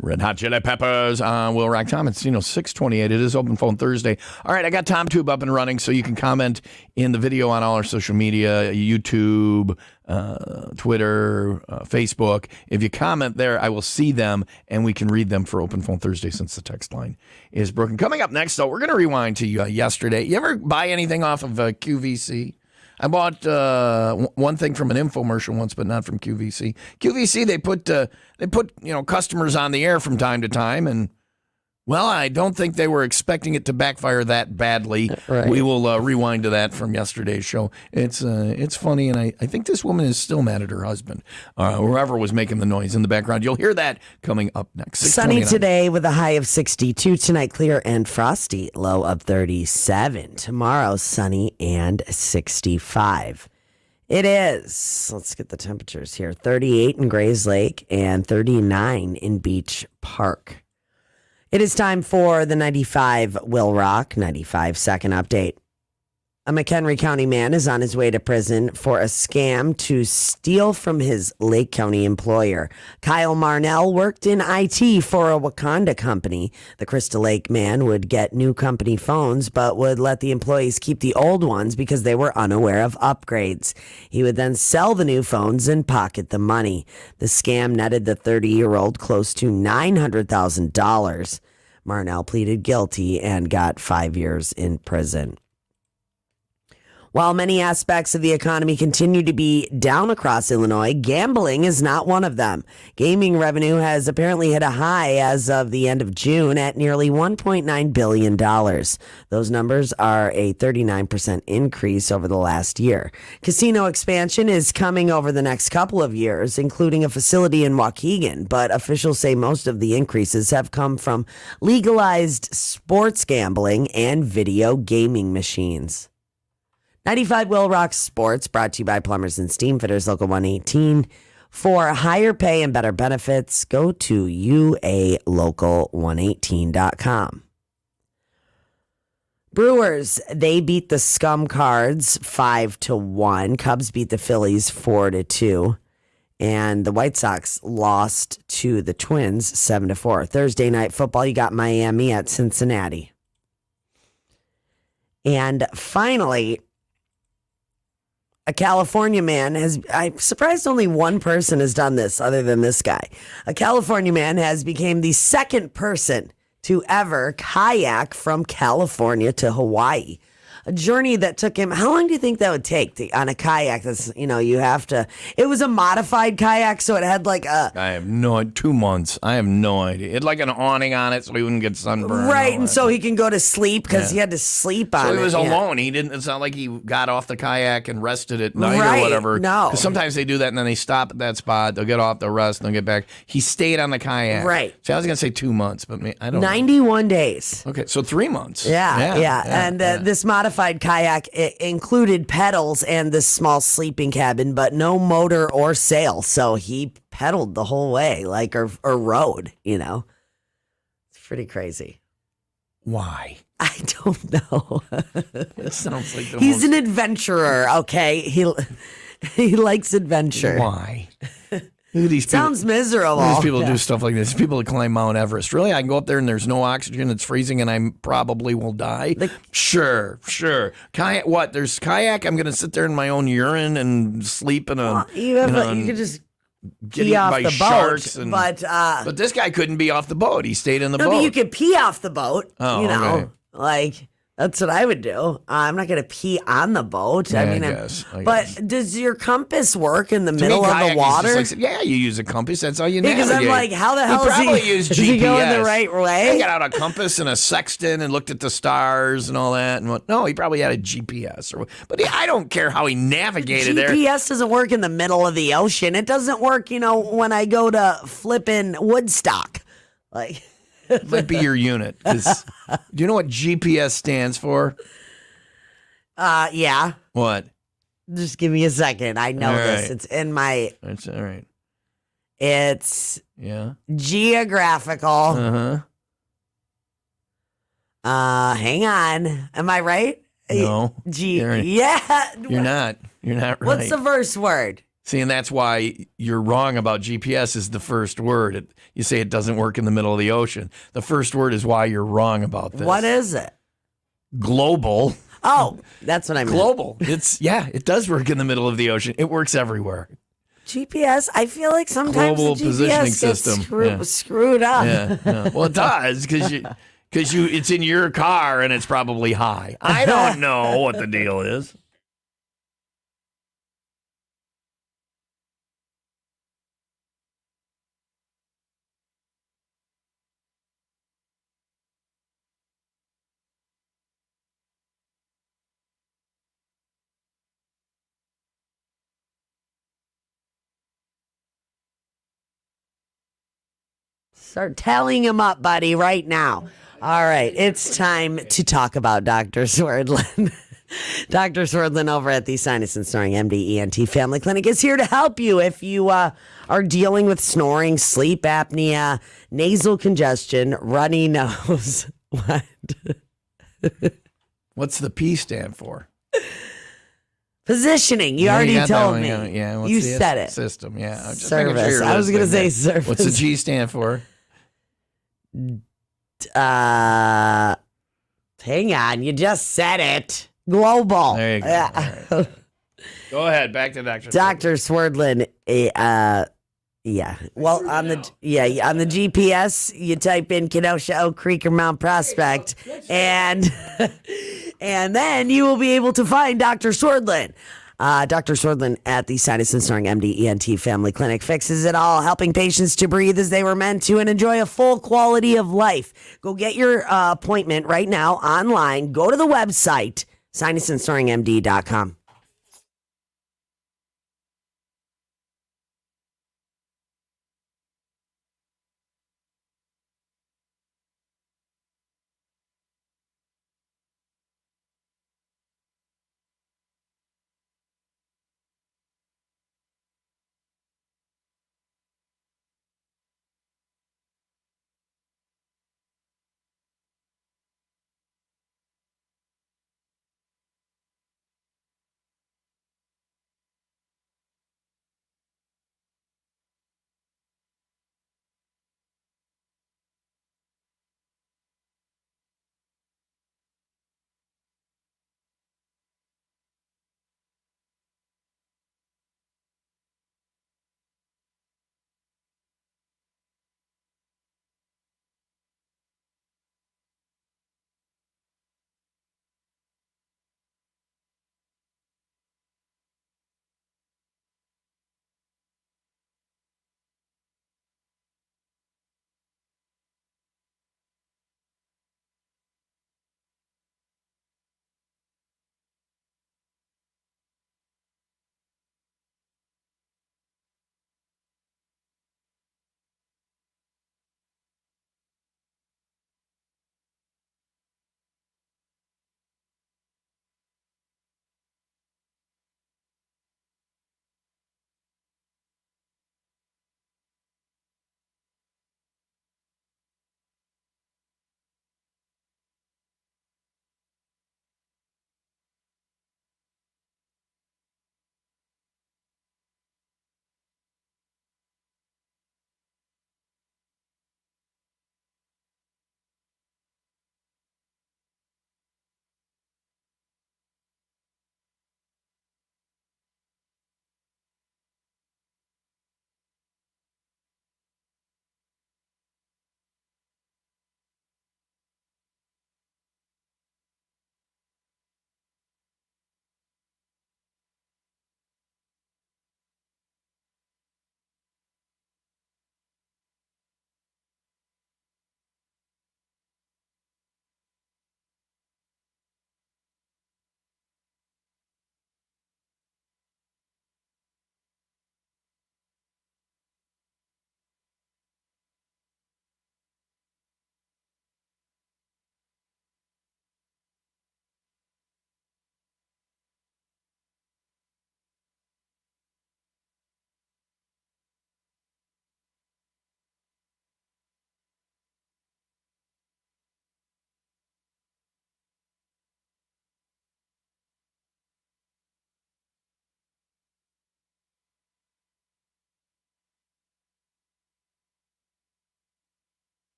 Red Hot Chili Peppers on WIIL ROCK. Tom, it's 6:28. It is Open Phone Thursday. All right, I got TomTube up and running, so you can comment in the video on all our social media, YouTube, Twitter, Facebook. If you comment there, I will see them, and we can read them for Open Phone Thursday since the text line is broken. Coming up next, though, we're going to rewind to yesterday. You ever buy anything off of QVC? I bought one thing from an infomercial once, but not from QVC. QVC, they put customers on the air from time to time, and well, I don't think they were expecting it to backfire that badly. Right. We will rewind to that from yesterday's show. It's funny, and I think this woman is still mad at her husband, whoever was making the noise in the background. You'll hear that coming up next. Sunny today with a high of 62. Tonight, clear and frosty, low of 37. Tomorrow, sunny and 65. It is, let's get the temperatures here, 38 in Grays Lake and 39 in Beach Park. It is time for the 95 WIIL ROCK 95-second update. A McHenry County man is on his way to prison for a scam to steal from his Lake County employer. Kyle Marnell worked in IT for a Wakanda company. The Crystal Lake man would get new company phones, but would let the employees keep the old ones because they were unaware of upgrades. He would then sell the new phones and pocket the money. The scam netted the 30-year-old close to $900,000. Marnell pleaded guilty and got 5 years in prison. While many aspects of the economy continue to be down across Illinois, gambling is not one of them. Gaming revenue has apparently hit a high as of the end of June at nearly $1.9 billion. Those numbers are a 39% increase over the last year. Casino expansion is coming over the next couple of years, including a facility in Waukegan, but officials say most of the increases have come from legalized sports gambling and video gaming machines. 95 WIIL ROCK Sports, brought to you by Plumbers and Steamfitters, Local 118. For higher pay and better benefits, go to ualocal118.com. Brewers, they beat the Scum Cards 5-1. Cubs beat the Phillies 4-2. And the White Sox lost to the Twins 7-4. Thursday night football, you got Miami at Cincinnati. And finally, a California man I'm surprised only one person has done this other than this guy. A California man has become the second person to ever kayak from California to Hawaii. A journey that took him, how long do you think that would take on a kayak? That's, you have to, it was a modified kayak, so it had like a... 2 months. I have no idea. It had like an awning on it so he wouldn't get sunburned. Right, and so he can go to sleep because he had to sleep on it. So he was alone. He didn't, it's not like he got off the kayak and rested at night or whatever. No. Because sometimes they do that and then they stop at that spot, they'll get off, they'll rest, and they'll get back. He stayed on the kayak. Right. So I was going to say 2 months, but I don't 91 days. Okay, so 3 months. Yeah. And this modified kayak, it included pedals and this small sleeping cabin, but no motor or sail. So he pedaled the whole way, or rode, It's pretty crazy. Why? I don't know. It sounds like he's an adventurer, okay? He likes adventure. Why? Look at these people. Sounds miserable. These people do stuff like this. People that climb Mount Everest. Really? I can go up there and there's no oxygen. It's freezing and I probably will die? Sure. Kayak? What? There's kayak? I'm going to sit there in my own urine and sleep in a... you could just pee off the boat. But this guy couldn't be off the boat. He stayed in the boat. But you could pee off the boat. Oh, okay. That's what I would do. I'm not going to pee on the boat. Yeah, I guess. But does your compass work in the middle of the water? You use a compass. That's how you navigate. Because I'm like, how the hell is he going the right way? He got out a compass and a sextant and looked at the stars and all that. No, he probably had a GPS. But I don't care how he navigated there. GPS doesn't work in the middle of the ocean. It doesn't work, when I go to flipping Woodstock. Might be your unit. Do you know what GPS stands for? Yeah. What? Just give me a second. I know this. Right. It's in my... That's all right. It's geographical. Hang on. Am I right? No. Yeah. You're not. You're not right. What's the first word? See, and that's why you're wrong about GPS is the first word. You say it doesn't work in the middle of the ocean. The first word is why you're wrong about this. What is it? Global. Oh, that's what I meant. Global. It does work in the middle of the ocean. It works everywhere. GPS, I feel like sometimes Global the positioning GPS gets system. screwed up. Yeah. Well, it does because it's in your car and it's probably high. I don't know what the deal is. Start telling him up, buddy, right now. All right, it's time to talk about Dr. Swerdlin. Dr. Swerdlin over at the Sinus and Snoring MD ENT Family Clinic is here to help you if you are dealing with snoring, sleep apnea, nasal congestion, runny nose. What? What's the P stand for? Positioning. You Yeah, already got that told one, me. yeah. What's You the said it. System. Yeah. I'm just making Service. sure you're I was going to listening say there. service. What's the G stand for? Hang on. You just said it. Global. There you go. Yeah. All right. Go ahead. Back to Dr. Dr. Swerdlin. Yeah. Well, on the GPS, you type in Kenosha, Oak Creek, or Mount Prospect, and and then you will be able to find Dr. Swerdlin. Dr. Swerdlin at the Sinus and Snoring MD ENT Family Clinic fixes it all, helping patients to breathe as they were meant to and enjoy a full quality of life. Go get your appointment right now online. Go to the website, sinusandsnoringmd.com.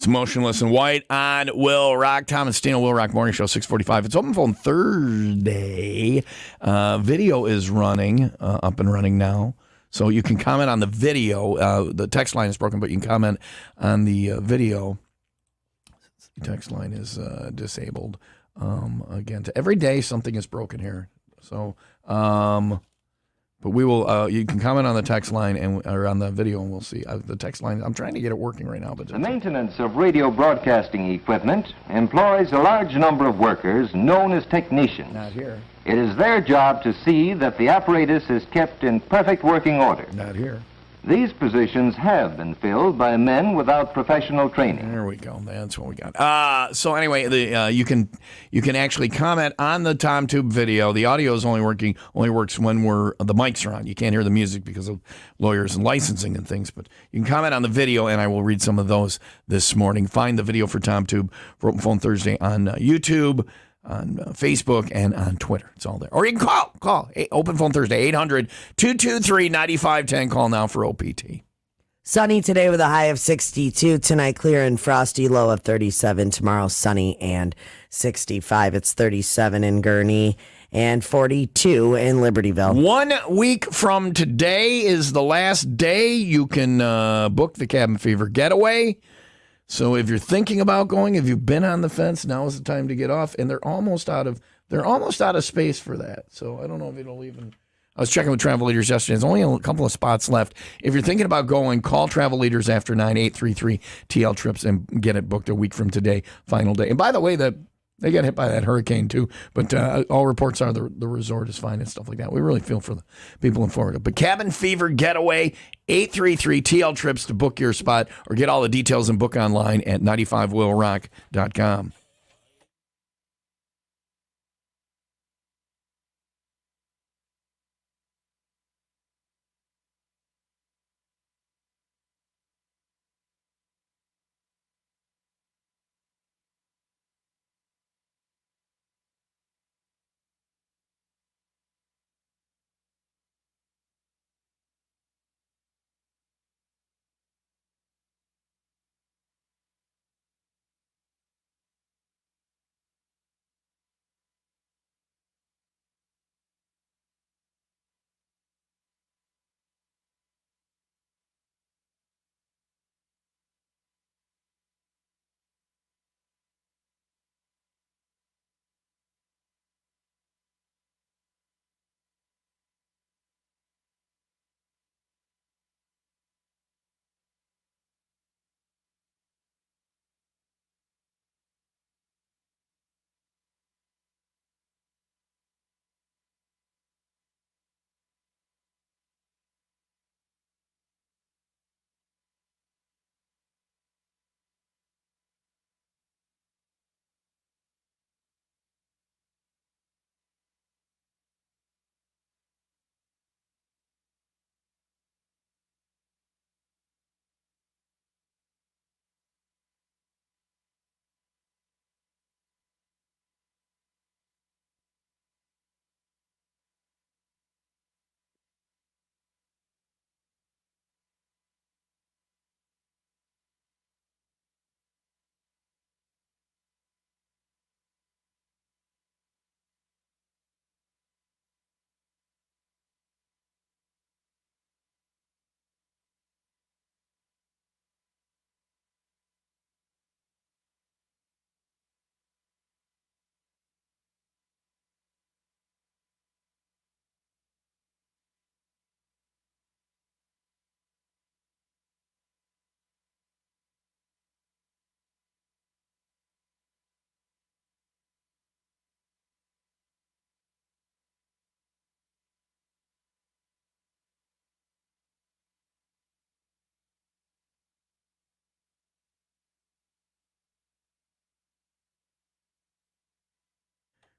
It's Motionless in White on WIIL Rock. Tom and Steen, WIIL Rock Morning Show, 6:45. It's Open Phone Thursday. Video is running, up and running now. So you can comment on the video. The text line is broken, but you can comment on the video. The text line is disabled. Again, every day something is broken here. So, but we will. You can comment on the text line or on the video, and we'll see. The text line. I'm trying to get it working right now, but the maintenance of radio broadcasting equipment employs a large number of workers known as technicians. Not here. It is their job to see that the apparatus is kept in perfect working order. Not here. These positions have been filled by men without professional training. There we go. That's what we got. So anyway, you can actually comment on the TomTube video. The audio is only works when the mics are on. You can't hear the music because of lawyers and licensing and things. But you can comment on the video, and I will read some of those this morning. Find the video for TomTube for Open Phone Thursday on YouTube, on Facebook, and on Twitter. It's all there. Or you can call. Open Phone Thursday, 800-223-9510. Call now for OPT. Sunny today with a high of 62. Tonight, clear and frosty, low of 37. Tomorrow, sunny and 65. It's 37 in Gurnee and 42 in Libertyville. 1 week from today is the last day you can book the Cabin Fever Getaway. So if you're thinking about going, if you've been on the fence, now is the time to get off. And they're almost out of space for that. So I don't know if it'll even. I was checking with Travel Leaders yesterday. There's only a couple of spots left. If you're thinking about going, call Travel Leaders after 9-833-TL Trips and get it booked a week from today, final day. And by the way, they got hit by that hurricane too. But all reports are the resort is fine and stuff like that. We really feel for the people in Florida. But Cabin Fever Getaway, 833-TL Trips to book your spot or get all the details and book online at 95WIILRock.com.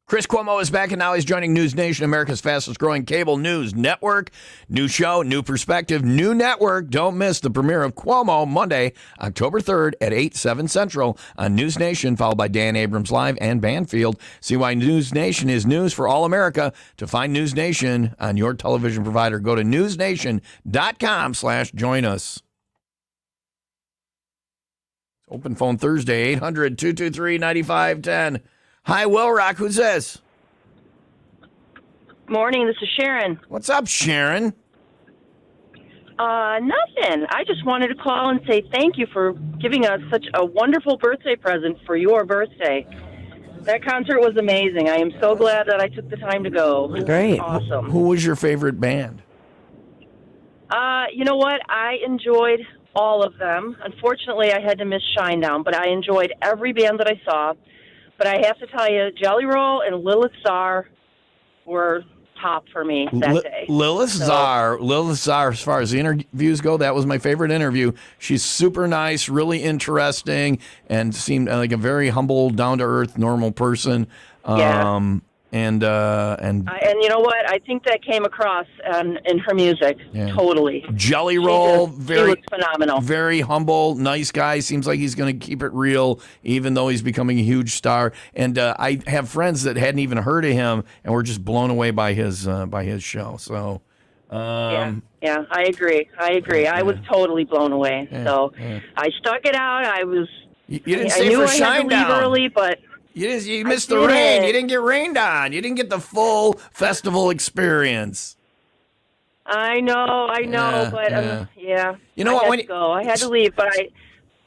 Chris Cuomo is back, and now he's joining News Nation, America's fastest-growing cable news network. New show, new perspective, new network. Don't miss the premiere of Cuomo Monday, October 3rd at 8, 7 Central on News Nation, followed by Dan Abrams Live and Banfield. See why News Nation is news for all America. To find News Nation on your television provider, go to newsnation.com/join us. Open phone Thursday, 800-223-9510. Hi, Will Rock. Who's this? Morning, this is Sharon. What's up, Sharon? Nothing. I just wanted to call and say thank you for giving us such a wonderful birthday present for your birthday. That concert was amazing. I am so glad that I took the time to go. It was Great. awesome. Who was your favorite band? You know what? I enjoyed all of them. Unfortunately, I had to miss Shinedown, but I enjoyed every band that I saw. But I have to tell you, Jelly Roll and Lilith Czar were top for me that day. Lilith Czar, as far as the interviews go, that was my favorite interview. She's super nice, really interesting, and seemed like a very humble, down-to-earth, normal person. Yeah. And you know what? I think that came across in her music. Yeah. Totally. Jelly Roll, She was phenomenal. very humble, nice guy. Seems like he's going to keep it real, even though he's becoming a huge star. And I have friends that hadn't even heard of him and were just blown away by his show. So, yeah, I agree. I was totally blown away. So I stuck it out. I was. You didn't I stay knew for I had to leave Shinedown early, but. You missed the rain. You didn't get rained on. You didn't get the full festival experience. I know, but yeah. You know what? I had to leave, but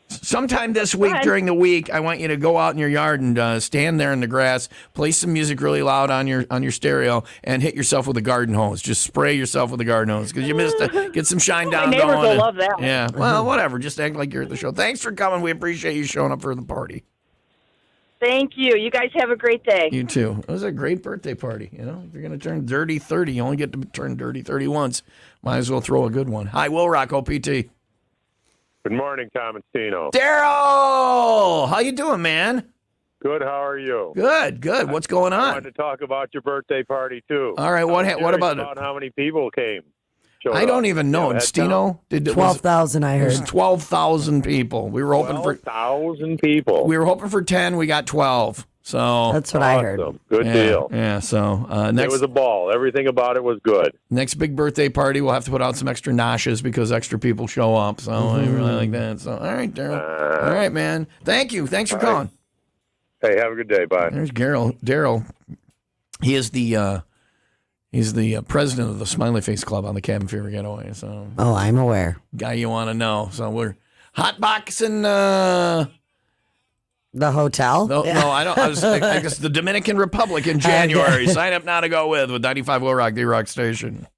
sometime this week during the week, I want you to go out in your yard and stand there in the grass, play some music really loud on your stereo, and hit yourself with a garden hose. Just spray yourself with a garden hose because you missed it. Get some shine down my going. neighbors will love that. Yeah. Well, whatever. Just act like you're at the show. Thanks for coming. We appreciate you showing up for the party. Thank you. You guys have a great day. You too. It was a great birthday party. You know, if you're going to turn dirty 30, you only get to turn dirty 30 once. Might as well throw a good one. Hi, Will Rock, OPT. Good morning, Tom and Stino. Daryl! How you doing, man? Good, how are you? Good. What's going I on? wanted to talk about your birthday party, too. All right, what about it? How many people came? I don't even know. And Stino? 12,000, I heard. There's 12,000 people. We were hoping for 12,000 people. We were hoping for 10. We got 12. So that's what I heard. Good deal. Yeah. So it was a ball. Everything about it was good. Next big birthday party, we'll have to put out some extra noshes because extra people show up. So I really like that. So all right, Daryl. All right, man. Thank you. Thanks for calling. Hey, have a good day. Bye. There's Daryl. He is the he's the president of the Smiley Face Club on the Cabin Fever Getaway. So I'm aware. Guy you want to know. So we're hotboxing. The hotel? No, I don't. I guess the Dominican Republic in January. Sign up now to go with 95 Will Rock, the Rock Station.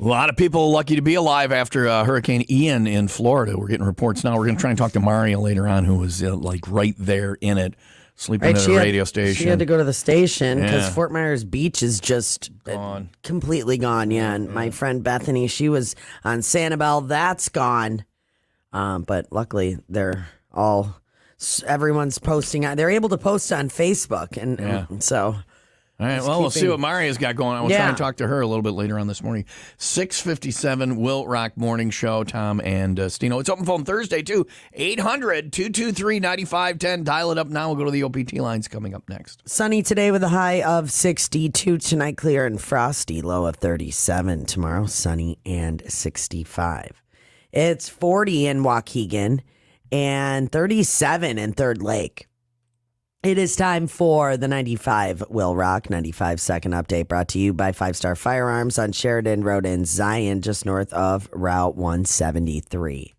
A lot of people lucky to be alive after Hurricane Ian in Florida. We're getting reports now. We're going to try and talk to Maria later on, who was like right there in it, sleeping at a radio station. She had to go to the station because Yeah. Fort Myers Beach is just Gone. completely gone. Yeah, and my friend Bethany, she was on Sanibel. That's gone. But luckily, they're all everyone's posting. They're able to post on Facebook, and so. All right, well, we'll see what Maria's got going on. We'll try and talk to her a little bit later on this morning. 6:57, WIIL ROCK Morning Show, Tom and Stino. It's Open Phone Thursday, too. 800-223-9510. Dial it up now. We'll go to the OPT lines coming up next. Sunny today with a high of 62. Tonight, clear and frosty. Low of 37. Tomorrow, sunny and 65. It's 40 in Waukegan and 37 in Third Lake. It is time for the 95 WIIL ROCK 95-second update, brought to you by 5 Star Firearms on Sheridan Road in Zion, just north of Route 173.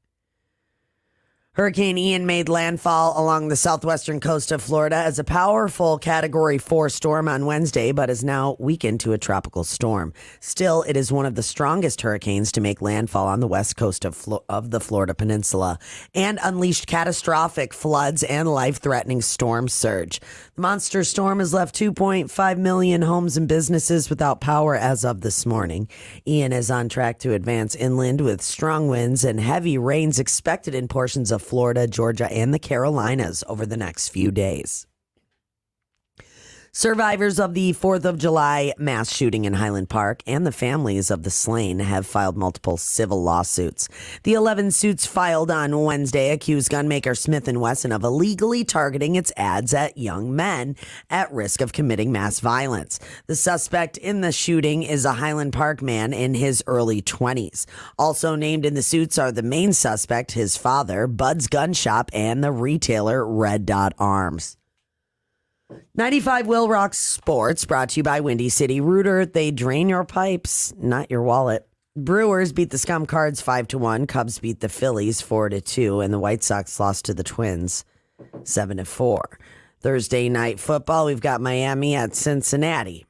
Hurricane Ian made landfall along the southwestern coast of Florida as a powerful Category 4 storm on Wednesday, but is now weakened to a tropical storm. Still, it is one of the strongest hurricanes to make landfall on the west coast of the Florida Peninsula and unleashed catastrophic floods and life-threatening storm surge. The monster storm has left 2.5 million homes and businesses without power as of this morning. Ian is on track to advance inland with strong winds and heavy rains expected in portions of Florida, Georgia, and the Carolinas over the next few days. Survivors of the 4th of July mass shooting in Highland Park and the families of the slain have filed multiple civil lawsuits. The 11 suits filed on Wednesday accuse gunmaker Smith & Wesson of illegally targeting its ads at young men at risk of committing mass violence. The suspect in the shooting is a Highland Park man in his early 20s. Also named in the suits are the main suspect, his father, Bud's Gun Shop, and the retailer Red Dot Arms. 95 WIIL ROCK Sports, brought to you by Windy City Rooter. They drain your pipes, not your wallet. Brewers beat the Scum Cards 5-1. Cubs beat the Phillies 4-2. And the White Sox lost to the Twins 7-4. Thursday night football, we've got Miami at Cincinnati.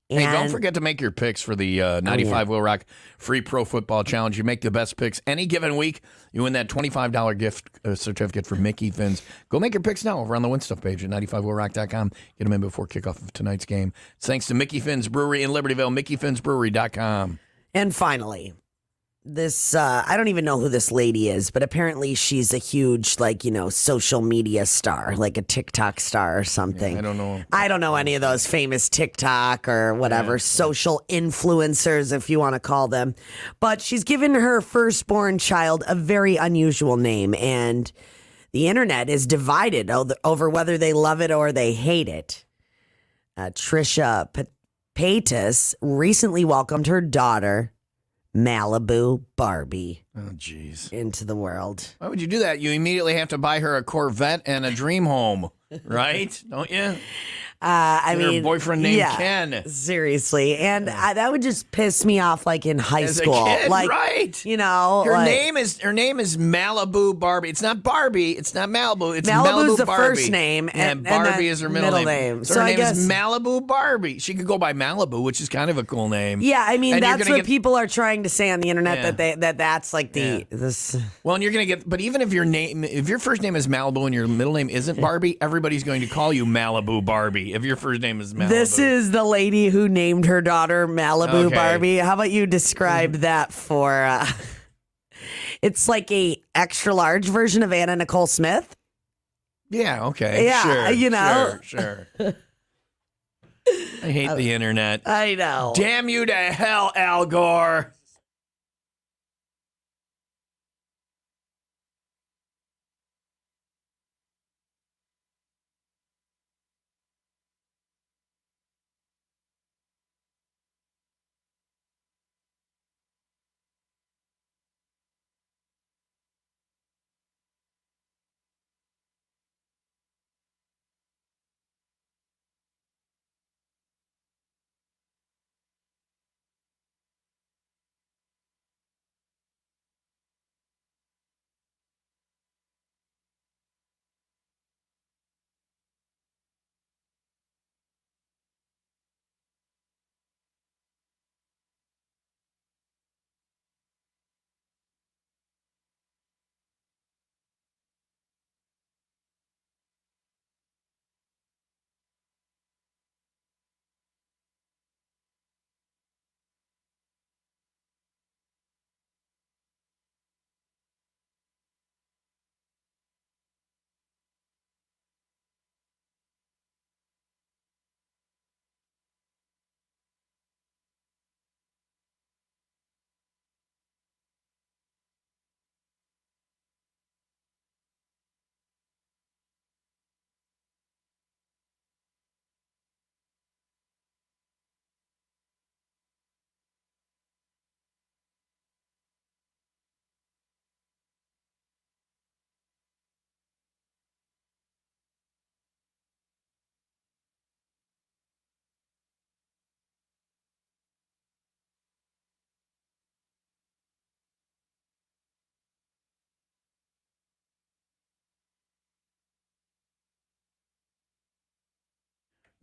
Hey, don't forget to make your picks for the 95 WIIL ROCK Free Pro Football Challenge. You make the best picks any given week. You win that $25 gift certificate for Mickey Fins. Go make your picks now over on the Win Stuff page at 95willrock.com. Get them in before kickoff of tonight's game. Thanks to Mickey Fins Brewery in Libertyville, mickeyfinsbrewery.com. And finally, this, I don't even know who this lady is, but apparently she's a huge, social media star, like a TikTok star or something. Yeah, I don't know. I don't know any of those famous TikTok or whatever, social influencers, if you want to call them. But she's given her firstborn child a very unusual name, and the internet is divided over whether they love it or they hate it. Trisha Paytas recently welcomed her daughter, Malibu Barbie, into the world. Why would you do that? You immediately have to buy her a Corvette and a dream home, right? Don't you? Her boyfriend named Ken. Seriously. And that would just piss me off, in high As school. a kid, right? Her name is Malibu Barbie. It's not Barbie. It's not Malibu. It's Malibu's Malibu the Barbie. first name, and Barbie is her middle name. So her name is guess Malibu Barbie. She could go by Malibu, which is kind of a cool name. Yeah, I mean, And that's what people are trying to say on the internet, Yeah. that's like this. Well, and you're going to get, but even if your first name is Malibu and your middle name isn't Barbie, everybody's going to call you Malibu Barbie if your first name is Malibu. This is the lady who named her daughter Malibu Okay. Barbie. How about you describe that for? It's like a extra large version of Anna Nicole Smith. Yeah, okay. Yeah, Sure, sure. I hate the internet. I know. Damn you to hell, Al Gore.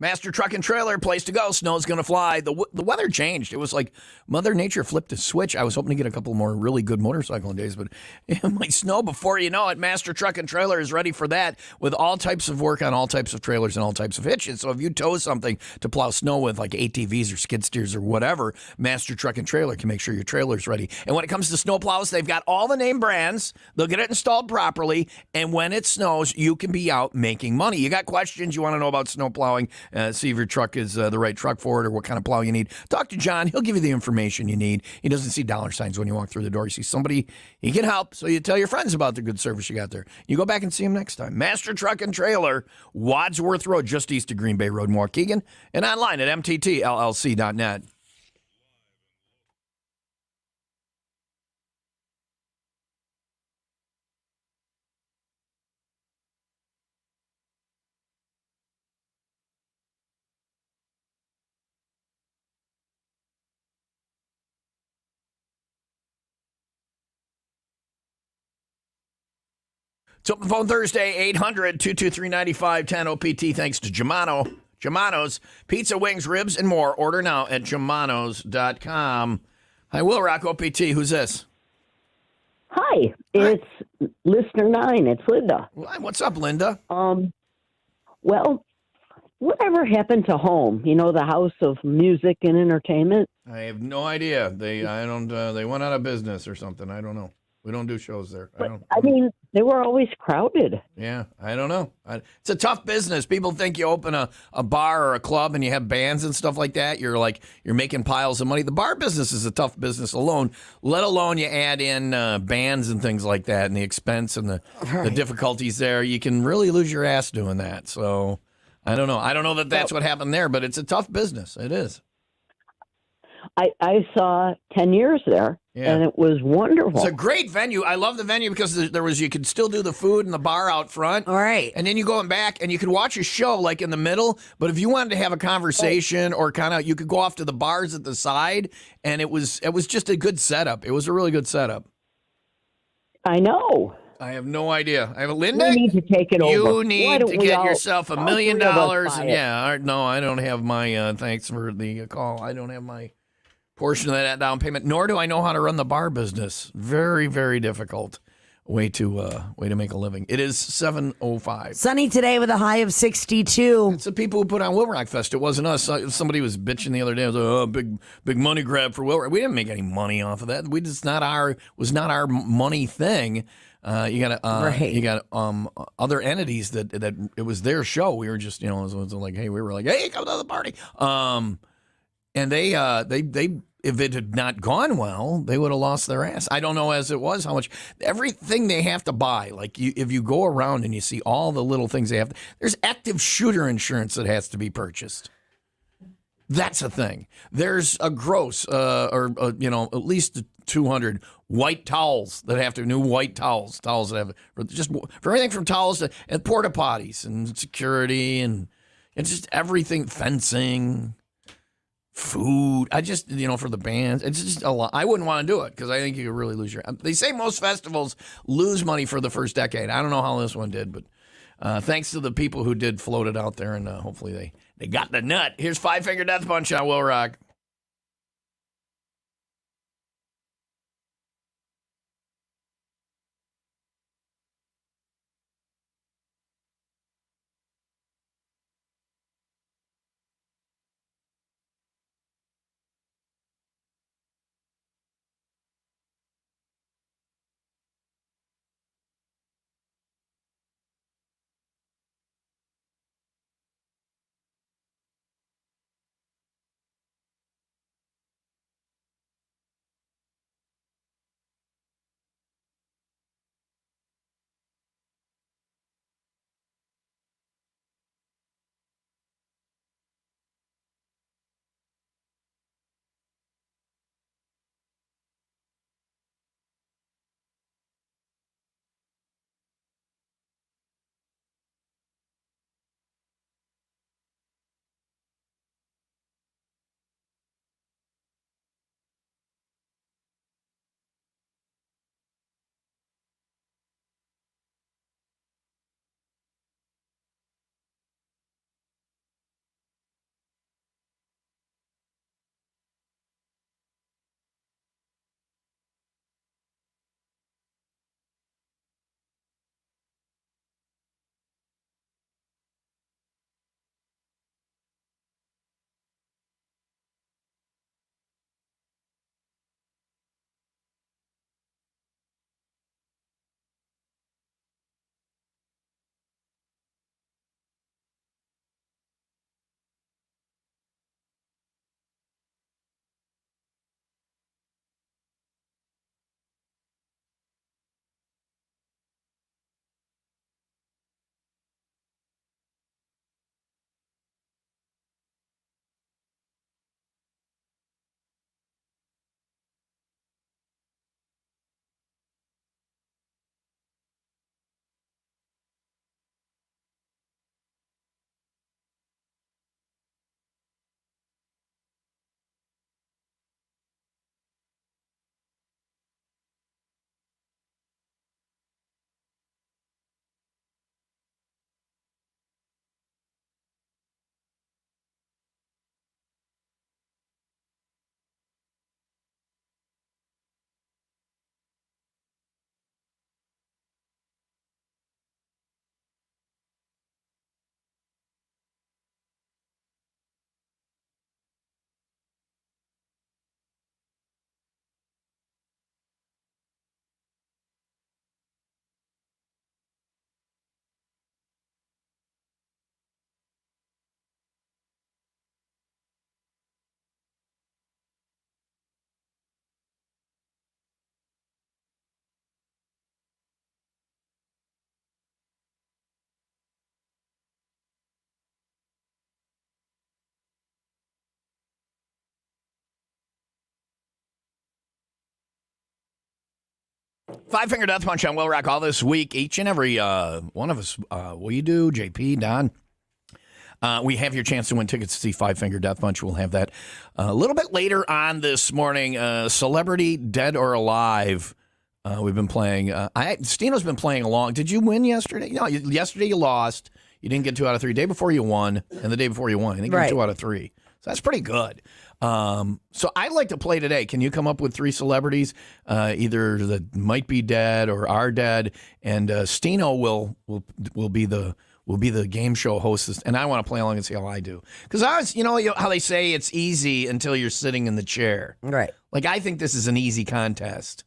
Master Truck and Trailer, place to go. Snow's going to fly. The weather changed. It was like Mother Nature flipped a switch. I was hoping to get a couple more really good motorcycling days, but it might snow before you know it. Master Truck and Trailer is ready for that with all types of work on all types of trailers and all types of hitches. So if you tow something to plow snow with, like ATVs or skid steers or whatever, Master Truck and Trailer can make sure your trailer's ready. And when it comes to snow plows, they've got all the name brands. They'll get it installed properly. And when it snows, you can be out making money. You got questions you want to know about snow plowing, see if your truck is the right truck for it or what kind of plow you need. Talk to John. He'll give you the information you need. He doesn't see dollar signs when you walk through the door. He sees somebody he can help, so you tell your friends about the good service you got there. You go back and see him next time. Master Truck and Trailer, Wadsworth Road, just east of Green Bay Road, Waukegan, and online at mttllc.net. It's Open Phone Thursday, 800-223-9510 OPT, thanks to Germano. Germano's Pizza, Wings, Ribs, and more. Order now at germanos.com. Hi, WIIL ROCK OPT. Who's this? Hi, it's listener 9. It's Linda. What's up, Linda? Well, whatever happened to home? You know, the house of music and entertainment. I have no idea. They went out of business or something. I don't know. We don't do shows there. I mean, they were always crowded. Yeah, I don't know. It's a tough business. People think you open a bar or a club and you have bands and stuff like that. You're making piles of money. The bar business is a tough business alone, let alone you add in bands and things like that and the expense and the difficulties there. You can really lose your ass doing that. So I don't know. I don't know that that's what happened there, but it's a tough business. It is. I saw 10 years there, and it was wonderful. It's a great venue. I love the venue because you could still do the food in the bar out front. All right. And then you go back and you could watch a show like in the middle, but if you wanted to have a conversation or kind of, you could go off to the bars at the side, and it was just a good setup. It was a really good setup. I know. I have no idea. I have Linda. We need to take it over. You need to get yourself $1 million. Yeah. No, I don't have my, thanks for the call. I don't have my portion of that down payment, nor do I know how to run the bar business. Very, very difficult way to make a living. It is 7:05. Sunny today with a high of 62. It's the people who put on WIIL Rock Fest. It wasn't us. Somebody was bitching the other day. It was a big money grab for WIIL Rock. We didn't make any money off of that. Was not our money thing. You got other entities that it was their show. We were just it was like, hey, we were like, hey, come to the party. And they if it had not gone well, they would have lost their ass. I don't know as it was how much everything they have to buy. Like if you go around and you see all the little things they have, there's active shooter insurance that has to be purchased. That's a thing. There's a gross at least 200 white towels that have to new white towels that have just for everything from towels to and porta potties and security and it's just everything, fencing. Food. I just, for the bands, it's just a lot. I wouldn't want to do it because I think you could really lose They say most festivals lose money for the first decade. I don't know how this one did, but thanks to the people who did float it out there, and hopefully they got the nut. Here's Five Finger Death Punch on WIIL Rock. Five Finger Death Punch on WIIL ROCK all this week. Each and every one of us, we do, JP, Don. We have your chance to win tickets to see Five Finger Death Punch. We'll have that a little bit later on this morning. Celebrity Dead or Alive. We've been playing. Stino's been playing along. Did you win yesterday? No, yesterday you lost. You didn't get 2 out of 3. Day before you won, and the day before you won, I think you got 2 out of 3. So that's pretty good. So I'd like to play today. Can you come up with 3 celebrities, either that might be dead or are dead? And Stino will be the game show host, and I want to play along and see how I do. Because you know how they say it's easy until you're sitting in the chair. Right. Like, I think this is an easy contest.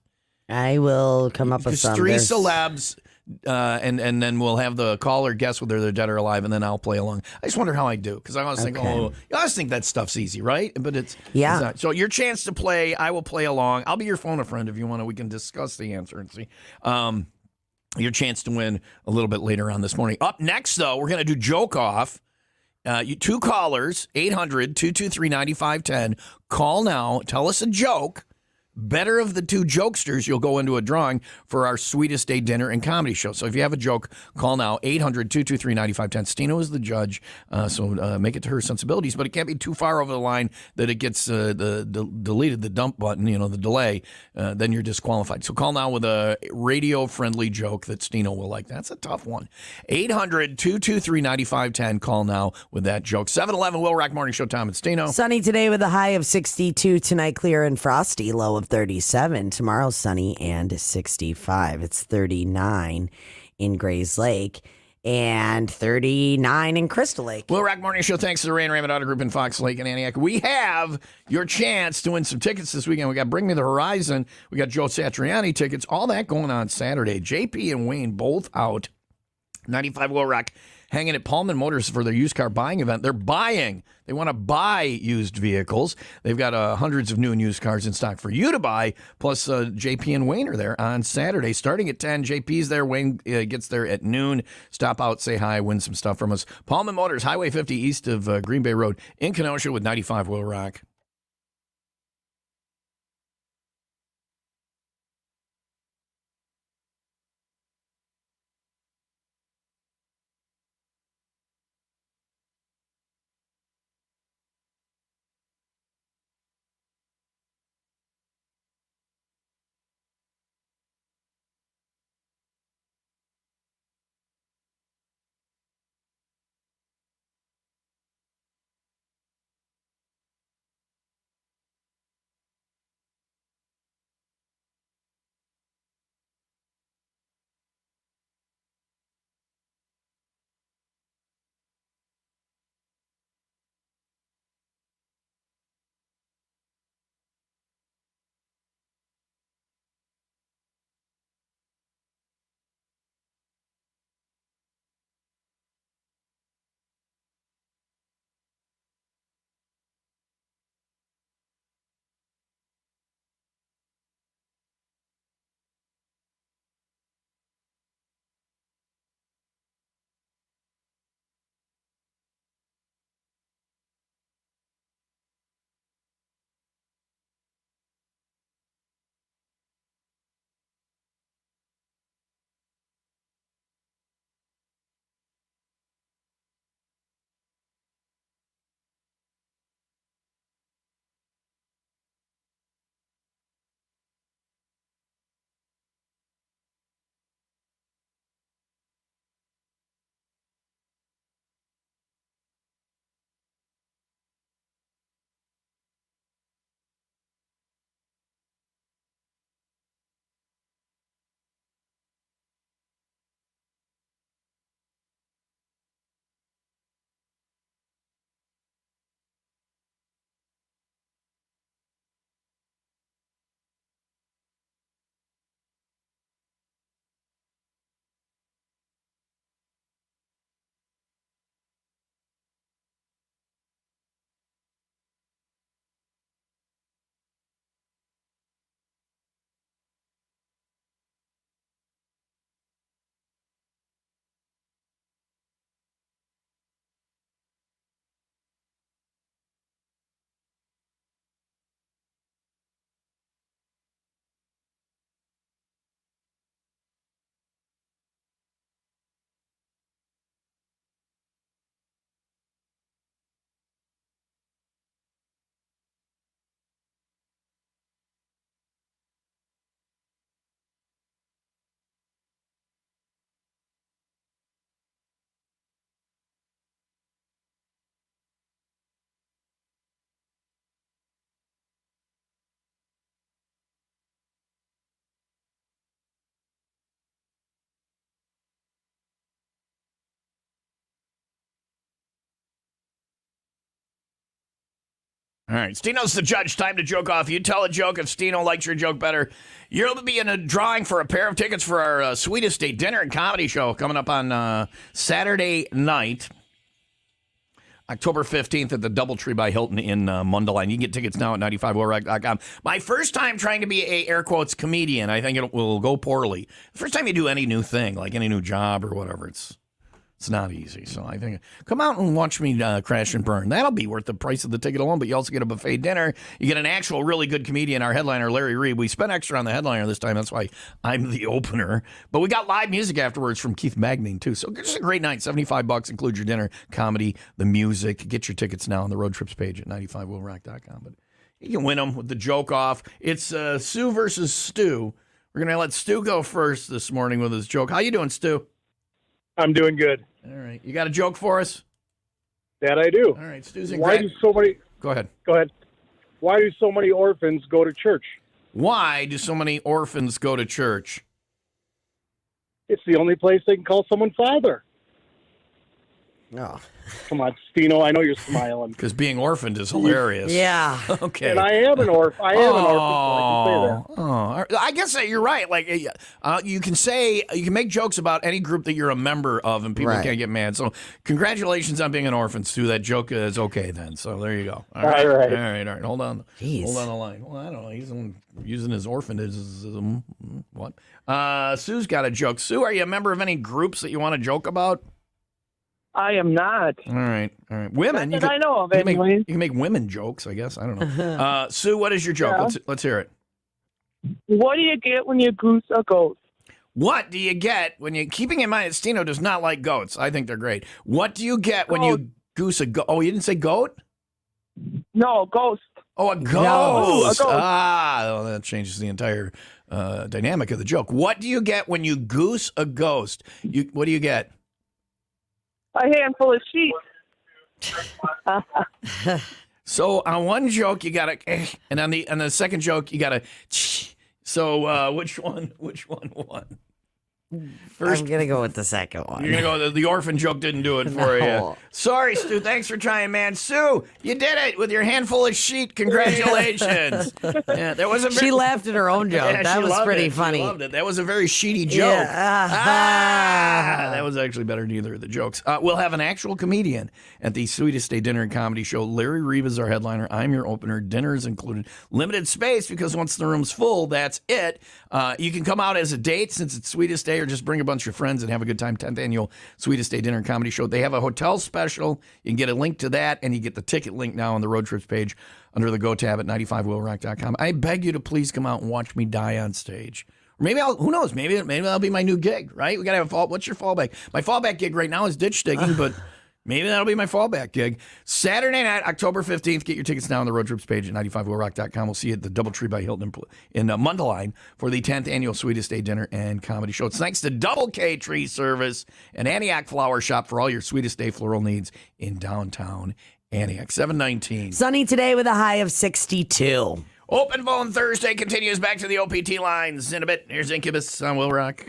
I will come up with some. 3 celebs, and then we'll have the caller guess whether they're dead or alive, and then I'll play along. I just wonder how I do, because I always think, I always think that stuff's easy, right? But it's not. So your chance to play, I will play along. I'll be your phone a friend if you want to. We can discuss the answer and see. Your chance to win a little bit later on this morning. Up next, though, we're going to do Joke Off. 2 callers, 800-223-9510. Call now. Tell us a joke. Better of the 2 jokesters, you'll go into a drawing for our Sweetest Day dinner and comedy show. So if you have a joke, call now, 800-223-9510. Stino is the judge, so make it to her sensibilities. But it can't be too far over the line that it gets deleted, the dump button, the delay. Then you're disqualified. So call now with a radio-friendly joke that Stino will like. That's a tough one. 800-223-9510. Call now with that joke. 7-Eleven, WIIL ROCK Morning Show, Tom and Stino. Sunny today with a high of 62. Tonight, clear and frosty, low of 37. Tomorrow, sunny and 65. It's 39 in Grays Lake and 39 in Crystal Lake. WIIL ROCK Morning Show, thanks to the Ray and Raymond Auto Group in Fox Lake and Antioch. We have your chance to win some tickets this weekend. We got Bring Me the Horizon. We got Joe Satriani tickets. All that going on Saturday. JP and Wayne both out. 95 WIIL ROCK hanging at Pullman Motors for their used car buying event. They're buying. They want to buy used vehicles. They've got hundreds of new and used cars in stock for you to buy. Plus, JP and Wayne are there on Saturday. Starting at 10, JP's there. Wayne gets there at noon. Stop out, say hi, win some stuff from us. Pullman Motors, Highway 50 east of Green Bay Road in Kenosha with 95 WIIL ROCK. All right, Stino's the judge. Time to joke off. You tell a joke. If Stino likes your joke better, you'll be in a drawing for a pair of tickets for our Sweetest Day Dinner and Comedy Show coming up on Saturday night, October 15th at the Doubletree by Hilton in Mundelein. You can get tickets now at 95willrock.com. My first time trying to be a, air quotes, comedian. I think it will go poorly. The first time you do any new thing, like any new job or whatever, it's not easy. So I think, come out and watch me crash and burn. That'll be worth the price of the ticket alone, but you also get a buffet dinner. You get an actual really good comedian, our headliner, Larry Reed. We spent extra on the headliner this time. That's why I'm the opener. But we got live music afterwards from Keith Magning, too. So it's a great night. $75, include your dinner, comedy, the music. Get your tickets now on the road trips page at 95willrock.com. But you can win them with the joke off. It's Sue versus Stu. We're going to let Stu go first this morning with his joke. How you doing, Stu? I'm doing good. All right. You got a joke for us? That I do. All right. Stu's in Why do so many? Go ahead. Go ahead. Why do so many orphans go to church? Why do so many orphans go to church? It's the only place they can call someone father. No. Come on, Stino. I know you're smiling. Because being orphaned is hilarious. Yeah. Okay. And I am an orphan. I am an orphan, so I can say that. Oh, I guess that you're right. Like you can make jokes about any group that you're a member of, and people Right. can't get mad. So congratulations on being an orphan, Stu. That joke is okay then. So there you go. All right. All right. Hold on. Jeez. Hold on the line. Well, I don't know. He's using his orphanism. What? Sue's got a joke. Sue, are you a member of any groups that you want to joke about? I am not. All right. Women, Not that I know of, you can anyway. you can make women jokes, I guess. I don't know. Sue, what is your joke? Yeah. Let's hear it. What do you get when you goose a goat? What do you get when you, keeping in mind that Stino does not like goats? I think they're great. What do you get when you goose a goat? Oh, you didn't say goat? No, ghost. Oh, a ghost. A ghost. Well, that changes the entire dynamic of the joke. What do you get when you goose a ghost? What do you get? A handful of sheep. So on one joke you got a, and on the second joke you got a. So which one won? I'm going to go with the second one. You're going to go, the orphan joke didn't do it for No. you. Sorry, Stu. Thanks for trying, man. Sue, you did it with your handful of sheet. Congratulations. Yeah, that was a very, She laughed at her own joke. Yeah, That she was loved pretty it. funny. She loved it. That was a very sheety joke. Yeah. That was actually better than either of the jokes. We'll have an actual comedian at the Sweetest Day Dinner and Comedy Show. Larry Reeb is our headliner. I'm your opener. Dinner is included. Limited space because once the room's full, that's it. You can come out as a date since it's Sweetest Day, or just bring a bunch of friends and have a good time. 10th annual Sweetest Day Dinner and Comedy Show. They have a hotel special. You can get a link to that, and you get the ticket link now on the road trips page under the Go tab at 95willrock.com. I beg you to please come out and watch me die on stage. Or maybe who knows? Maybe that'll be my new gig, right? We got to have a fall. What's your fallback? My fallback gig right now is ditch digging, but maybe that'll be my fallback gig. Saturday night, October 15th. Get your tickets now on the road trips page at 95willrock.com. We'll see you at the Doubletree by Hilton in Mundelein for the 10th annual Sweetest Day Dinner and Comedy Show. It's thanks to Double K Tree Service and Antioch Flower Shop for all your Sweetest Day floral needs in downtown Antioch. 719. Sunny today with a high of 62. Open Phone Thursday continues. Back to the OPT lines in a bit. Here's Incubus on Will Rock.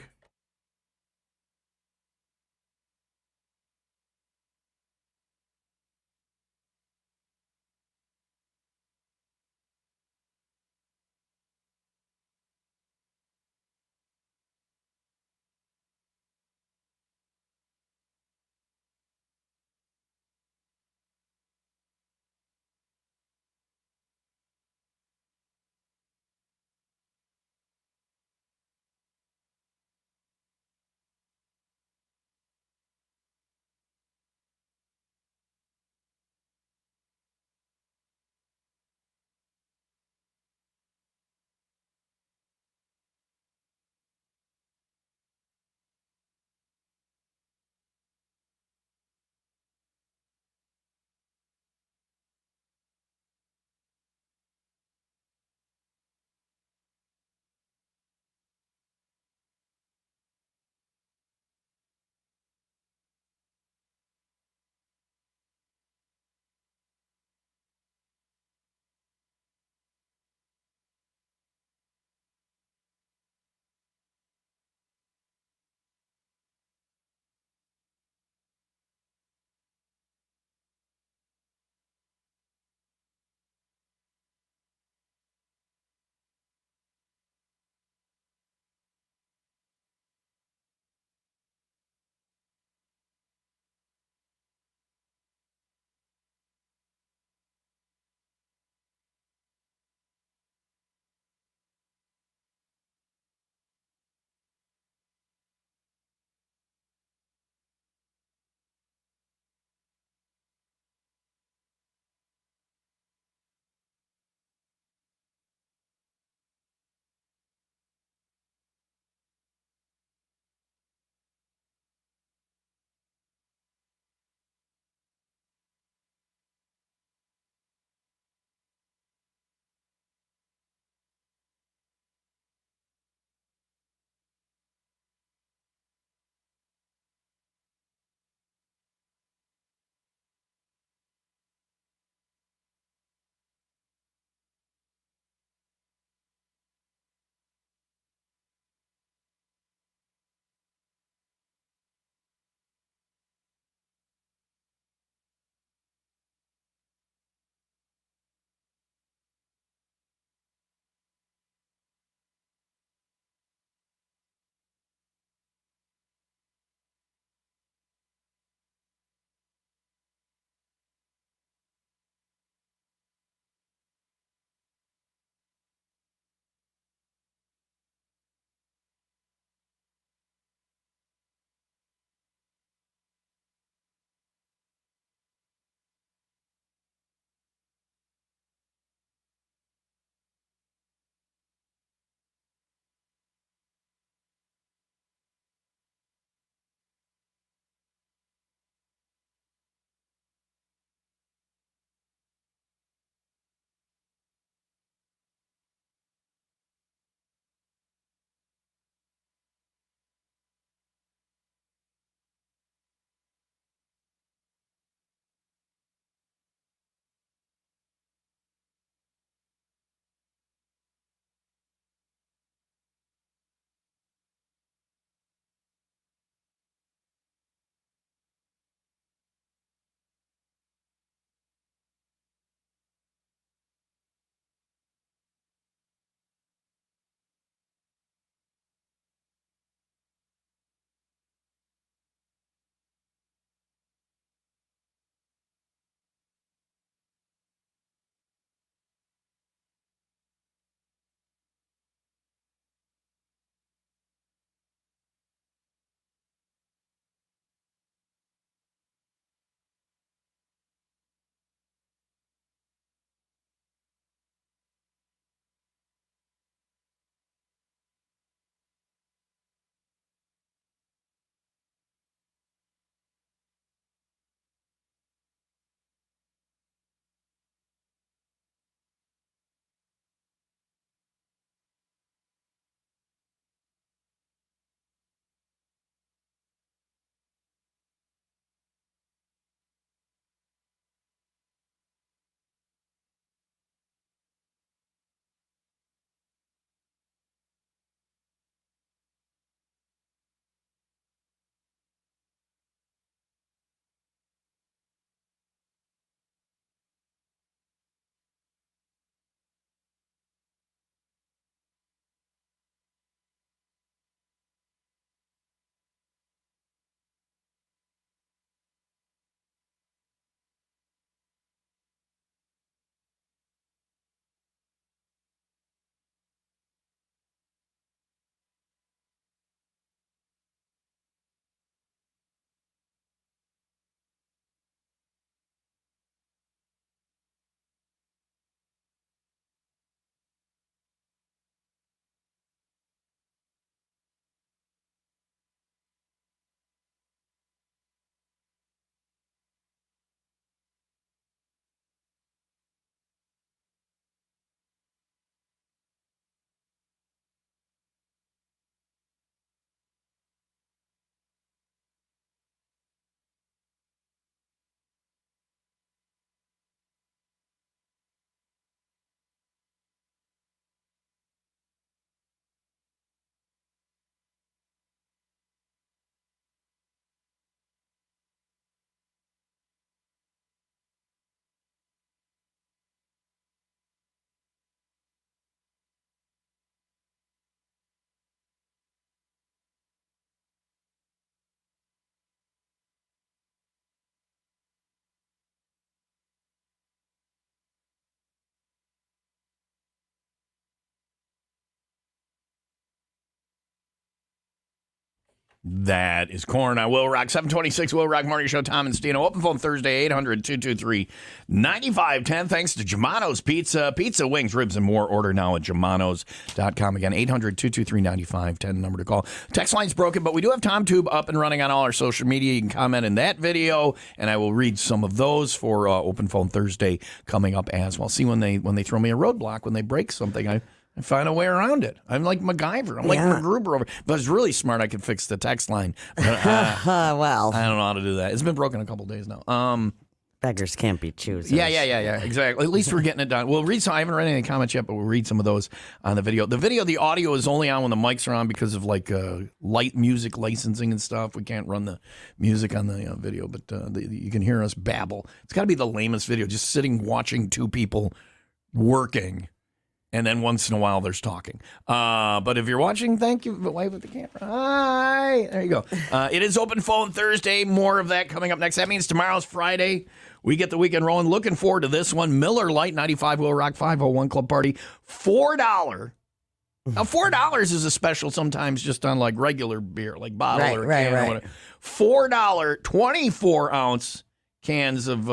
That is Corn on WIIL Rock. 726 WIIL Rock Morning Show. Tom and Stino. Open phone Thursday, 800-223-9510. Thanks to Germano's Pizza. Pizza, wings, ribs, and more. Order now at germanos.com. Again, 800-223-9510. Number to call. Text line's broken, but we do have TomTube up and running on all our social media. You can comment in that video, and I will read some of those for Open Phone Thursday coming up as well. See, when they throw me a roadblock, when they break something, I find a way around it. I'm like MacGyver. I'm like MacGruber over. But it's really smart. I can fix the text line. But, well, I don't know how to do that. It's been broken a couple days now. Beggars can't be choosers. Yeah. Exactly. At least we're getting it done. We'll read some. I haven't read any comments yet, but we'll read some of those on the video. The audio is only on when the mics are on because of like light music licensing and stuff. We can't run the music on the video, but you can hear us babble. It's got to be the lamest video, just sitting watching two people working. And then once in a while, there's talking. But if you're watching, thank you. Wave with the camera. Hi. There you go. It is Open Phone Thursday. More of that coming up next. That means tomorrow's Friday. We get the weekend rolling. Looking forward to this one. Miller Lite 95 WIIL Rock 501 Club Party. $4. Now, $4 is a special sometimes just on like regular beer, like bottle or can or whatever. $4, 24-ounce cans of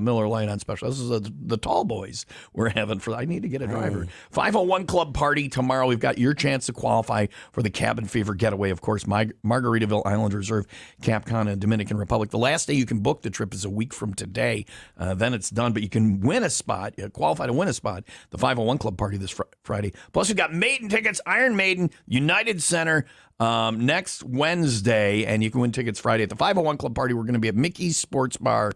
Miller Lite on special. This is the tall boys we're having for. I need to get a driver. 501 Club Party tomorrow. We've got your chance to qualify for the Cabin Fever getaway. Of course, Margaritaville Island Reserve, Cap Cana, Dominican Republic. The last day you can book the trip is a week from today. Then it's done, but you can win a spot, qualify to win a spot. The 501 Club Party this Friday. Plus, we've got Maiden tickets, Iron Maiden, United Center. Next Wednesday, and you can win tickets Friday at the 501 Club Party. We're going to be at Mickey's Sports Bar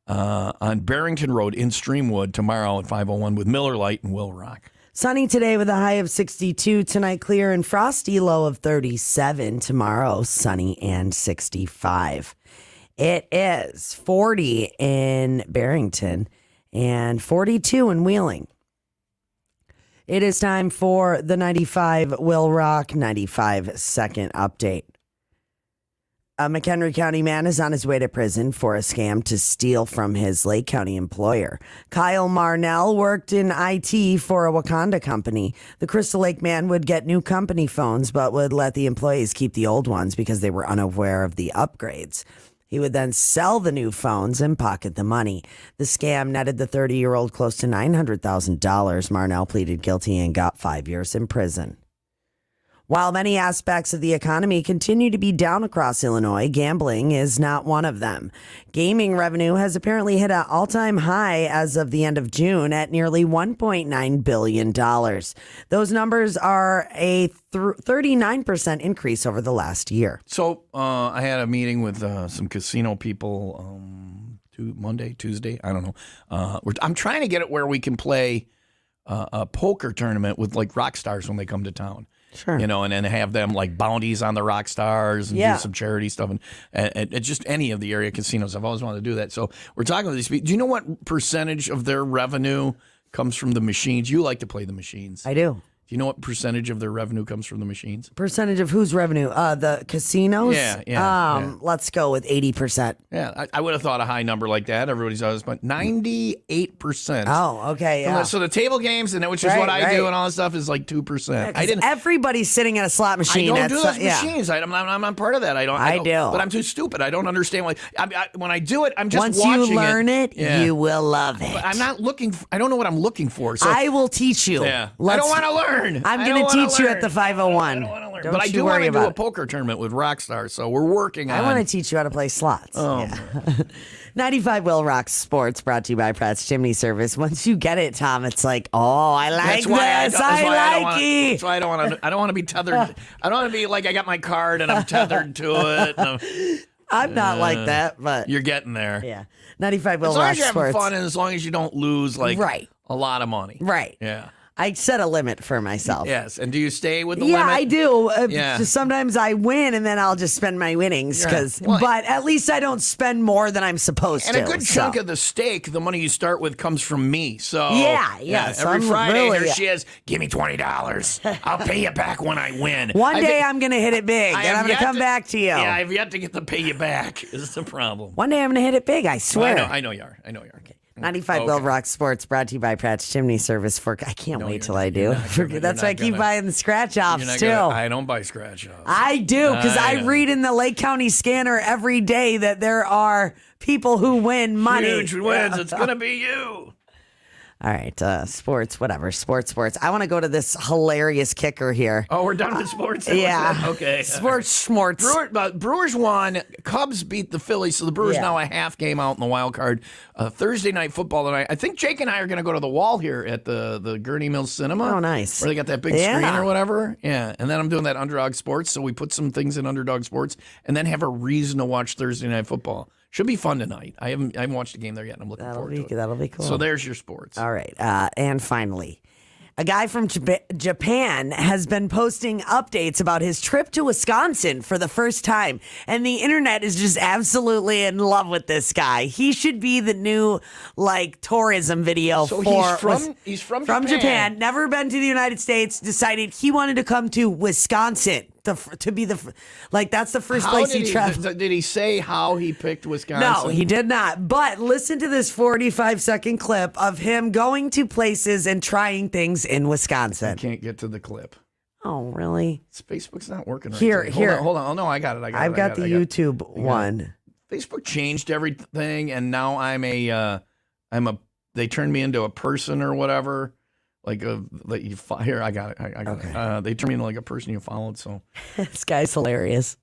on Barrington Road in Streamwood tomorrow at 501 with Miller Lite and WIIL Rock. Sunny today with a high of 62. Tonight, clear and frosty, low of 37. Tomorrow, sunny and 65. It is 40 in Barrington and 42 in Wheeling. It is time for the 95 WIIL Rock 95-second update. A McHenry County man is on his way to prison for a scam to steal from his Lake County employer. Kyle Marnell worked in IT for a Wakanda company. The Crystal Lake man would get new company phones, but would let the employees keep the old ones because they were unaware of the upgrades. He would then sell the new phones and pocket the money. The scam netted the 30-year-old close to $900,000. Marnell pleaded guilty and got 5 years in prison. While many aspects of the economy continue to be down across Illinois, gambling is not one of them. Gaming revenue has apparently hit an all-time high as of the end of June at nearly $1.9 billion. Those numbers are a 39% increase over the last year. So I had a meeting with some casino people Tuesday, I don't know. I'm trying to get it where we can play a poker tournament with like rock stars when they come to town. Sure. And then have them like bounties on the rock stars and do some charity stuff and just any of the area casinos. I've always wanted to do that. So we're talking to these people. Do you know what percentage of their revenue comes from the machines? You like to play the machines. I do. Do you know what percentage of their revenue comes from the machines? Percentage of whose revenue? The casinos? Yeah. Let's go with 80%. Yeah, I would have thought a high number like that. Everybody's always, but 98%. Oh, okay, yeah. So the table games, which is what I do and all that stuff, is like 2%. Everybody's sitting at a slot machine. I don't do those machines. I'm not part of that. I do. But I'm too stupid. I don't understand. When I do it, I'm just Once watching you learn it, you will love it. But I'm not looking. I don't know what I'm looking for. So I will teach you. Yeah. I don't want to learn. I'm going to teach you at the 501. But I do want to do a poker tournament with rock stars, so we're working on it. I want to teach you how to play slots. Oh. Yeah. 95 WIIL Rock Sports, brought to you by Pratt's Chimney Service. Once you get it, Tom, it's like, I like this. I like it. That's why I don't want to be tethered. I don't want to be like I got my card and I'm tethered to it. I'm not like that, but you're getting there. Yeah. 95 WIIL Rock Sports. As long as you're having fun and as long as you don't lose a lot of money. Right. Yeah. I set a limit for myself. Yes, and do you stay with the limit? Yeah, I do. Yeah. Sometimes I win, and then I'll just spend my winnings. But at least I don't spend more than I'm supposed to. And a good chunk of the stake, the money you start with, comes from me. So yeah. So every Friday, here she is. Give me $20. I'll pay you back when I win. One day I'm going to hit it big, and I'm going to come back to you. Yeah, I've yet to get the pay you back. Is the problem? One day I'm going to hit it big. I swear. I know you are. Okay. 95 WIIL Rock Sports brought to you by Pat's Chimney Service. I can't wait till I do. That's why I keep buying the scratch-offs, too. I don't buy scratch-offs. I do, because I read in the Lake County Scanner every day that there are people who win money. Huge wins. It's going to be you. All right, sports, whatever. Sports. I want to go to this hilarious kicker here. Oh, we're done with sports? Yeah. Okay. Sports. Brewers won. Cubs beat the Phillies, so the Brewers now a half game out in the wild card. Thursday night football tonight. I think Jake and I are going to go to the wall here at the Gurney Mills Cinema. Oh, nice. Where they got that big screen or whatever. Yeah, and then I'm doing that Underdog Sports, so we put some things in Underdog Sports and then have a reason to watch Thursday night football. Should be fun tonight. I haven't watched a game there yet, and I'm looking forward to it. That'll be cool. So there's your sports. All right. And finally, a guy from Japan has been posting updates about his trip to Wisconsin for the first time. And the internet is just absolutely in love with this guy. He should be the new, tourism video he's from Japan. Japan. Never been to the United States. Decided he wanted to come to Wisconsin. To be that's the first place he traveled. Did he say how he picked Wisconsin? No, he did not. But listen to this 45-second clip of him going to places and trying things in Wisconsin. I can't get to the clip. Oh, really? Facebook's not working right here. Hold on. Oh, no, I got it. I've got the YouTube one. Facebook changed everything, and now they turned me into a person or whatever. Here, I got it. I got it. They turned me into like a person you followed. So this guy's hilarious.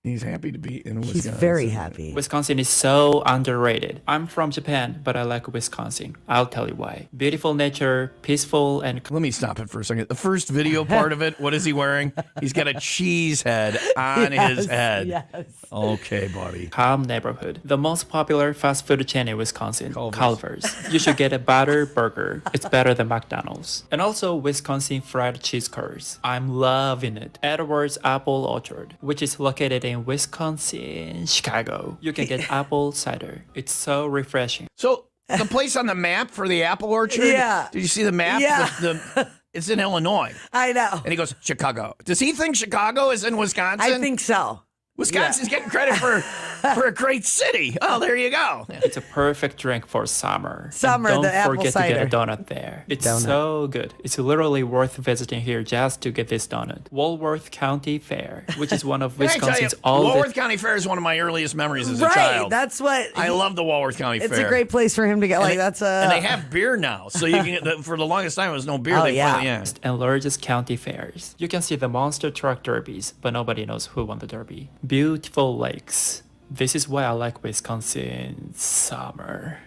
He's happy to be in Wisconsin. He's very happy. Wisconsin is so underrated. I'm from Japan, but I like Wisconsin. I'll tell you why. Beautiful nature, peaceful, and... Let me stop it for a second. The first video part of it, what is he wearing? He's got a cheese head on his head. Yes. Okay, buddy. calm neighborhood. The most popular fast food chain in Wisconsin, Culver's. You should get a butter burger. It's better than McDonald's. And also Wisconsin fried cheese curds. I'm loving it. Edwards Apple Orchard, which is located in Wisconsin, Chicago. You can get apple cider. It's so refreshing. So the place on the map for the apple orchard? Yeah. Did you see the map? Yeah. It's in Illinois. I know. And he goes, Chicago. Does he think Chicago is in Wisconsin? I think so. Wisconsin's getting credit for a great city. Oh, there you go. It's a perfect drink for summer. Summer, and the apple don't forget cider. to get a donut there. It's so good. It's literally worth visiting here just to get this donut. Walworth County Fair, which is one of Wisconsin's oldest. Walworth County Fair is one of my earliest memories as a Right. child. That's what. I love the Walworth County Fair. It's a great place for him to get. And they have beer now, so you can get for the longest time there was no beer. Oh, They finally, and largest county fairs. You can see the monster truck derbies, but nobody knows who won the derby. Beautiful lakes. This is why I like Wisconsin summer.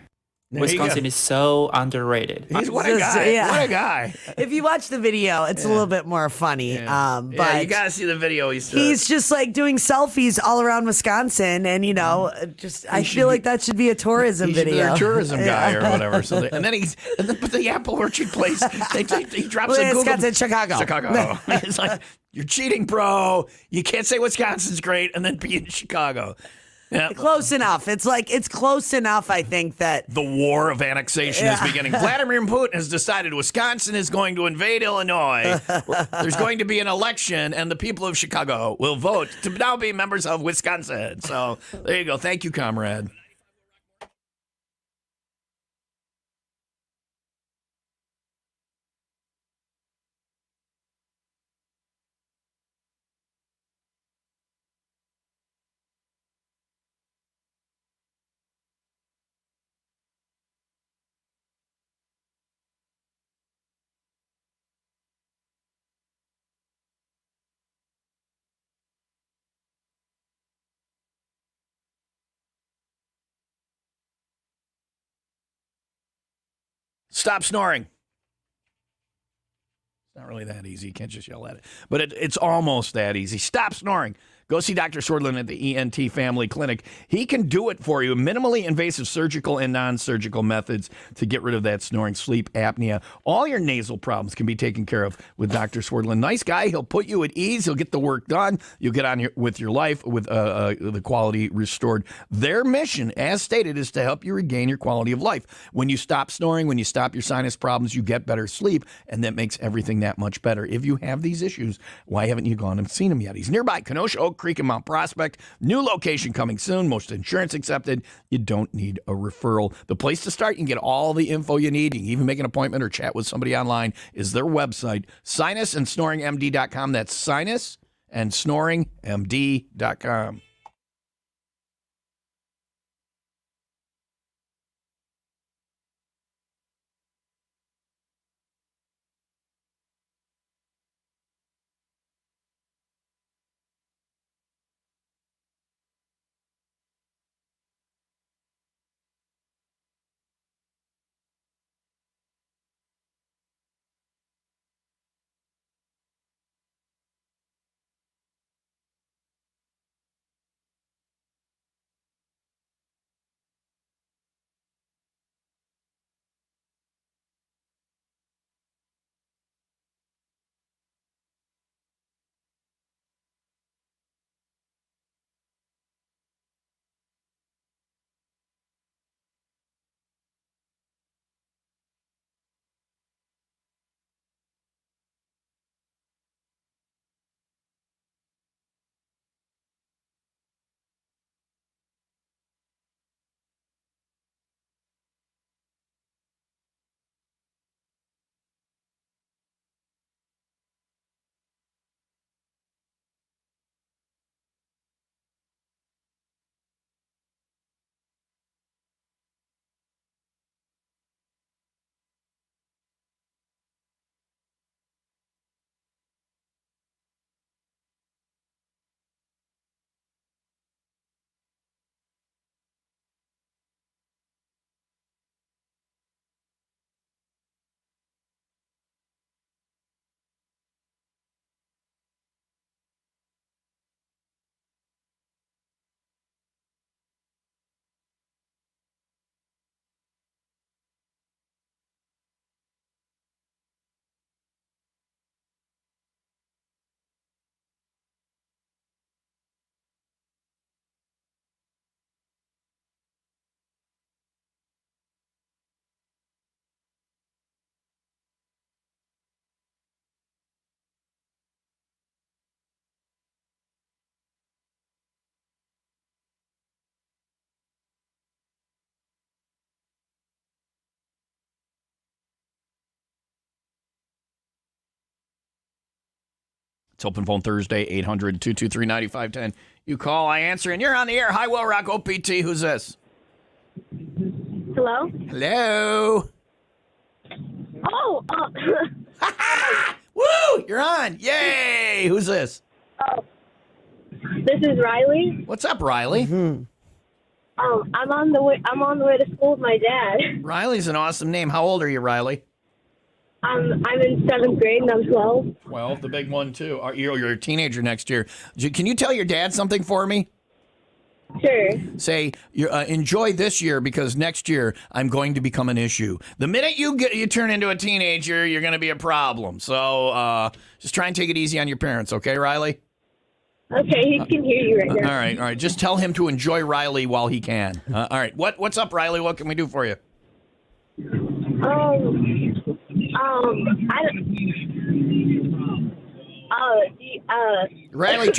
Wisconsin is so underrated. What a guy. Yeah. What a guy. If you watch the video, it's a little bit more funny. But you got to see the video. He's just like doing selfies all around Wisconsin, and I feel like that should be a tourism video. He's their tourism guy or whatever. So but the apple orchard place, he drops a Google. Wisconsin, Chicago. Chicago. It's like, you're cheating, bro. You can't say Wisconsin's great and then be in Chicago. Yeah. Close enough. It's close enough, I think, that the war of annexation is beginning. Vladimir Putin has decided Wisconsin is going to invade Illinois. There's going to be an election, and the people of Chicago will vote to now be members of Wisconsin. So there you go. Thank you, comrade. Stop snoring. It's not really that easy. You can't just yell at it. But it's almost that easy. Stop snoring. Go see Dr. Swordlin at the ENT Family Clinic. He can do it for you. Minimally invasive surgical and non-surgical methods to get rid of that snoring, sleep apnea. All your nasal problems can be taken care of with Dr. Swordlin. Nice guy. He'll put you at ease. He'll get the work done. You'll get on with your life with the quality restored. Their mission, as stated, is to help you regain your quality of life. When you stop snoring, when you stop your sinus problems, you get better sleep, and that makes everything that much better. If you have these issues, why haven't you gone and seen him yet? He's nearby, Kenosha, Oak Oak Creek and Mount Prospect. New location coming soon. Most insurance accepted. You don't need a referral. The place to start, you can get all the info you need. You can even make an appointment or chat with somebody online, is their website, sinusandsnoringmd.com. That's sinusandsnoringmd.com. It's open phone Thursday, 800-223-9510. You call, I answer, and you're on the air. Hi, WIIL ROCK OPT. Who's this? Hello? Hello. Oh, Woo! You're on. Yay! Who's this? this is Riley. What's up, Riley? Mm-hmm. I'm on the way to school with my dad. Riley's an awesome name. How old are you, Riley? I'm in 7th grade and I'm 12. 12, the big one, too. You're a teenager next year. Can you tell your dad something for me? Sure. Say, enjoy this year because next year I'm going to become an issue. The minute you turn into a teenager, you're going to be a problem. So just try and take it easy on your parents, okay, Riley? Okay, he can hear you right now. All right. Just tell him to enjoy Riley while he can. All right. What's up, Riley? What can we do for you? Riley,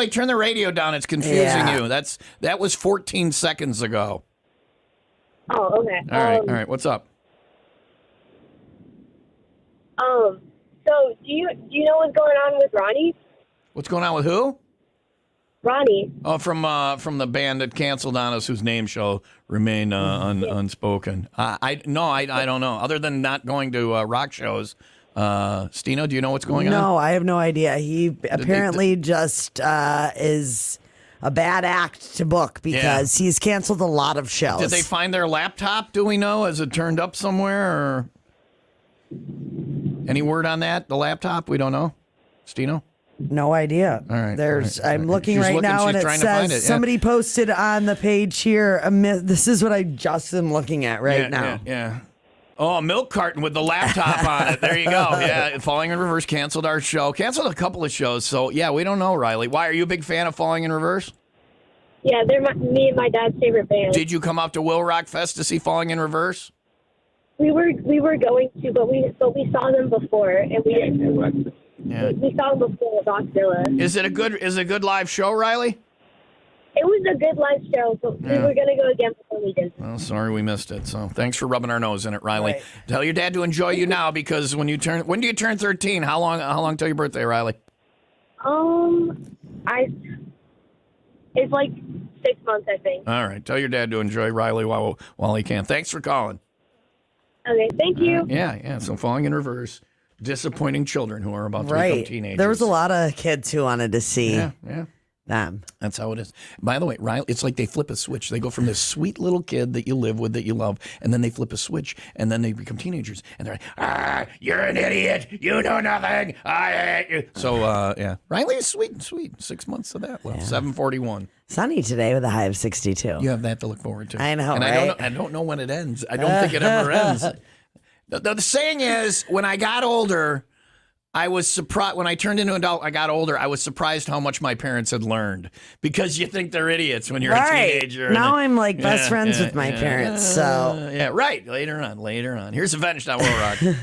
turn the radio down. It's confusing you. That was 14 seconds ago. Oh, okay. All right. What's up? So do you know what's going on with Ronnie? What's going on with who? Ronnie. Oh, from the band that canceled on us, whose name shall remain unspoken. I don't know. Other than not going to rock shows, Stino, do you know what's going on? No, I have no idea. He apparently just is a bad act to book because he's canceled a lot of shows. Did they find their laptop? Do we know? Is it turned up somewhere? Or any word on that? The laptop? We don't know. Stino? No idea. All right. I'm looking right now, and it says somebody posted on the page here. This is what I just am looking at right now. Yeah. Oh, a milk carton with the laptop on it. There you go. Yeah, Falling in Reverse canceled our show. Canceled a couple of shows. So, yeah, we don't know, Riley. Why? Are you a big fan of Falling in Reverse? Yeah, they're me and my dad's favorite band. Did you come up to WIIL Rock Fest to see Falling in Reverse? We were going to, but we saw them before, and we didn't. Yeah. We saw him before at Rockzilla. Is it a good live show, Riley? It was a good live show, but we were going to go again before we did. Well, sorry we missed it. So thanks for rubbing our nose in it, Riley. Right. Tell your dad to enjoy you now, because when do you turn 13? How long till your birthday, Riley? It's like 6 months, I think. All right. Tell your dad to enjoy Riley while he can. Thanks for calling. Okay, thank you. Yeah. So falling in reverse, disappointing children who are about to become Right. teenagers. There was a lot of kids who wanted to see Yeah. them. That's how it is. By the way, Riley, it's like they flip a switch. They go from this sweet little kid that you live with, that you love, and then they flip a switch, and then they become teenagers, and they're like, you're an idiot. You know nothing. I hate you. So, yeah. Riley is sweet. 6 months of that left. 7:41. Sunny today with a high of 62. You have that to look forward to. I know, and right? I don't know when it ends. I don't think it ever ends. The saying is, when I got older, I was surprised. When I turned into an adult, I got older. I was surprised how much my parents had learned, because you think they're idiots when you're a teenager. Now I'm like best friends with my parents. So yeah, right. Later on. Here's Avenged on WIIL Rock.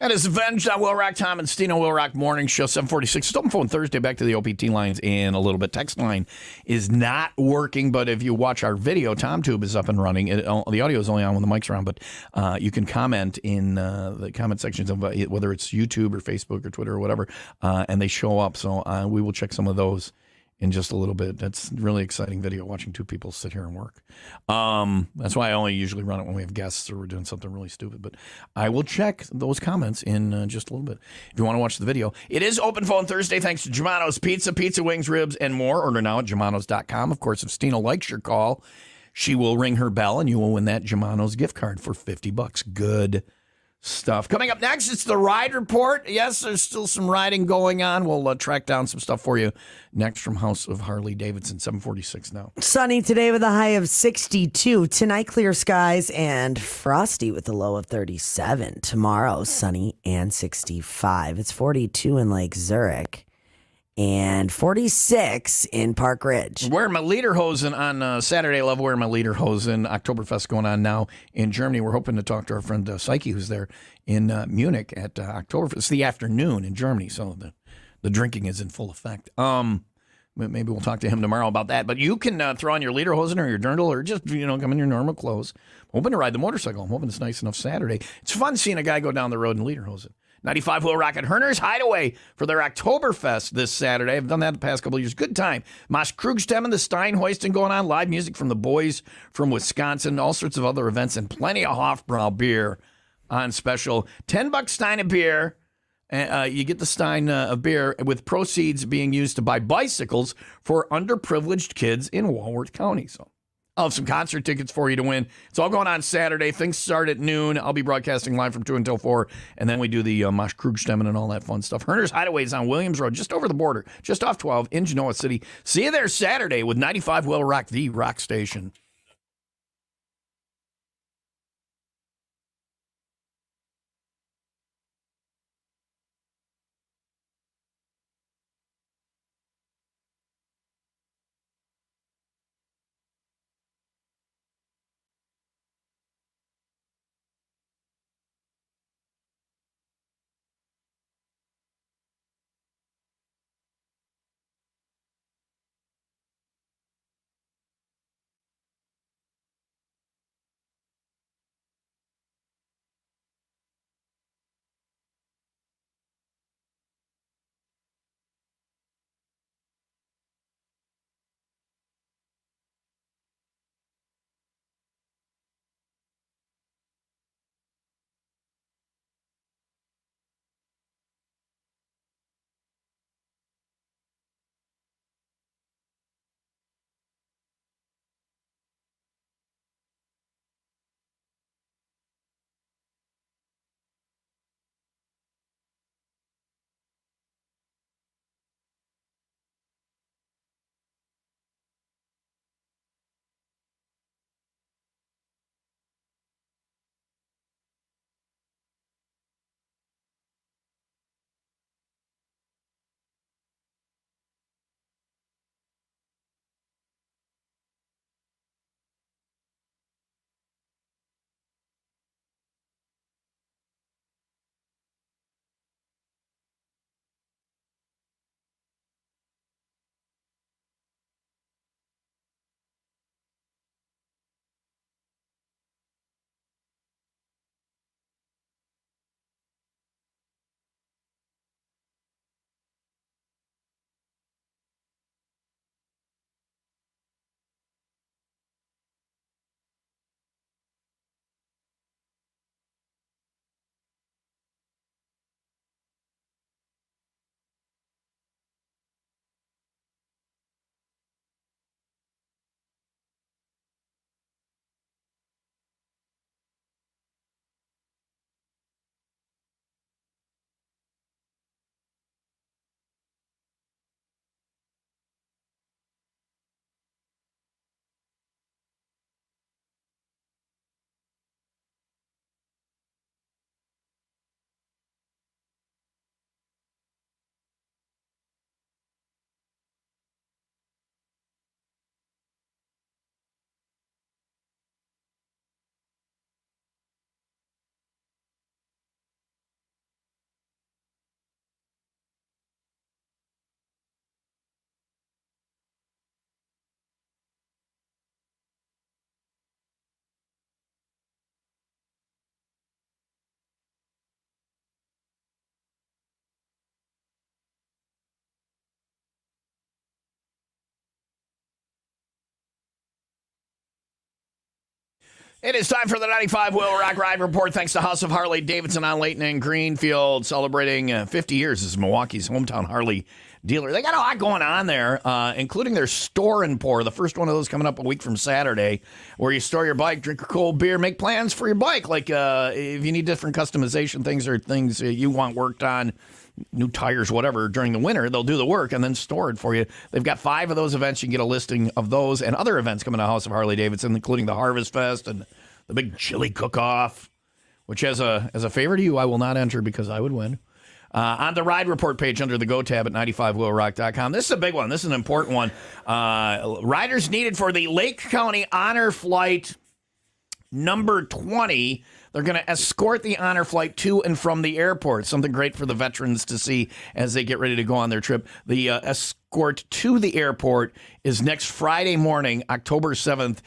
That is Avenged on Will Rock. Tom and Stino Will Rock Morning Show, 746. It's open phone Thursday. Back to the OPT lines in a little bit. Text line is not working, but if you watch our video, TomTube is up and running. The audio is only on when the mic's around, but you can comment in the comment sections of whether it's YouTube or Facebook or Twitter or whatever, and they show up. So we will check some of those in just a little bit. That's really exciting video, watching two people sit here and work. That's why I only usually run it when we have guests or we're doing something really stupid. But I will check those comments in just a little bit. If you want to watch the video, it is Open Phone Thursday thanks to Germano's Pizza, pizza, wings, ribs, and more. Order now at Germanos.com. Of course, if Stina likes your call, she will ring her bell and you will win that Germano's gift card for $50. Good stuff. Coming up next, it's the Ride Report. Yes, there's still some riding going on. We'll track down some stuff for you next from House of Harley Davidson, 746 now. Sunny today with a high of 62. Tonight, clear skies and frosty with a low of 37. Tomorrow, sunny and 65. It's 42 in Lake Zurich and 46 in Park Ridge. Wearing my lederhosen on Saturday. I love wearing my lederhosen. Oktoberfest going on now in Germany. We're hoping to talk to our friend Psyche, who's there in Munich at Oktoberfest. It's the afternoon in Germany, so the drinking is in full effect. Maybe we'll talk to him tomorrow about that. But you can throw on your lederhosen or your dirndl or just, come in your normal clothes. I'm hoping to ride the motorcycle. I'm hoping it's nice enough Saturday. It's fun seeing a guy go down the road in lederhosen. 95 WIIL ROCK at Herner's Hideaway for their Oktoberfest this Saturday. I've done that the past couple of years. Good time. Mosh Krugstemmen, the Stein hoisting going on, live music from the boys from Wisconsin, all sorts of other events, and plenty of Hofbrau beer on special. $10 Stein of beer. You get the Stein of beer with proceeds being used to buy bicycles for underprivileged kids in Walworth County. So I'll have some concert tickets for you to win. It's all going on Saturday. Things start at noon. I'll be broadcasting live from 2 until 4. And then we do the Mosh Krugstemmen and all that fun stuff. Herner's Hideaway is on Williams Road, just over the border, just off 12 in Genoa City. See you there Saturday with 95 WIIL ROCK, the rock station. It is time for the 95 WIIL ROCK Ride Report. Thanks to House of Harley Davidson on Layton and Greenfield, celebrating 50 years as Milwaukee's hometown Harley dealer. They got a lot going on there, including their store and pour. The first one of those coming up a week from Saturday, where you store your bike, drink a cold beer, make plans for your bike. Like if you need different customization things or things you want worked on, new tires, whatever, during the winter, they'll do the work and then store it for you. They've got 5 of those events. You can get a listing of those and other events coming to House of Harley Davidson, including the Harvest Fest and the big chili cook-off, which as a favor to you, I will not enter because I would win. On the Ride Report page under the Go tab at 95WIILRock.com. This is a big one. This is an important one. Riders needed for the Lake County Honor Flight number 20. They're going to escort the honor flight to and from the airport. Something great for the veterans to see as they get ready to go on their trip. The escort to the airport is next Friday morning, October 7th,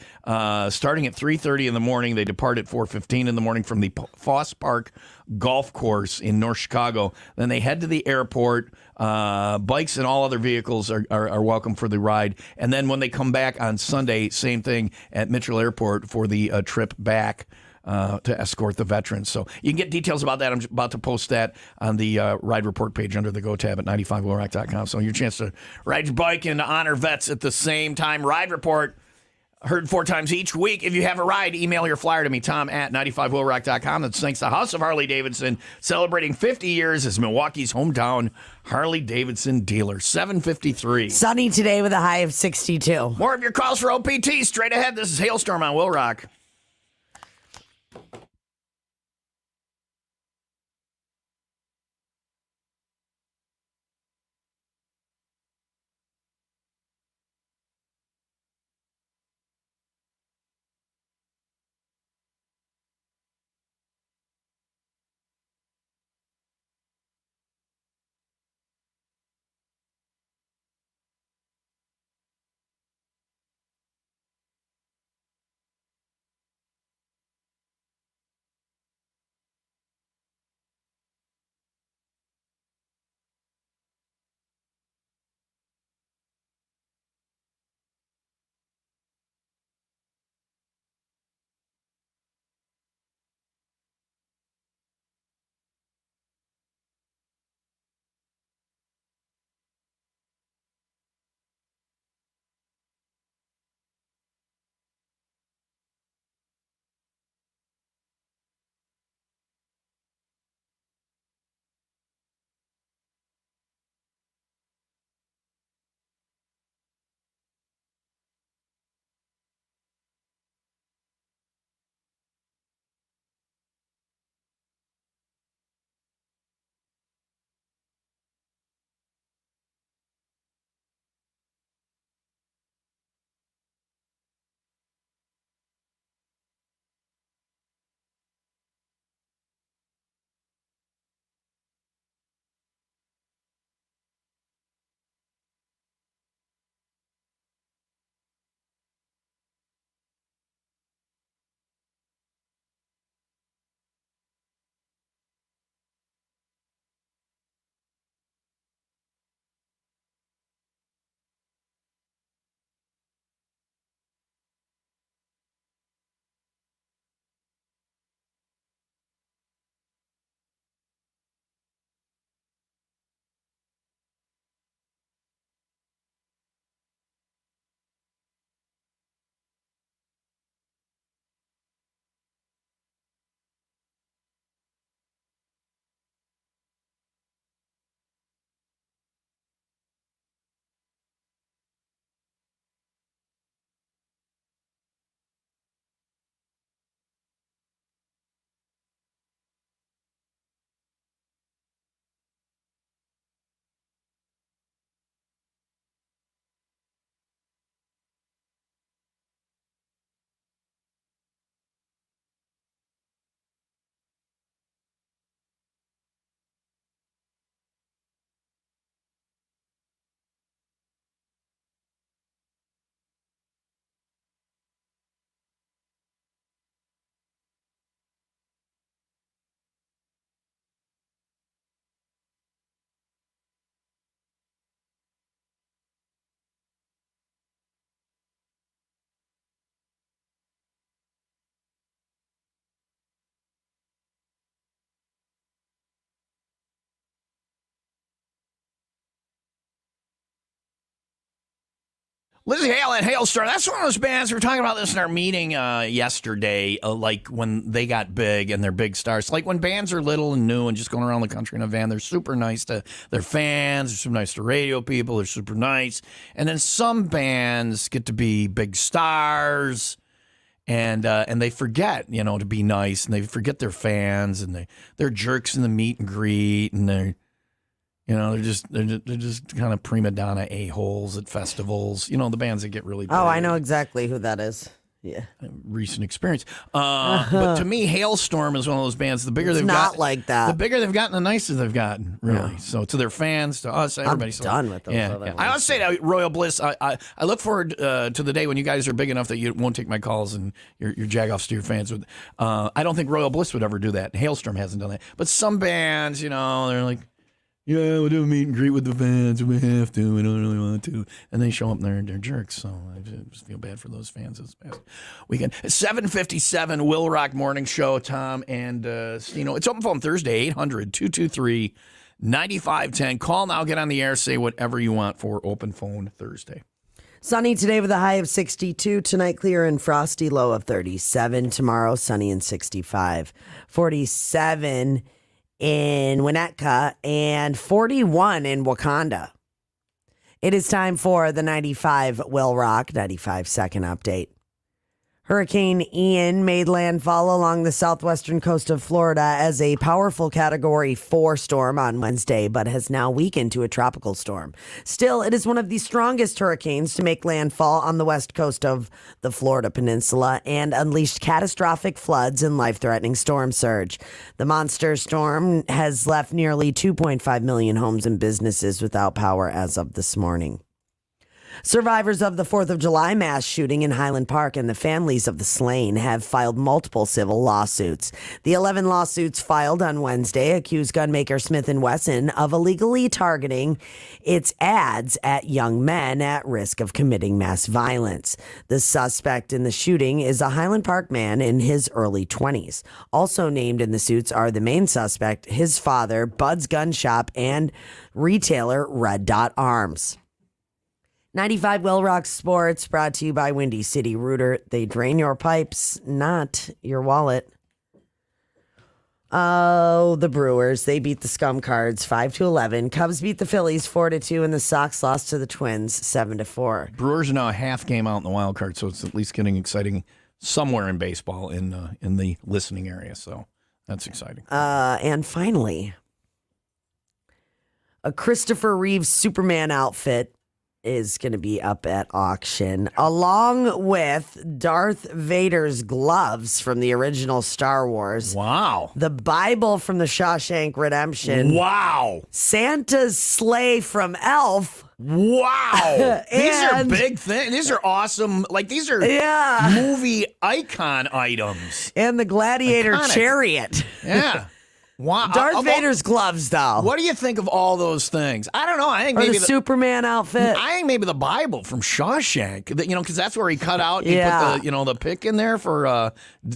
starting at 3:30 in the morning. They depart at 4:15 in the morning from the Foss Park Golf Course in North Chicago. Then they head to the airport. Bikes and all other vehicles are welcome for the ride. And then when they come back on Sunday, same thing at Mitchell Airport for the trip back to escort the veterans. So you can get details about that. I'm about to post that on the Ride Report page under the Go tab at 95WIILRock.com. So your chance to ride your bike and honor vets at the same time. Ride Report, heard 4 times each week. If you have a ride, email your flyer to me, Tom at 95WIILRock.com. That's thanks to House of Harley Davidson, celebrating 50 years as Milwaukee's hometown Harley Davidson dealer. 7:53. Sunny today with a high of 62. More of your calls for OPT straight ahead. This is Hailstorm on WIIL Rock. Lizzie Hale and Hailstorm. That's one of those bands. We were talking about this in our meeting yesterday, like when they got big and they're big stars. Like when bands are little and new and just going around the country in a van, they're super nice to their fans. They're super nice to radio people. They're super nice. And then some bands get to be big stars, and they forget, to be nice, and they forget their fans, and they're jerks in the meet and greet, and they're just kind of prima donna a-holes at festivals. The bands that get really big. Oh, I know exactly who that is. Yeah. Recent experience. But to me, Hailstorm is one of those bands. The bigger they've not gotten, like that. The bigger they've gotten, the nicer they've gotten, really. Yeah. So to their fans, to us, everybody. I'm done with those other ones. I always say to Royal Bliss, I look forward to the day when you guys are big enough that you won't take my calls and your jagoffs to your fans. I don't think Royal Bliss would ever do that. Hailstorm hasn't done that. But some bands, they're like, yeah, we'll do a meet and greet with the fans. We have to. We don't really want to. And they show up and they're jerks. So I just feel bad for those fans this past weekend. 7:57, WIIL ROCK Morning Show. Tom and Stino. It's open phone Thursday, 800-223-9510. Call now, get on the air, say whatever you want for open phone Thursday. Sunny today with a high of 62. Tonight, clear and frosty, low of 37. Tomorrow, sunny and 65. 47 in Winnetka and 41 in Wakanda. It is time for the 95 WIIL ROCK 95-second update. Hurricane Ian made landfall along the southwestern coast of Florida as a powerful Category 4 storm on Wednesday, but has now weakened to a tropical storm. Still, it is one of the strongest hurricanes to make landfall on the west coast of the Florida Peninsula and unleashed catastrophic floods and life-threatening storm surge. The monster storm has left nearly 2.5 million homes and businesses without power as of this morning. Survivors of the 4th of July mass shooting in Highland Park and the families of the slain have filed multiple civil lawsuits. The 11 lawsuits filed on Wednesday accuse gunmaker Smith & Wesson of illegally targeting its ads at young men at risk of committing mass violence. The suspect in the shooting is a Highland Park man in his early 20s. Also named in the suits are the main suspect, his father, Bud's Gun Shop, and retailer Red Dot Arms. 95 WIIL ROCK Sports brought to you by Windy City Rooter. They drain your pipes, not your wallet. Oh, the Brewers. They beat the Scum Cards 5-11. Cubs beat the Phillies 4-2, and the Sox lost to the Twins 7-4. Brewers are now a half game out in the wild card, so it's at least getting exciting somewhere in baseball in the listening area. So that's exciting. And finally, a Christopher Reeve Superman outfit is going to be up at auction, along with Darth Vader's gloves from the original Star Wars. Wow. The Bible from the Shawshank Redemption. Wow. Santa's sleigh from Elf. Wow. These are big things. These are awesome. Like, these are movie icon items. And the Gladiator chariot. Yeah. Wow. Darth Vader's gloves, though. What do you think of all those things? I don't know. I think or maybe the Superman outfit. I think maybe the Bible from Shawshank. Because that's where he cut out. He put the pick in there for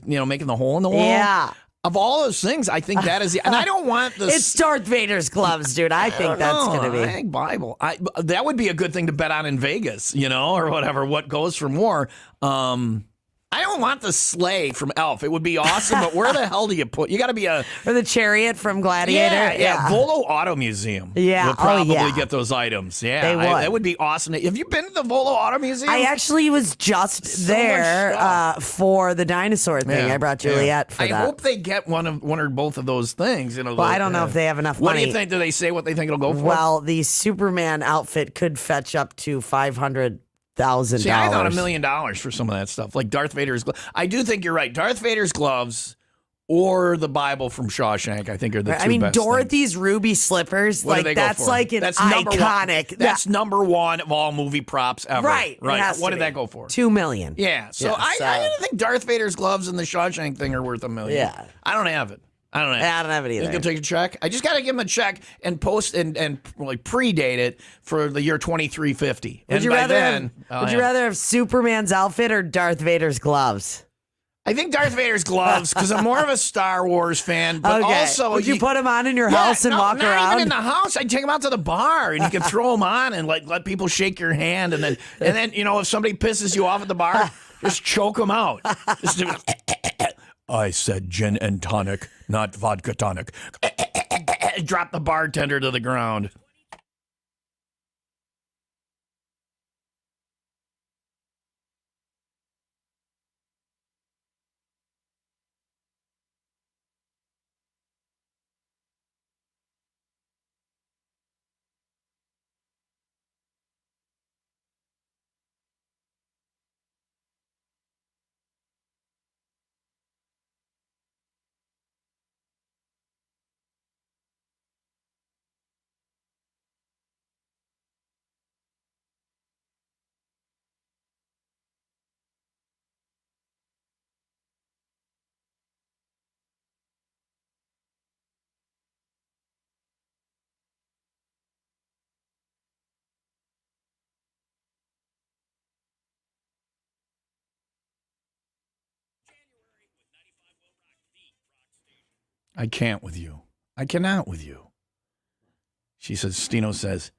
making the hole in the wall. Yeah. Of all those things, I think that is and I don't want this. It's Darth Vader's gloves, dude. I think that's going to be. I think Bible. That would be a good thing to bet on in Vegas, or whatever. What goes for more? I don't want the sleigh from Elf. It would be awesome, but where the hell do you put? You got to be or the chariot from Gladiator. Yeah. Volo Auto Museum. Yeah, would probably get those items. Yeah, they would. That would be awesome. Have you been to the Volo Auto Museum? I actually was just there for the dinosaur thing. I brought Juliet for that. I hope they get one or both of those things. Well, I don't know if they have enough What money. do you think? Do they say what they think it'll go for? Well, the Superman outfit could fetch up to $500,000. See, I thought $1 million for some of that stuff, like Darth Vader's gloves. I do think you're right. Darth Vader's gloves or the Bible from Shawshank, I think, are the two best Dorothy's things. ruby slippers, What do they go that's for? like an that's iconic. That's number one of all movie props ever. Right. What did that go for? $2 million. Yeah. So I think Darth Vader's gloves and the Shawshank thing are worth $1 million. Yeah. I don't have it. I don't have it either. You can take a check. I just got to give him a check and post and predate it for the year 2350. Would you rather have Superman's outfit or Darth Vader's gloves? I think Darth Vader's gloves because I'm more of a Star Wars fan. But also, would you put them on in your house and walk not around? Even in the house. I'd take them out to the bar and you can throw them on and like let people shake your hand and then if somebody pisses you off at the bar, just choke them out. Just do I said gin and tonic, not vodka tonic. Drop the bartender to the ground. I can't with you. I cannot with you. She says, Stino says,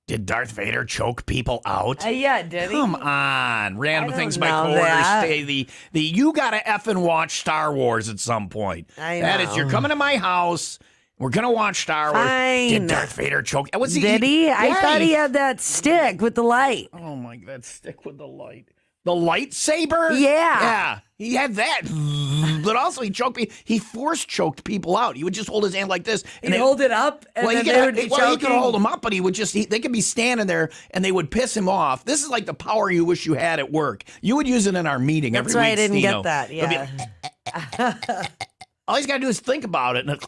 did Darth Vader choke people out? Yeah, did he? Come on. Random things my know coworkers that. say. The you got to effing watch Star Wars at some point. I That know. is, you're coming to my house. We're going to watch Star Wars. Fine. Did Darth Vader choke? Did he? I thought he had that stick with the light. Oh, my God. That stick with the light. The lightsaber? Yeah. Yeah. He had that. But also, he choked me. He force choked people out. He would just hold his hand like this. He'd hold it up, and then they would be he choking. could hold them up, but he would just, they could be standing there, and they would piss him off. This is like the power you wish you had at work. You would use it in our meeting every That's why week, I didn't Stino. get that, It'll be yeah. all he's got to do is think about it. And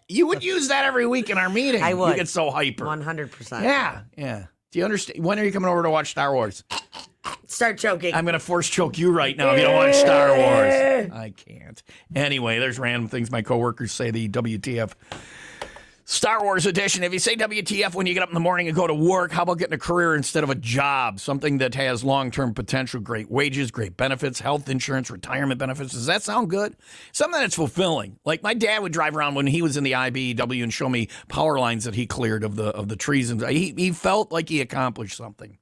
you would use that every week in our meeting. I would. You get so hyper. 100%. Yeah, yeah. Do you understand? When are you coming over to watch Star Wars? Start choking. I'm going to force choke you right now if you don't watch Star Wars. I can't. Anyway, there's random things my coworkers say, the WTF Star Wars edition. If you say WTF when you get up in the morning and go to work, how about getting a career instead of a job? Something that has long-term potential, great wages, great benefits, health insurance, retirement benefits. Does that sound good? Something that's fulfilling. Like my dad would drive around when he was in the IBEW and show me power lines that he cleared of the trees. And he felt like he accomplished something.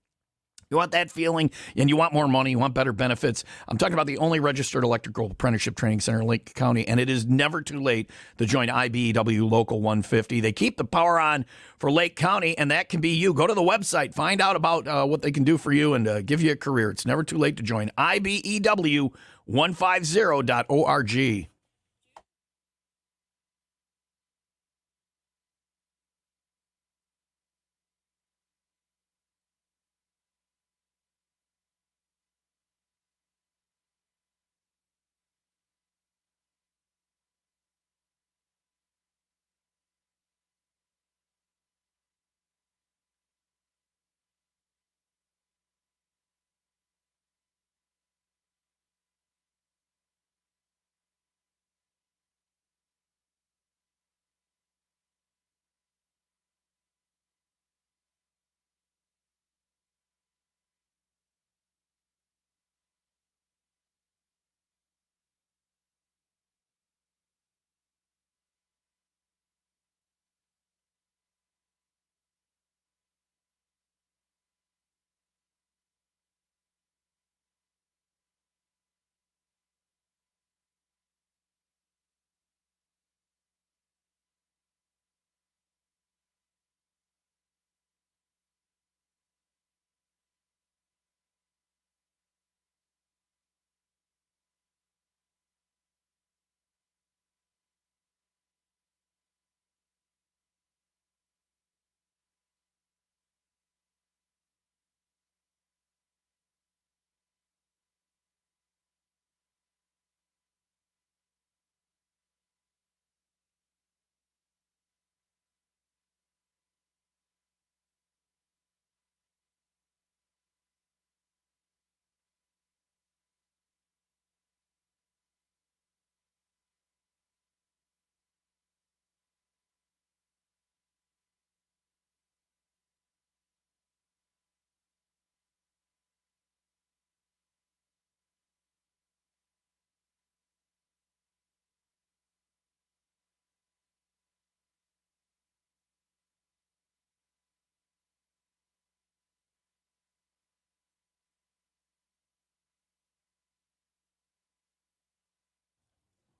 You want that feeling, and you want more money, you want better benefits. I'm talking about the only registered electrical apprenticeship training center in Lake County, and it is never too late to join IBEW Local 150. They keep the power on for Lake County, and that can be you. Go to the website, find out about what they can do for you, and give you a career. It's never too late to join IBEW150.org.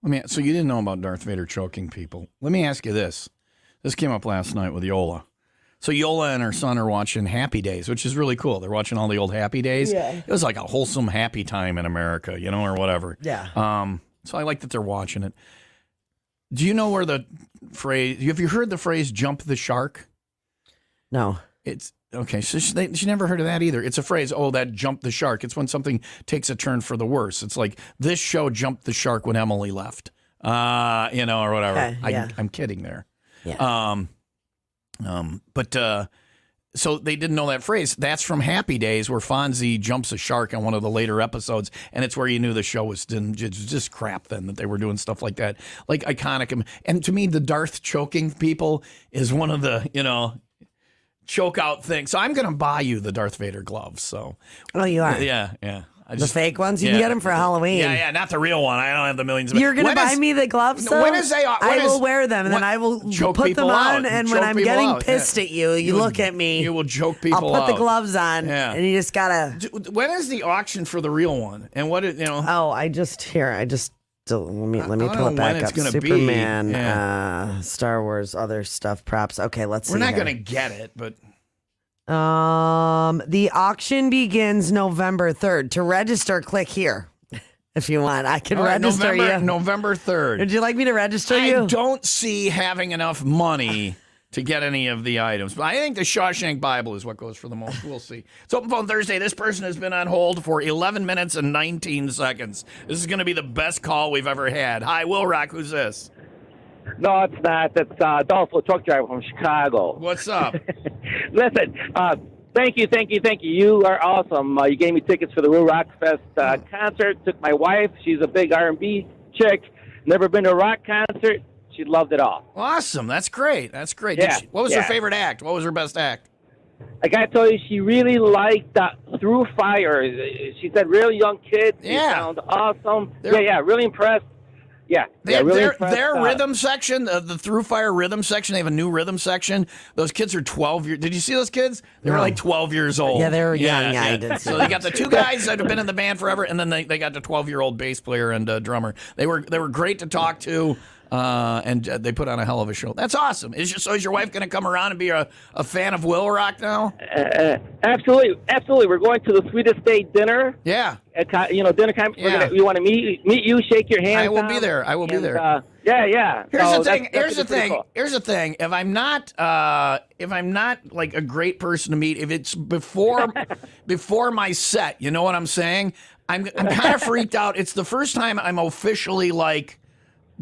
So you didn't know about Darth Vader choking people. Let me ask you this. This came up last night with Yola. So Yola and her son are watching Happy Days, which is really cool. They're watching all the old Happy Days. Yeah. It was like a wholesome happy time in America, or whatever. Yeah. So I like that they're watching it. Do you know where the phrase, have you heard the phrase jump the shark? No. It's, okay, so she never heard of that either. It's a phrase, that jump the shark. It's when something takes a turn for the worse. It's like, this show jumped the shark when Emily left, or whatever. Okay, yeah. I'm kidding there. Yeah. So they didn't know that phrase. That's from Happy Days, where Fonzie jumps a shark on one of the later episodes, and it's where you knew the show was just crap then, that they were doing stuff like that, like iconic. And to me, the Darth choking people is one of the, choke out things. So I'm going to buy you the Darth Vader gloves. So. Oh, you are? Yeah. The fake ones? You can get them for Halloween. Yeah, not the real one. I don't have the millions. You're going to buy me the gloves, though? I will wear them, and then I will put them on, and when I'm getting pissed at you, you look at me. You will choke people out. I'll put the gloves on, and you just got to... When is the auction for the real one? And what, Oh, let me pull it back up. Superman, Star Wars, other stuff, props. Okay, let's see. We're not going to get it, but... The auction begins November 3rd. To register, click here. If you want, I can register you. November 3rd. Would you like me to register you? I don't see having enough money to get any of the items. But I think the Shawshank Bible is what goes for the most. We'll see. It's Open Phone Thursday. This person has been on hold for 11 minutes and 19 seconds. This is going to be the best call we've ever had. Hi, WIIL ROCK. Who's this? No, it's not. It's Adolfo, truck driver from Chicago. What's up? Listen, thank you. You are awesome. You gave me tickets for the WIIL Rock Fest concert. Took my wife. She's a big R&B chick. Never been to a rock concert. She loved it all. Awesome. That's great. Yeah. What was her favorite act? What was her best act? I got to tell you, she really liked Through Fire. She said, really young kids. Yeah. You sound awesome. Really impressed. Yeah, their rhythm section, the Through Fire rhythm section, they have a new rhythm section. Those kids are 12 years. Did you see those kids? They were like 12 years old. Yeah, they were young. Yeah, I did see So they got the two guys that have been in the band forever, and then they got the 12-year-old bass player and drummer. They were great to talk to, and they put on a hell of a show. That's awesome. Is your wife going to come around and be a fan of WIIL ROCK now? Absolutely. We're going to the Sweetest Day dinner. Yeah. Dinner time. Yeah. We want to meet you, shake your hand. I will be there. Yeah. Here's the thing. If I'm not like a great person to meet, if it's before my set, you know what I'm saying? I'm kind of freaked out. It's the first time I'm officially like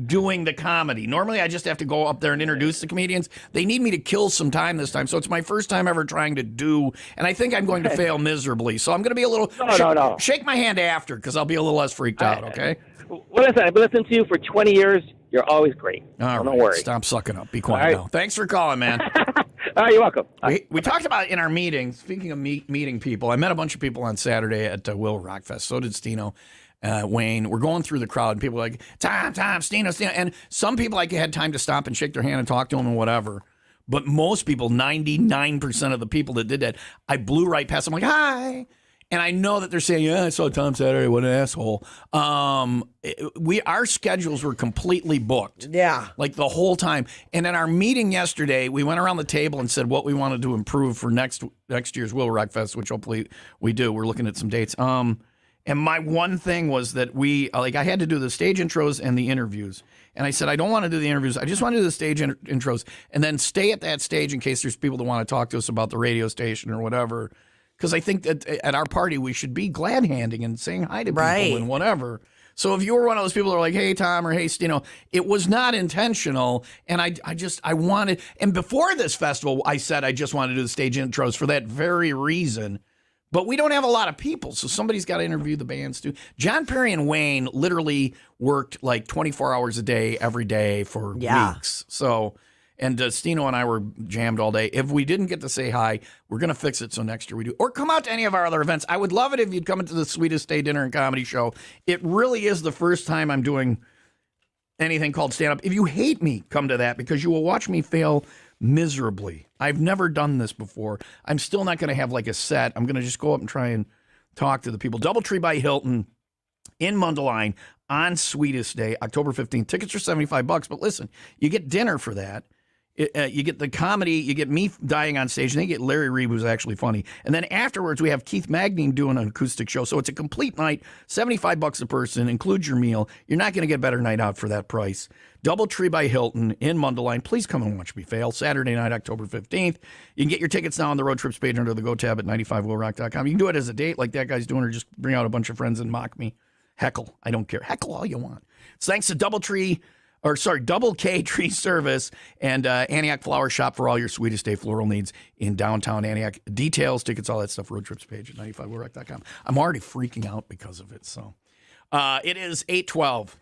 doing the comedy. Normally I just have to go up there and introduce the comedians. They need me to kill some time this time. So it's my first time ever trying to do, and I think I'm going to fail miserably. So I'm going to be a little, no. Shake my hand after, because I'll be a little less freaked out, okay? Well, listen, I've listened to you for 20 years. You're always great. All right. Don't worry. Stop sucking up. Be quiet now. Thanks for calling, man. All right, you're welcome. We talked about it in our meeting. Speaking of meeting people, I met a bunch of people on Saturday at WIIL ROCK Fest. So did Stino. Wayne, we're going through the crowd, and people are like, Tom, Stino. And some people, I had time to stop and shake their hand and talk to them and whatever. But most people, 99% of the people that did that, I blew right past them, like, hi. And I know that they're saying, yeah, I saw Tom Saturday, what an asshole. Our schedules were completely booked. Yeah. Like the whole time. And in our meeting yesterday, we went around the table and said what we wanted to improve for next year's WIIL ROCK Fest, which hopefully we do. We're looking at some dates. And my one thing was that I had to do the stage intros and the interviews. And I said, I don't want to do the interviews. I just want to do the stage intros and then stay at that stage in case there's people that want to talk to us about the radio station or whatever. Because I think that at our party, we should be glad-handing and saying hi to people and whatever. So if you were one of those people that are like, hey, Tom, or hey, Stino, it was not intentional. And I wanted, and before this festival, I said I just wanted to do the stage intros for that very reason. But we don't have a lot of people, so somebody's got to interview the bands too. John Perry and Wayne literally worked like 24 hours a day, every day for weeks. So, and Stino and I were jammed all day. If we didn't get to say hi, we're going to fix it so next year we do. Or come out to any of our other events. I would love it if you'd come into the Sweetest Day Dinner and Comedy Show. It really is the first time I'm doing anything called stand-up. If you hate me, come to that, because you will watch me fail miserably. I've never done this before. I'm still not going to have like a set. I'm going to just go up and try and talk to the people. DoubleTree by Hilton in Mundelein on Sweetest Day, October 15th. Tickets are $75, but listen, you get dinner for that. You get the comedy, you get me dying on stage, and then you get Larry Reed, who's actually funny. And then afterwards, we have Keith Magnin doing an acoustic show. So it's a complete night, $75 a person, includes your meal. You're not going to get a better night out for that price. Doubletree by Hilton in Mundelein. Please come and watch me fail. Saturday night, October 15th. You can get your tickets now on the Road Trips page under the Go tab at 95willrock.com. You can do it as a date like that guy's doing, or just bring out a bunch of friends and mock me. Heckle. I don't care. Heckle all you want. It's thanks to Double K Tree Service and Antioch Flower Shop for all your Sweetest Day floral needs in downtown Antioch. Details, tickets, all that stuff, Road Trips page at 95willrock.com. I'm already freaking out because of it. So it is 8:12.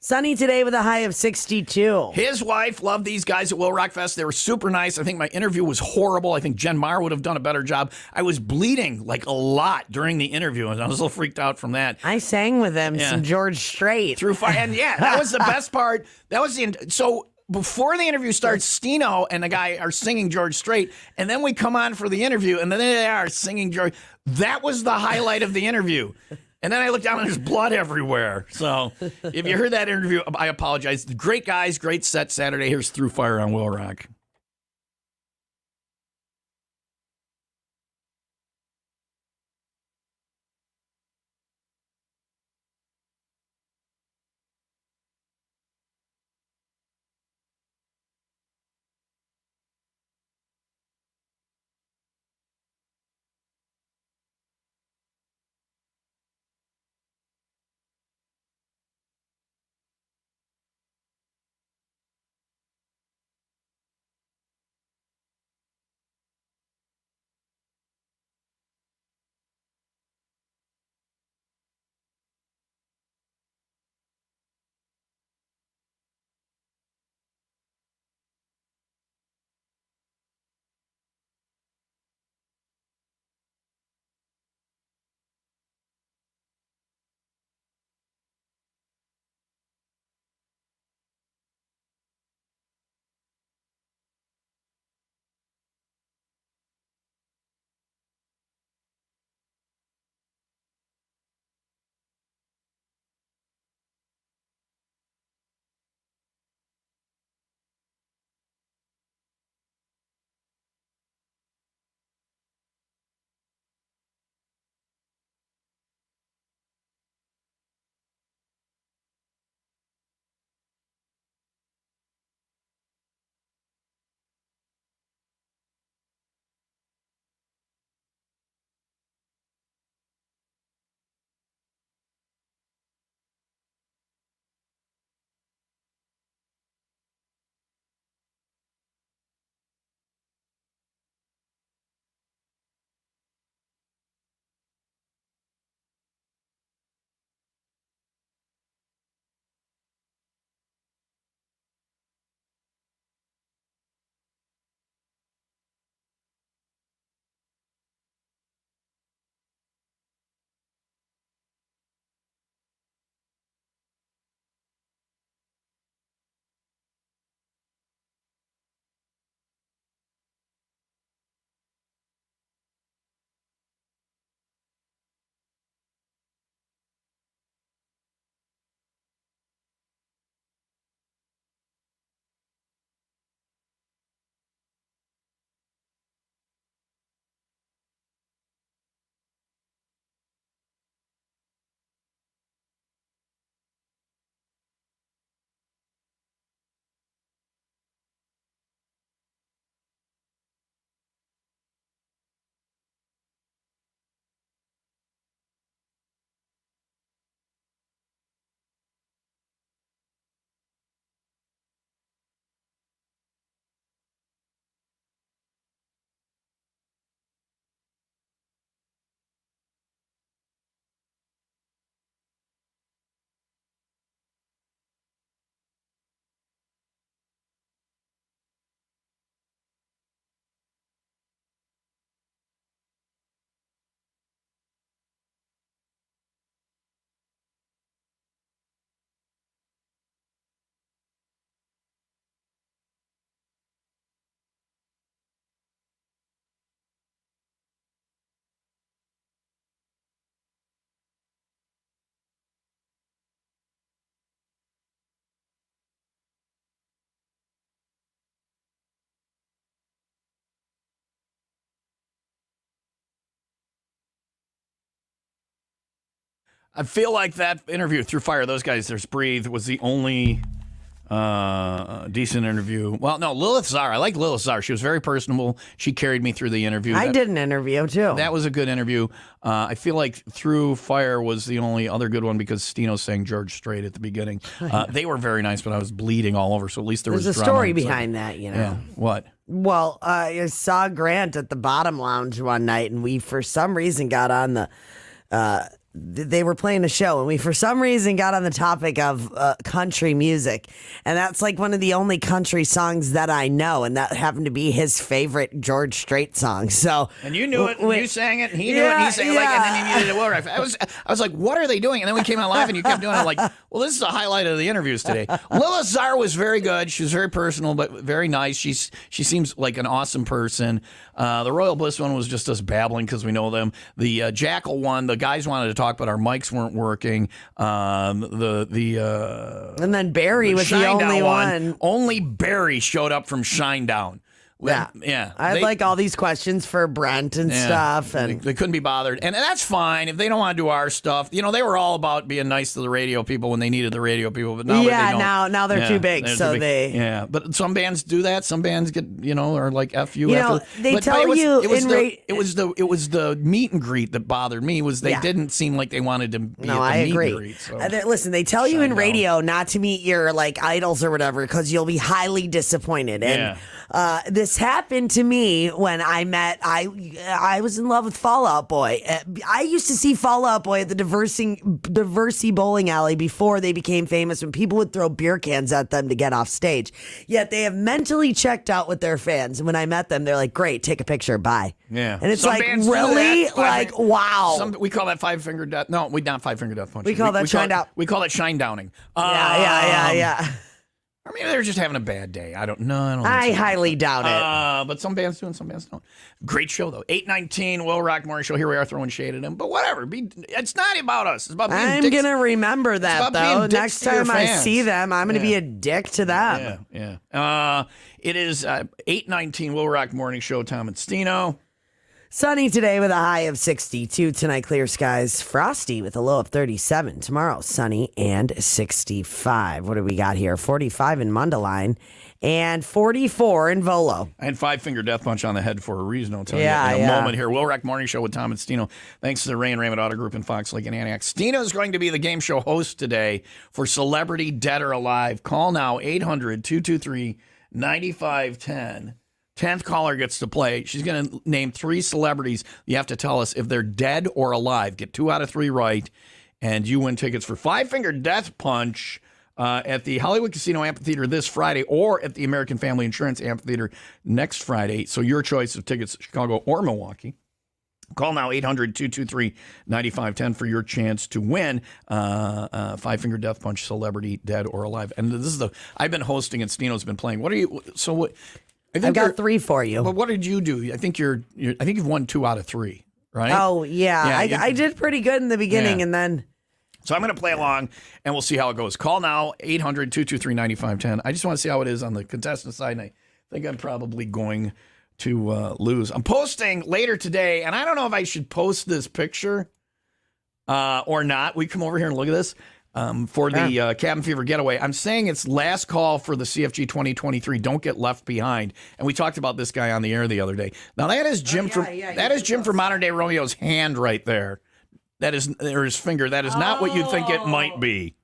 Sunny today with a high of 62. His wife loved these guys at WIIL Rock Fest. They were super nice. I think my interview was horrible. I think Jen Marr would have done a better job. I was bleeding like a lot during the interview, and I was a little freaked out from that. I sang with them some George Strait. Through fire. And yeah, that was the best part. That was so before the interview starts, Stino and the guy are singing George Strait, and then we come on for the interview, and then they are singing George. That was the highlight of the interview. And then I looked down and there's blood everywhere. So if you heard that interview, I apologize. Great guys, great set Saturday. Here's Through Fire on WIIL Rock. I feel like that interview through fire, those guys, there's Breathe, was the only decent interview. Well, no, Lilith Czar. I like Lilith Czar. She was very personable. She carried me through the interview. I did an interview, too. That was a good interview. I feel like Through Fire was the only other good one because Stino sang George Strait at the beginning. They were very nice, but I was bleeding all over, so at least There's was a drama story inside. behind that, you know. Yeah. What? Well, I saw Grant at the Bottom Lounge one night, and we, for some reason, got on the... they were playing a show, and we, for some reason, got on the topic of country music. And that's like one of the only country songs that I know, and that happened to be his favorite George Strait song. So, And you knew it, and you sang it, and he knew it, and he sang it, like, and then you needed a will. I was like, what are they doing? And then we came out live, and you kept doing it. I'm like, well, this is a highlight of the interviews today. Lilith Czar was very good. She was very personal, but very nice. She seems like an awesome person. The Royal Bliss one was just us babbling because we know them. The Jackal one, the guys wanted to talk, but our mics weren't working. and then Barry was the Shinedown only one. Only Barry showed up from Shinedown. Yeah. I had like all these questions for Brent and stuff, and they couldn't be bothered, and that's fine if they don't want to do our stuff. You know, they were all about being nice to the radio people when they needed the radio people, but now that they don't, now they're too big, so they But some bands do that. Some bands get are like F you. You know, they tell you it was the meet and greet that bothered me. Was they didn't seem like they wanted to be No, at the I meet agree. and greet. So. Listen, they tell you in radio not to meet your like idols or whatever because you'll be highly disappointed. And this happened to me when I met. I was in love with Fall Out Boy. I used to see Fall Out Boy at the Diversey bowling alley before they became famous. When people would throw beer cans at them to get off stage. Yet they have mentally checked out with their fans. And when I met them, they're like, "Great, take a picture, bye." Yeah, and it's some like bands do really that. like wow. We call that 5-finger death. No, we not 5-finger death punch. We call that shine down. We call it shine downing. Yeah. I mean, they're just having a bad day. I don't know. I highly doubt it. But some bands do and some bands don't. Great show, though. 8:19, WIIL ROCK Morning Show. Here we are throwing shade at them. But whatever. It's not about us. It's about being I'm dicks. going to remember that, though. Next time I see them, I'm going to be a dick to them. Yeah. It is 8:19, WIIL ROCK Morning Show. Tom and Stino. Sunny today with a high of 62. Tonight, clear skies. Frosty with a low of 37. Tomorrow, sunny and 65. What do we got here? 45 in Mundelein and 44 in Volo. I had 5-finger death punch on the head for a reason. I'll tell you Yeah, in a yeah. moment here. WIIL ROCK Morning Show with Tom and Stino. Thanks to the Ray and Raymond Auto Group in Fox Lake and Antioch. Stino is going to be the game show host today for Celebrity Dead or Alive. Call now, 800-223-9510. 10th caller gets to play. She's going to name 3 celebrities. You have to tell us if they're dead or alive. Get 2 out of 3 right, and you win tickets for 5-finger death punch at the Hollywood Casino Amphitheater this Friday, or at the American Family Insurance Amphitheater next Friday. So your choice of tickets, Chicago or Milwaukee. Call now, 800-223-9510 for your chance to win 5-finger death punch, Celebrity Dead or Alive. And this is I've been hosting and Stino's been playing. What are you? So what? I've got 3 for you. But what did you do? I think you've won 2 out of 3, right? Oh, yeah. I did pretty good in the beginning, and then... So I'm going to play along, and we'll see how it goes. Call now, 800-223-9510. I just want to see how it is on the contestant side, and I think I'm probably going to lose. I'm posting later today, and I don't know if I should post this picture or not. We come over here and look at this. For the Cabin Fever getaway. I'm saying it's last call for the CFG 2023. Don't get left behind. And we talked about this guy on the air the other day. Now that is Jim from Modern Day Romeo's hand right there. That is his finger. That is not what you think it might be.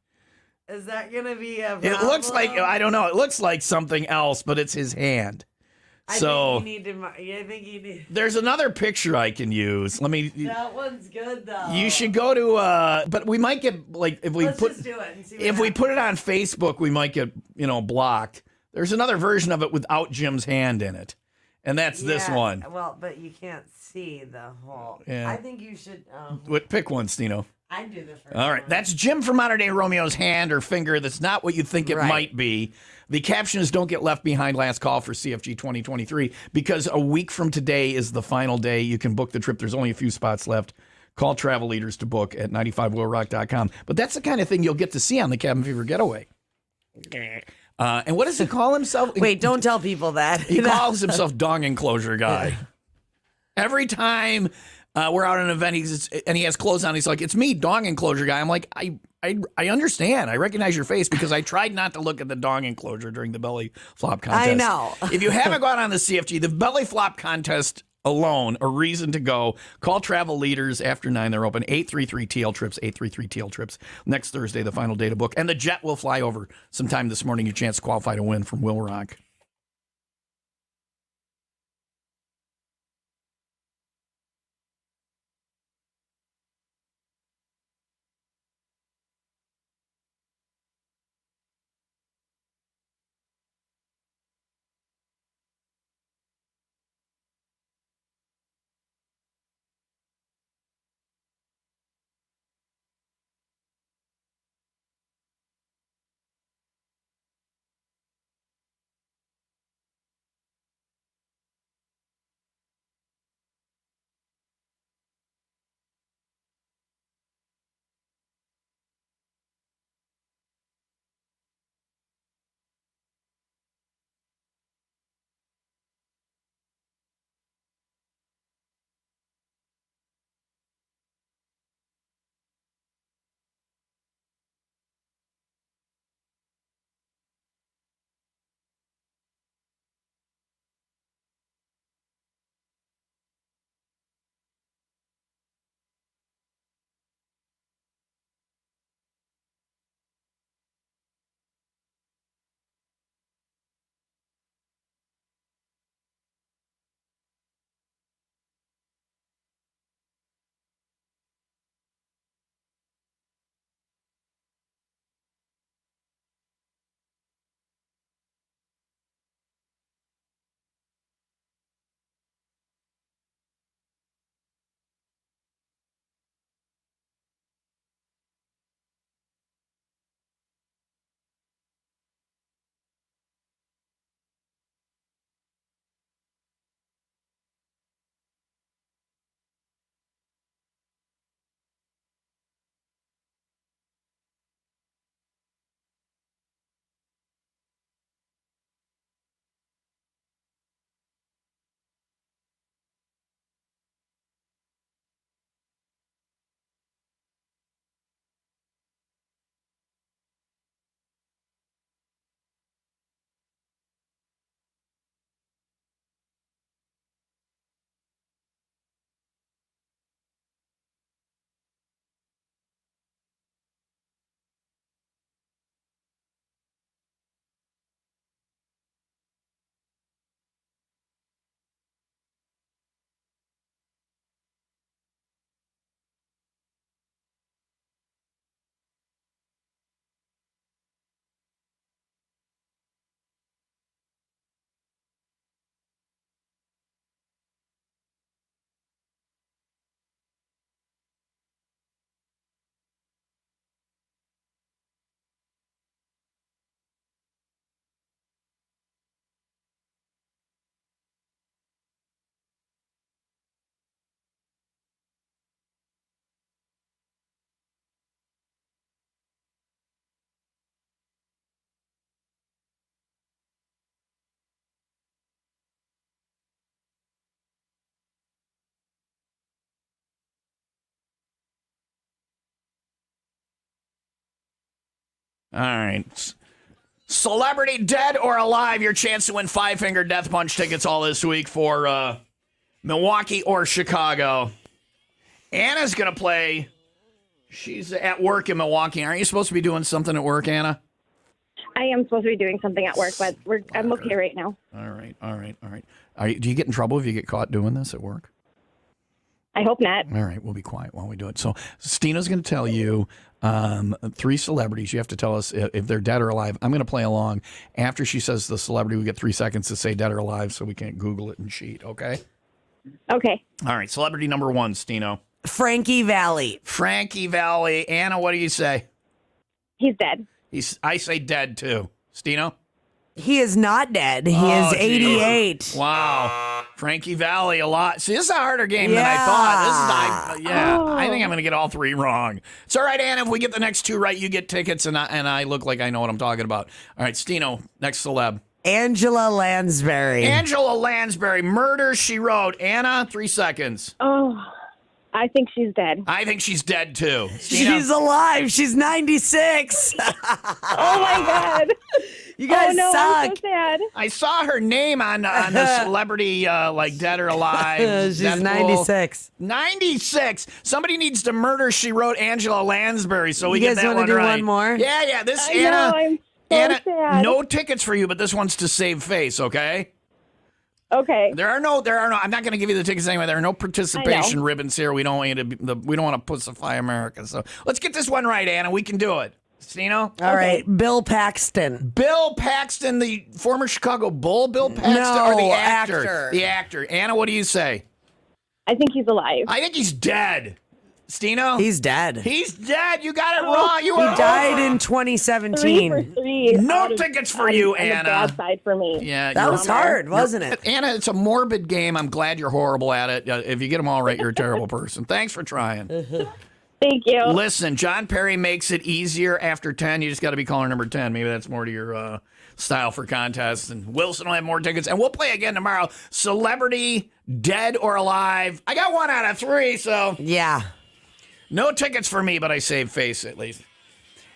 Is that going to be a problem? It looks like, I don't know. It looks like something else, but it's his hand. I think you need. There's another picture I can use. That one's good though. You should go to. But we might get Let's just do it and see what we put it on Facebook, we might get blocked. There's another version of it without Jim's hand in it, and that's this one. Well, but you can't see the whole. Yeah. I think you should. Pick one, Stino. I do the first. All right, that's Jim from Modern Day Romeo's hand or finger. That's not what you think it might be. The caption is "Don't get left behind." Last call for CFG 2023 because a week from today is the final day. You can book the trip. There's only a few spots left. Call travel leaders to book at 95WIILRock.com. But that's the kind of thing you'll get to see on the Cabin Fever getaway. And what does he call himself? Wait, don't tell people that. He calls himself Dong Enclosure Guy. Every time We're out at an event, and he has clothes on. He's like, "It's me, dog enclosure guy." I'm like, I understand. I recognize your face because I tried not to look at the dog enclosure during the belly flop contest. I know. If you haven't gone on the CFG, the belly flop contest alone, a reason to go. Call Travel Leaders after 9. They're open. 833-TL Trips, 833-TL Trips. Next Thursday, the final day to book. And the jet will fly over sometime this morning. Your chance to qualify to win from WIIL Rock. All right. Celebrity dead or alive, your chance to win 5-Finger Death Punch tickets all this week for Milwaukee or Chicago. Anna's going to play. She's at work in Milwaukee. Aren't you supposed to be doing something at work, Anna? I am supposed to be doing something at work, but I'm okay right now. All right. Do you get in trouble if you get caught doing this at work? I hope not. All right, we'll be quiet while we do it. So Stina's going to tell you 3 celebrities. You have to tell us if they're dead or alive. I'm going to play along. After she says the celebrity, we get 3 seconds to say dead or alive so we can't Google it and cheat, okay? Okay. All right, celebrity number 1, Stino. Frankie Valli. Frankie Valli. Anna, what do you say? He's dead. I say dead, too. Stino? He is not dead. He is 88. Geez. Wow. Frankie Valli, a lot. See, this is a harder game than I thought. I think I'm going to get all 3 wrong. It's all right, Anna. If we get the next 2 right, you get tickets, and I look like I know what I'm talking about. All right, Stino, next celeb. Angela Lansbury. Angela Lansbury, Murder, She Wrote. Anna, 3 seconds. Oh, I think she's dead. I think she's dead too. She's alive. She's 96. Oh my God. You guys oh no, suck. I'm so sad. I saw her name on the celebrity, like Dead or Alive. She's Deadpool. 96. 96. Somebody needs to murder. She wrote Angela Lansbury, so we You get guys that wanna one do right. one more? Yeah. This I Anna. know, I'm so Anna, sad. no tickets for you, but this one's to save face. Okay. Okay. There are no. I'm not going to give you the tickets anyway. There are no participation ribbons here. We don't want you to. We don't want to pussify America. So let's get this one right, Anna. We can do it. Stino? All right, Bill Paxton. Bill Paxton, the former Chicago Bull. Bill Paxton, No, or the actor? actor. The actor. Anna, what do you say? I think he's alive. I think he's dead. Stino? He's dead. He's dead. You got it wrong. You He were died over. in 2017. 3 for 3. No tickets for you, on the Anna. bad side for me. Yeah, That you're- was hard, wasn't it? Anna, it's a morbid game. I'm glad you're horrible at it. If you get them all right, you're a terrible person. Thanks for trying. Thank you. Listen, John Perry makes it easier after 10. You just got to be caller number 10. Maybe that's more to your style for contests. And Wilson will have more tickets. And we'll play again tomorrow. Celebrity, dead or alive. I got 1 out of 3, so Yeah. no tickets for me, but I saved face at least.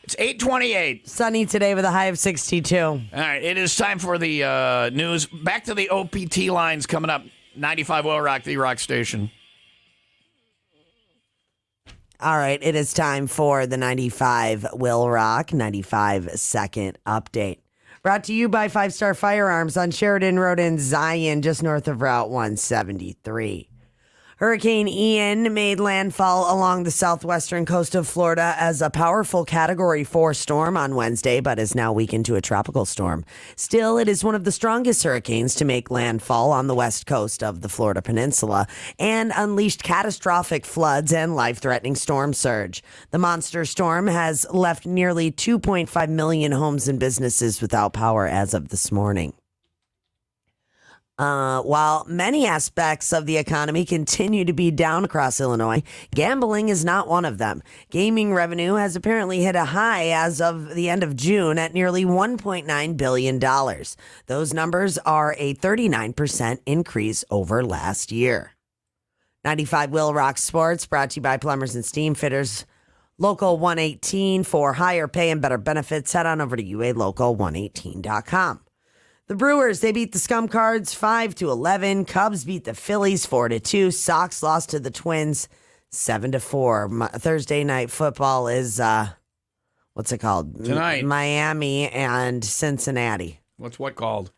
It's 8:28. Sunny today with a high of 62. All right, it is time for the news. Back to the OPT lines coming up. 95 WIIL ROCK, the rock station. All right, it is time for the 95 WIIL ROCK 95-second update. Brought to you by 5 Star Firearms on Sheridan Road in Zion, just north of Route 173. Hurricane Ian made landfall along the southwestern coast of Florida as a powerful Category 4 storm on Wednesday, but is now weakened to a tropical storm. Still, it is one of the strongest hurricanes to make landfall on the west coast of the Florida Peninsula and unleashed catastrophic floods and life-threatening storm surge. The monster storm has left nearly 2.5 million homes and businesses without power as of this morning. While many aspects of the economy continue to be down across Illinois, gambling is not one of them. Gaming revenue has apparently hit a high as of the end of June at nearly $1.9 billion. Those numbers are a 39% increase over last year. 95 WIIL ROCK Sports brought to you by Plumbers and Steam Fitters. Local 118 for higher pay and better benefits. Head on over to ualocal118.com. The Brewers, they beat the Scum Cards 5-11. Cubs beat the Phillies 4-2. Sox lost to the Twins 7-4. Thursday night football is what's it called? Tonight. Miami and Cincinnati. What's what called?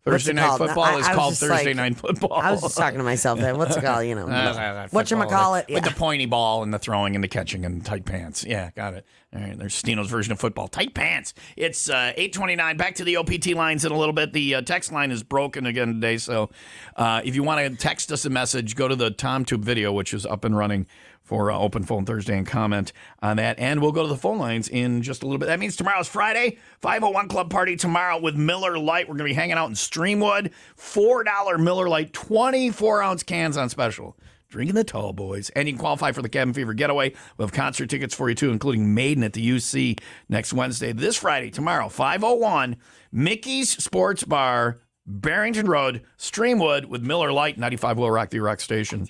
What's Thursday it night called? football I is was called just Thursday like- night football. I was just talking to myself there. What's it called? You know, whatchamacallit? With the pointy ball and the throwing and the catching and tight pants. Yeah, got it. All right, there's Stino's version of football. Tight pants. It's 8:29. Back to the OPT lines in a little bit. The text line is broken again today, so if you want to text us a message, go to the TomTube video, which is up and running for Open Phone Thursday, and comment on that. And we'll go to the phone lines in just a little bit. That means tomorrow's Friday, 501 Club Party tomorrow with Miller Lite. We're going to be hanging out in Streamwood. $4 Miller Lite, 24-ounce cans on special. Drinking the tall boys. And you can qualify for the Cabin Fever Getaway. We'll have concert tickets for you, too, including Maiden at the UC next Wednesday. This Friday, tomorrow, 501, Mickey's Sports Bar, Barrington Road, Streamwood with Miller Lite, 95 WIIL ROCK, the rock station.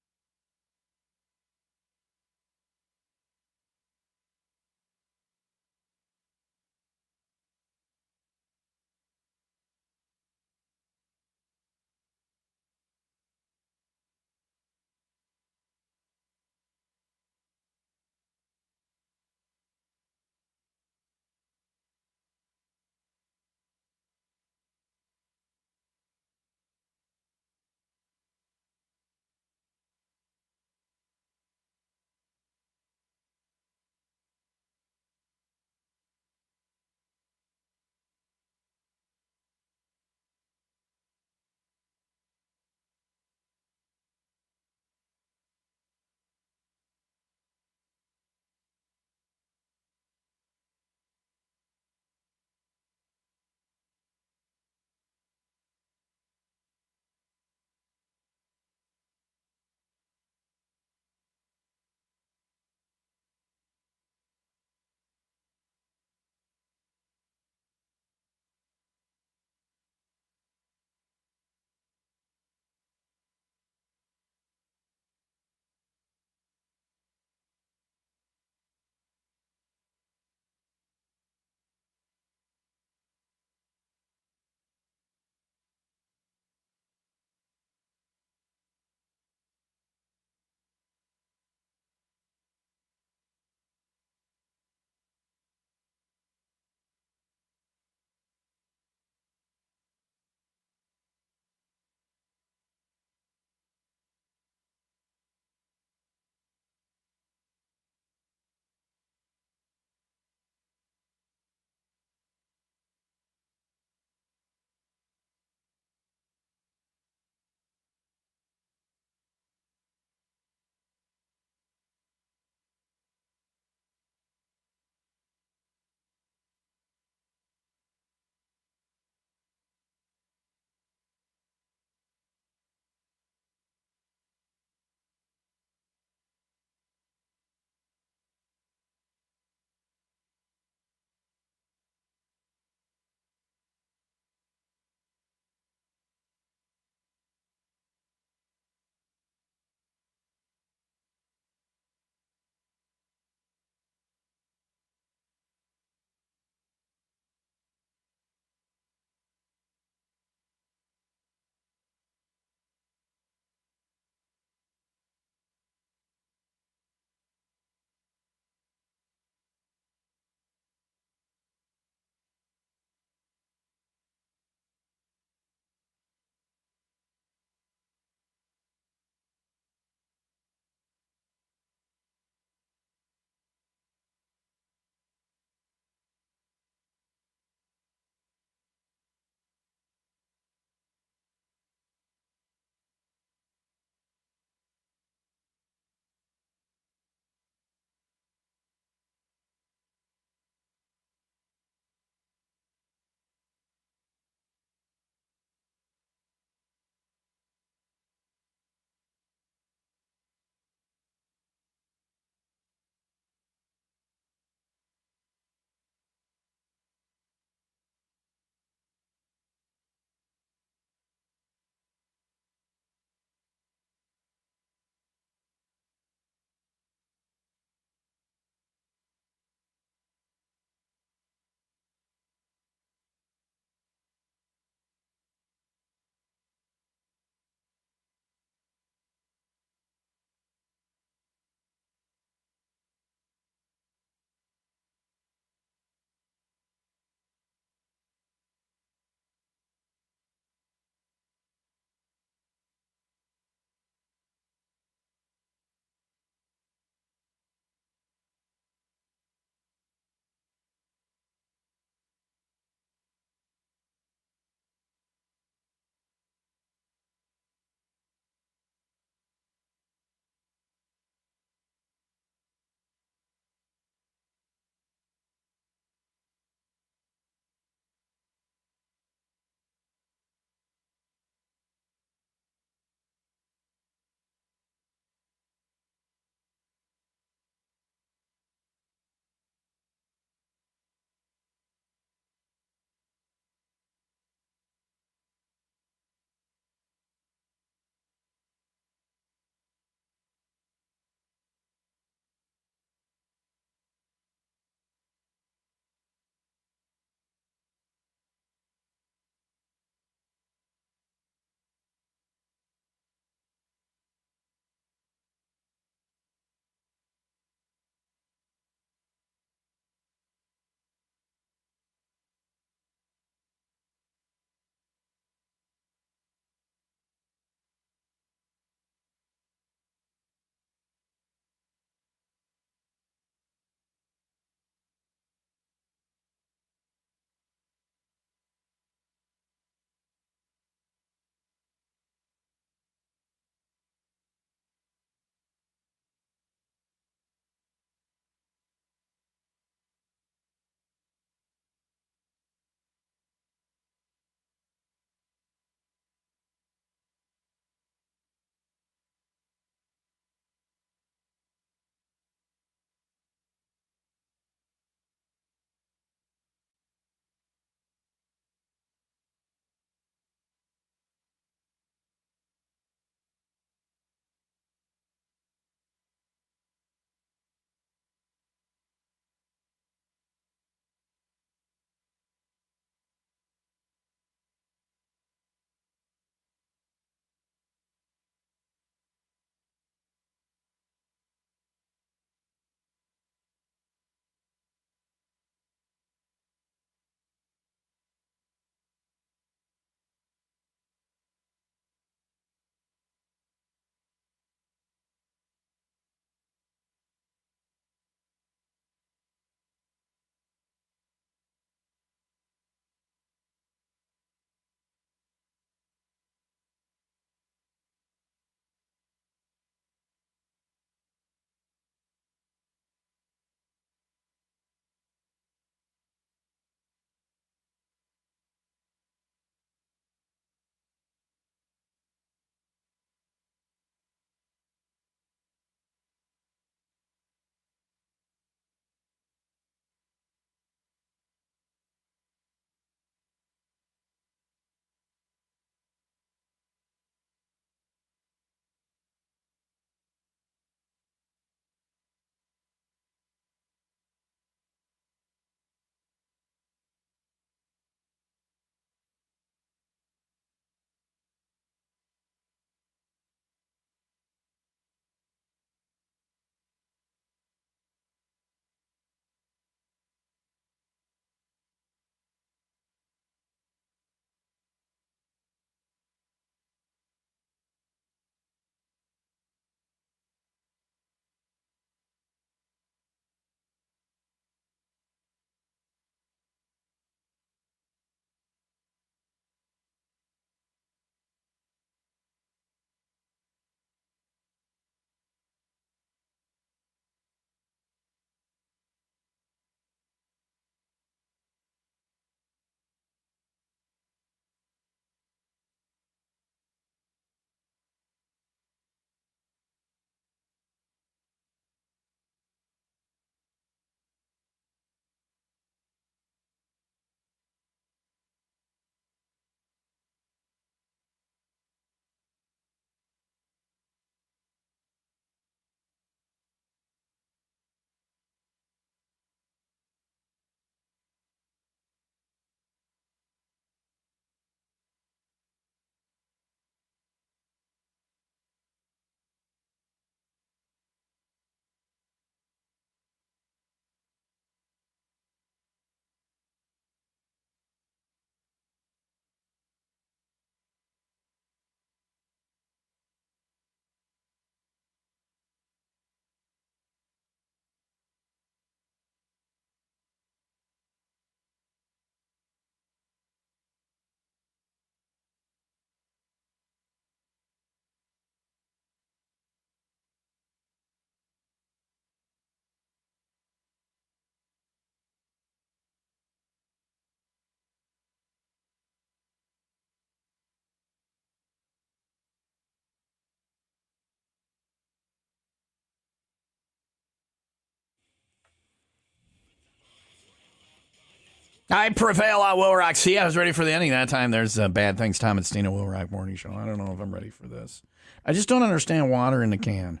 I prevail on Will Rock. See, I was ready for the ending that time. There's Bad Things, Tom and Stina, Will Rock Morning Show. I don't know if I'm ready for this. I just don't understand water in the can.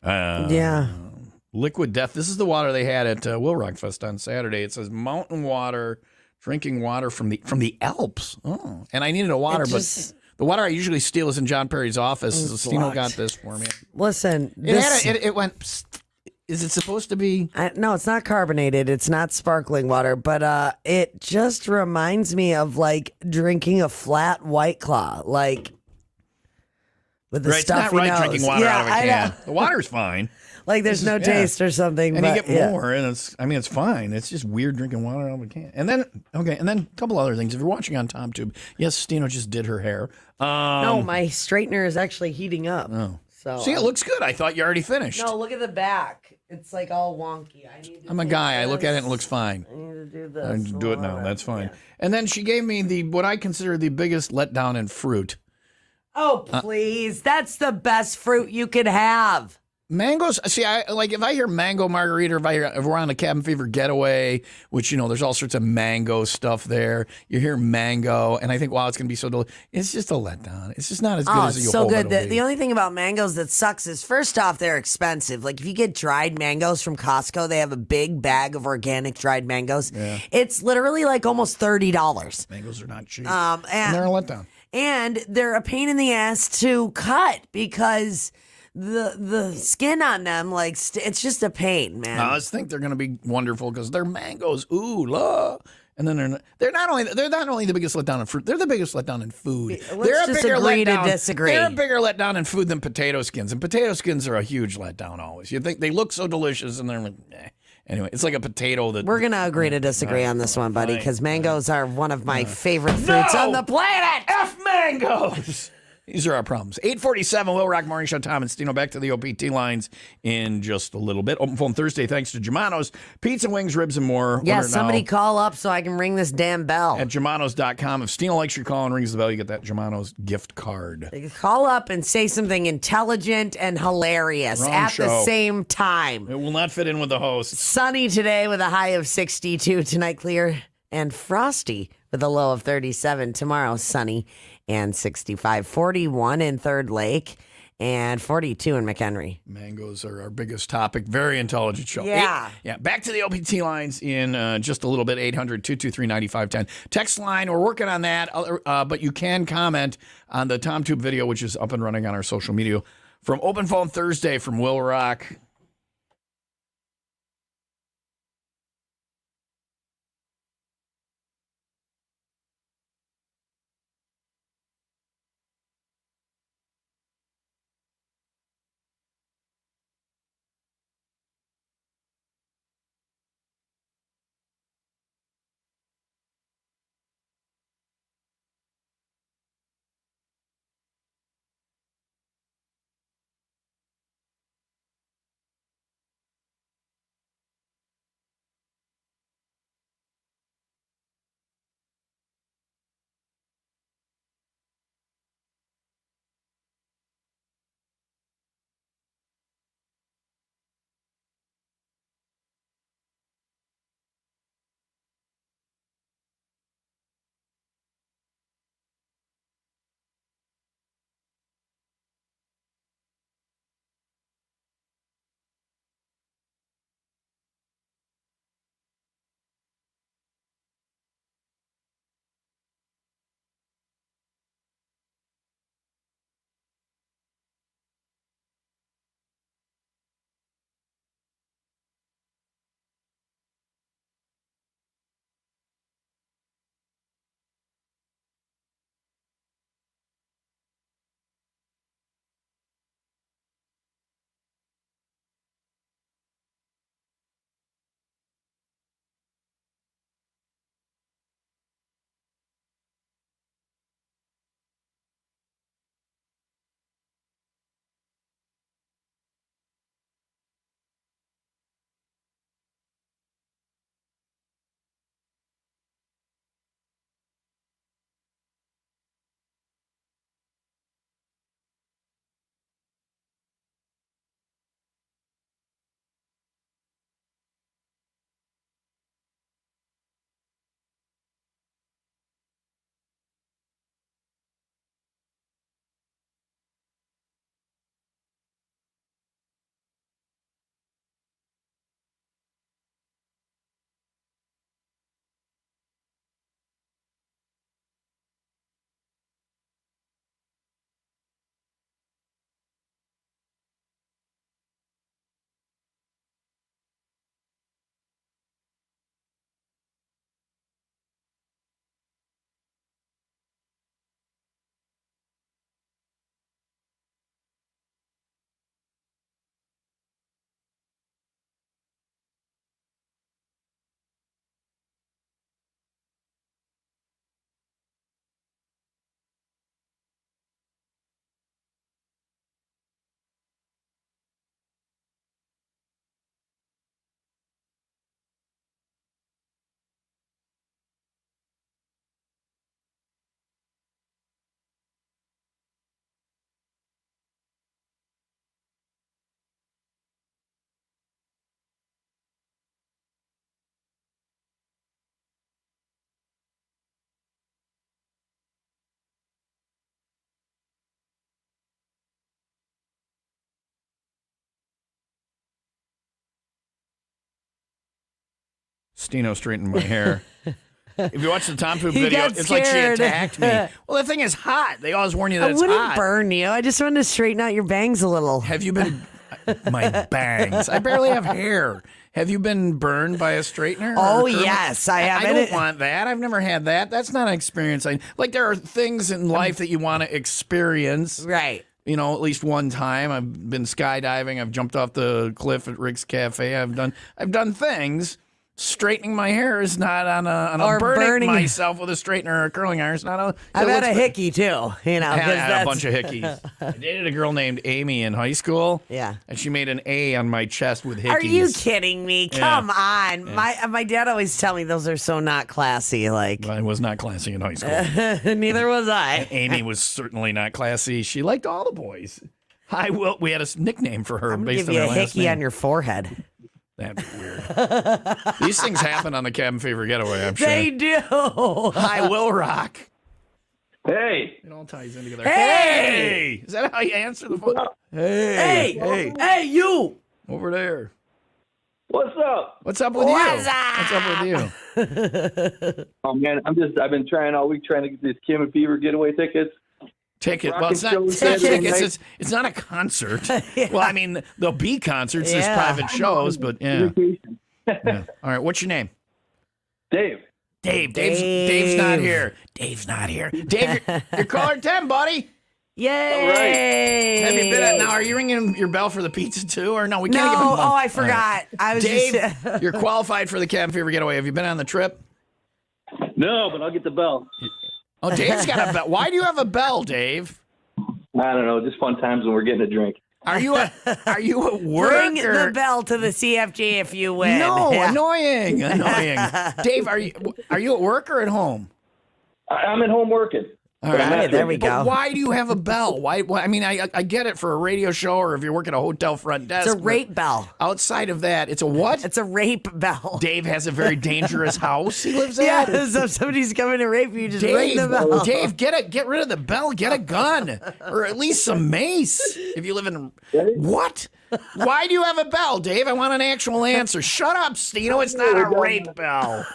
Yeah. Liquid Death. This is the water they had at Will Rock Fest on Saturday. It says mountain water, drinking water from the Alps. Oh, and I needed a water, but the water I usually steal is in John Perry's office. So Stino got this for me. Listen, It went. Psst. Is it supposed to be? No, it's not carbonated. It's not sparkling water, but it just reminds me of like drinking a flat White Claw, like with the Right, stuffy it's not right nose. drinking water out of a can. The water's fine. Like there's no taste or something. And but, you get more, and it's fine. It's just weird drinking water out of a can. And then a couple other things. If you're watching on TomTube, yes, Stino just did her hair. No, my straightener is actually heating up. Oh. So See, it looks good. I thought you already finished. No, look at the back. It's like all wonky. I'm a guy. I look at it and it looks fine. I need to do this. I do it now. That's fine. Yeah. And then she gave me what I consider the biggest letdown in fruit. Oh, please. That's the best fruit you could have. Mangoes. See, if I hear mango margarita, or if we're on a Cabin Fever getaway, which there's all sorts of mango stuff there. You hear mango, and I think, wow, it's going to be so delicious. It's just a letdown. It's just not as good as you so hope good. it'll be. The only thing about mangoes that sucks is, first off, they're expensive. Like if you get dried mangoes from Costco, they have a big bag of organic dried mangoes. Yeah. It's literally like almost $30. Mangoes are not cheap, and they're a letdown. And they're a pain in the ass to cut because the skin on them, it's just a pain, man. I just think they're going to be wonderful because they're mangoes. Ooh, la. And then they're not only the biggest letdown in fruit, they're the biggest letdown in food. Let's just agree to disagree. They're a bigger letdown in food than potato skins, and potato skins are a huge letdown always. You think they look so delicious, and they're like, eh. Anyway, it's like a potato that we're gonna agree to disagree on this one, buddy, because mangoes are one of my favorite fruits on the planet. F mangoes. These are our problems. 847, Will Rock Morning Show, Tom and Stino. Back to the OPT lines in just a little bit. Open phone Thursday, thanks to Germano's. Pizza, wings, ribs, and more. Yeah, somebody call up so I can ring this damn bell. At Germanos.com. If Stino likes your call and rings the bell, you get that Germanos gift card. Call up and say something intelligent and hilarious the same time. It will not fit in with the host. Sunny today with a high of 62. Tonight, clear and frosty with a low of 37. Tomorrow, sunny and 65. 41 in Third Lake and 42 in McHenry. Mangoes are our biggest topic. Very intelligent show. Yeah. Back to the OPT lines in just a little bit. 800-223-9510. Text line, we're working on that. But you can comment on the TomTube video, which is up and running on our social media. From Open Phone Thursday from Will Rock. Stino straightened my hair. If you watch the Tom Poop He video, got it's like she scared. attacked me. Well, the thing is hot. They always warn you that I it's wouldn't hot. burn you. I just wanted to straighten out your bangs a little. Have you been... My bangs. I barely have hair. Have you been burned by a straightener? Oh, or curler? yes, I have. I don't want that. I've never had that. That's not an experience. Like, there are things in life that you want to experience. Right. You know, at least one time. I've been skydiving. I've jumped off the cliff at Rick's Cafe. I've done things. Straightening my hair is not on a Or burning myself with a straightener or a curling iron. It's not a. I've had a hickey too. You know, I 'cause had that's a bunch of hickeys. I dated a girl named Amy in high school. Yeah. And she made an A on my chest with hickeys. Are you kidding me? Yeah. Come on. My dad always tell me those are so not classy. Like, I was not classy in high school. neither was I. Amy was certainly not classy. She liked all the boys. We had a nickname for her I'm gonna based give you on a her last hickey name. on your forehead. That'd be weird. These things happen on the Cabin Fever Getaway, I'm sure. They do. Hi, Will Rock. Hey. It all ties in together. Hey! Is that how you answer the phone? Hey, you. Over there. What's up? What's up with What's you? up? What's up with you? Oh man, I've been trying all week trying to get these Cabin Fever Getaway tickets. Ticket. Well, Rocket it's not shows tickets. Saturday It's not a concert. Yeah. Well, I mean, there'll be concerts. There's Yeah. private shows, but yeah. Vacation. Yeah. All right. What's your name? Dave. Dave's not here. Dave's not here. Dave, you're caller 10, buddy. Yay. Have you been at, now, are you ringing your bell for the pizza too? Or no, we can't give him one. Oh, I forgot. I was Dave, just you're qualified for the Cabin Fever Getaway. Have you been on the trip? No, but I'll get the bell. Oh, Dave's got a bell. Why do you have a bell, Dave? I don't know, just fun times when we're getting a drink. Are you at work? ring or? the bell to the CFG if you win. No, Yeah. annoying. Dave, are you at work or at home? I'm at home working. All All right, there we But go. why do you have a bell? Why? I mean, I get it for a radio show or if you're working a hotel front desk. It's a but rape bell. Outside of that, it's a what? It's a rape bell. Dave has a very dangerous house he lives Yeah, at. so if somebody's coming to rape you, just ring the bell. Dave, get rid of the bell. Get a gun or at least some mace if you live in. What? Why do you have a bell, Dave? I want an actual answer. Shut up, Stino. It's not a rape bell.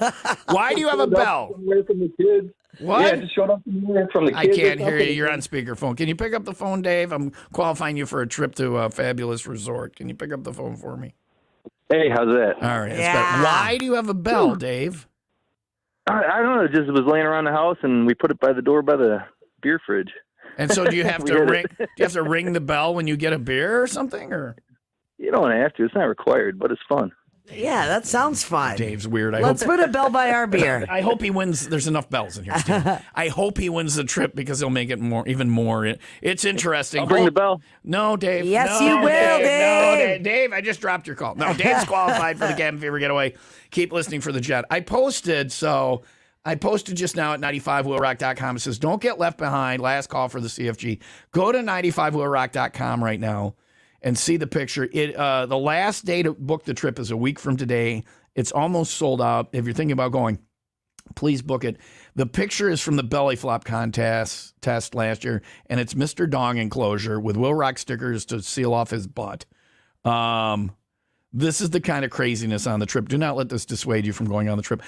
Why do you have a bell? Away from the kids. What? Yeah, just showed up from the I kids. can't hear you. You're on speakerphone. Can you pick up the phone, Dave? I'm qualifying you for a trip to a fabulous resort. Can you pick up the phone for me? Hey, how's that? All right. That's Yeah. better. Why do you have a bell, Dave? I don't know. It just was laying around the house, and we put it by the door by the beer fridge. And so do you have We to hit ring? it. Do you have to ring the bell when you get a beer or something? Or You don't have to. It's not required, but it's fun. Yeah, that sounds fun. Dave's weird. Let's put a bell by our beer. I hope he wins. There's enough bells in here, Steve. I hope he wins the trip because he'll make it even more. It's interesting. I'll bring the bell. No, Dave. Yes, No, you will, Dave. No, Dave, I just dropped your call. No, Dave's qualified for the Cabin Fever Getaway. Keep listening for the jet. I posted just now at 95WIILRock.com. It says, don't get left behind. Last call for the CFG. Go to 95WIILRock.com right now and see the picture. The last day to book the trip is a week from today. It's almost sold out. If you're thinking about going, please book it. The picture is from the belly flop contest test last year, and it's Mr. Dong enclosure with Will Rock stickers to seal off his butt. This is the kind of craziness on the trip. Do not let this dissuade you from going on the trip.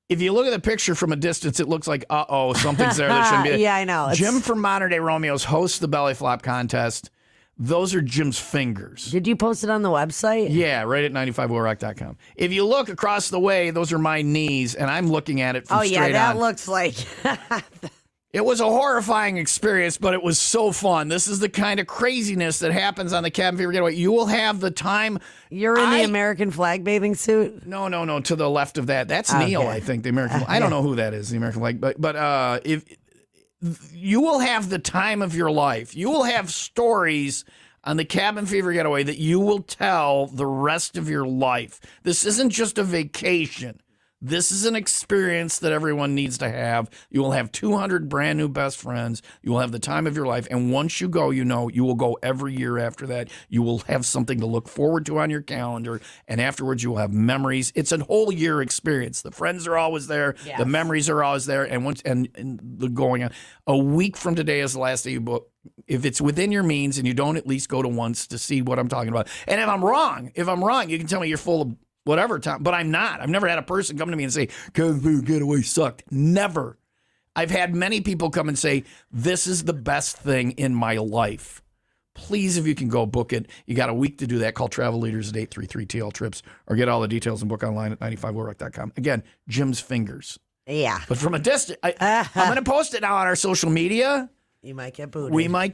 If you look at the picture from a distance, it looks like, something's there that shouldn't be. Yeah, I know. Jim from Modern Day Romeos hosts the belly flop contest. Those are Jim's fingers. Did you post it on the website? Yeah, right at 95WIILRock.com. If you look across the way, those are my knees, and I'm looking at it from straight on. that looks like. It was a horrifying experience, but it was so fun. This is the kind of craziness that happens on the Cabin Fever Getaway. You will have the time. You're in the American flag bathing suit? No. To the left of that. That's Neil, I think, the American flag. I don't know who that is, the American flag. But if you will have the time of your life. You will have stories on the Cabin Fever Getaway that you will tell the rest of your life. This isn't just a vacation. This is an experience that everyone needs to have. You will have 200 brand new best friends. You will have the time of your life. And once you go, you will go every year after that. You will have something to look forward to on your calendar. And afterwards, you will have memories. It's a whole year experience. The friends are always there. Yes. The memories are always there. And the going on. A week from today is the last day you book. If it's within your means and you don't at least go to once to see what I'm talking about. And if I'm wrong, you can tell me you're full of whatever time. But I'm not. I've never had a person come to me and say, Kevin Getaway sucked. Never. I've had many people come and say, this is the best thing in my life. Please, if you can go book it. You got a week to do that. Call Travel Leaders at 833-TL Trips or get all the details and book online at 95WIILRock.com. Again, Jim's fingers. Yeah. But from a distance, I'm going to post it now on our social media. You might get booted. We might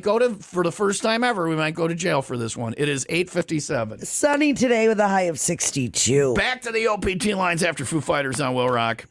go to, for the first time ever, we might go to jail for this one. It is 8:57. Sunny today with a high of 62. Back to the OPT lines after Foo Fighters on WIIL Rock.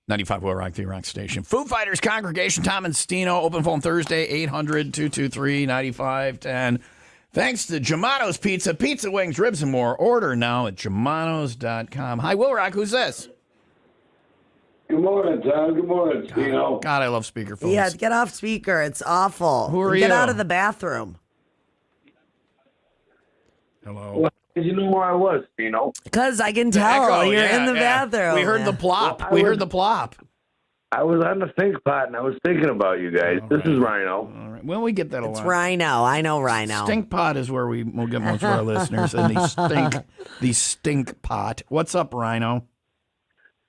95 WIIL ROCK, the rock station. Foo Fighters Congregation, Tom and Stino. Open phone Thursday, 800-223-9510. Thanks to Germano's Pizza, pizza, wings, ribs, and more. Order now at germanos.com. Hi, WIIL ROCK. Who's this? Good morning, Tom. Good morning, Stino. God, I love speakerphones. Yeah, get off speaker. It's awful. Who are Get you? out of the bathroom. Hello. Well, did you know where I was, Stino? Because I can tell Echo, you're yeah, in the yeah. bathroom. We heard the plop. Well, we heard the plop. I was on the think pot, and I was thinking about you guys. This is Rhino. All right. Well, we get that a It's lot. Rhino. I know Rhino. Stink pot is where we'll get most of our listeners, and the stink pot. What's up, Rhino?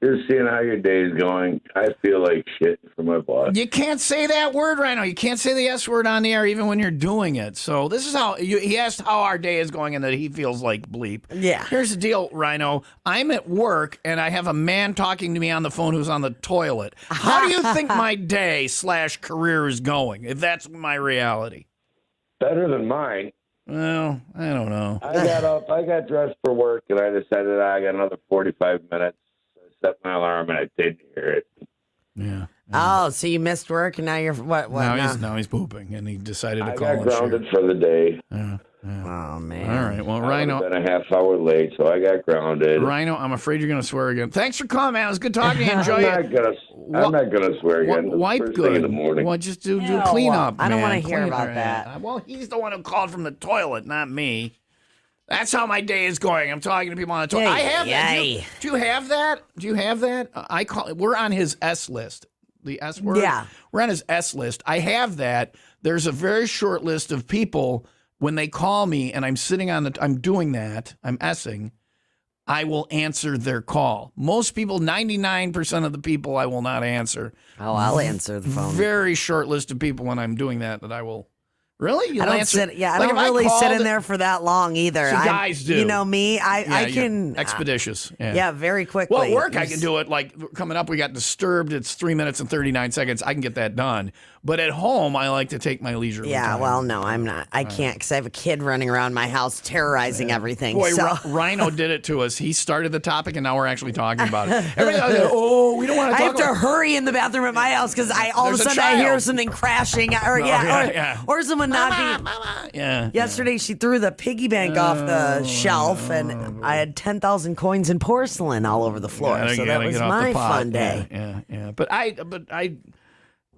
Just seeing how your day is going. I feel like shit for my boss. You can't say that word, Rhino. You can't say the S word on the air even when you're doing it. So this is how he asked how our day is going and that he feels like bleep. Yeah. Here's the deal, Rhino. I'm at work and I have a man talking to me on the phone who's on the toilet. How do you think my day/career is going? If that's my reality. Better than mine. Well, I don't know. I got up, I got dressed for work, and I decided I got another 45 minutes. I set my alarm, and I didn't hear it. Yeah. Oh, so you missed work and now you're what? Now he's pooping, and he decided to I call got and grounded share. for the day. Yeah. Oh man. All right. Well, I Rhino. would have been a half hour late, so I got grounded. Rhino, I'm afraid you're going to swear again. Thanks for calling, man. It was good talking to you. Enjoy it. I'm not gonna swear again. Wipe First good. thing in the morning. Well, just do Ew. clean up. I don't man. wanna hear Clean about up. that. Well, he's the one who called from the toilet, not me. That's how my day is going. I'm talking to people on the toilet. I have that. Do you have that? Do you have that? I call. We're on his S list. The S word. Yeah. We're on his S list. I have that. There's a very short list of people when they call me and I'm sitting on the. I'm doing that. I'm S-ing. I will answer their call. Most people, 99% of the people, I will not answer. Oh, I'll answer the phone. Very short list of people when I'm doing that I will. Really? I don't answer? sit. Yeah, I Like, don't if really sit called- in there for that long either. See, guys do. You know me. I Yeah, can you're expeditious. Yeah, very quickly. Well, at work I can do it. Like coming up, we got disturbed. It's 3 minutes and 39 seconds. I can get that done. But at home, I like to take my leisurely Yeah, time. well, no, I'm not. I can't because I have a kid running around my house terrorizing everything. Boy, so. Rhino did it to us. He started the topic, and now we're actually talking about it. Everybody goes, oh, we don't want to I talk have to about hurry in the bathroom at my house because all of a There's a sudden I hear child. something crashing or someone knocking. Yeah. Yesterday she threw the piggy bank off the shelf and I had 10,000 coins and porcelain all over the floor. Yeah, so gotta that was get off the my pot. fun day. Yeah.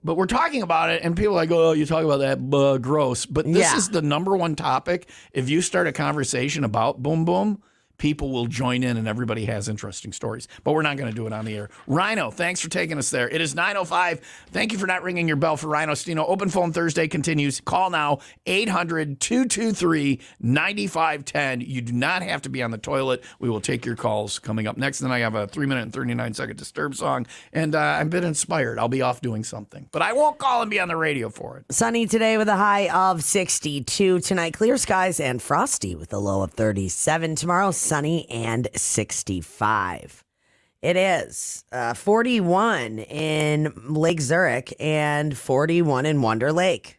But we're talking about it, and people are like, oh, you talk about that, gross. But this is the number one topic. If you start a conversation about boom boom, people will join in, and everybody has interesting stories. But we're not going to do it on the air. Rhino, thanks for taking us there. It is 9:05. Thank you for not ringing your bell for Rhino Stino. Open phone Thursday continues. Call now, 800-223-9510. You do not have to be on the toilet. We will take your calls coming up next. Then I have a 3-minute and 39-second Disturb song, and I'm a bit inspired. I'll be off doing something. But I won't call and be on the radio for it. Sunny today with a high of 62. Tonight, clear skies and frosty with a low of 37. Tomorrow, sunny and 65. It is 41 in Lake Zurich and 41 in Wonder Lake.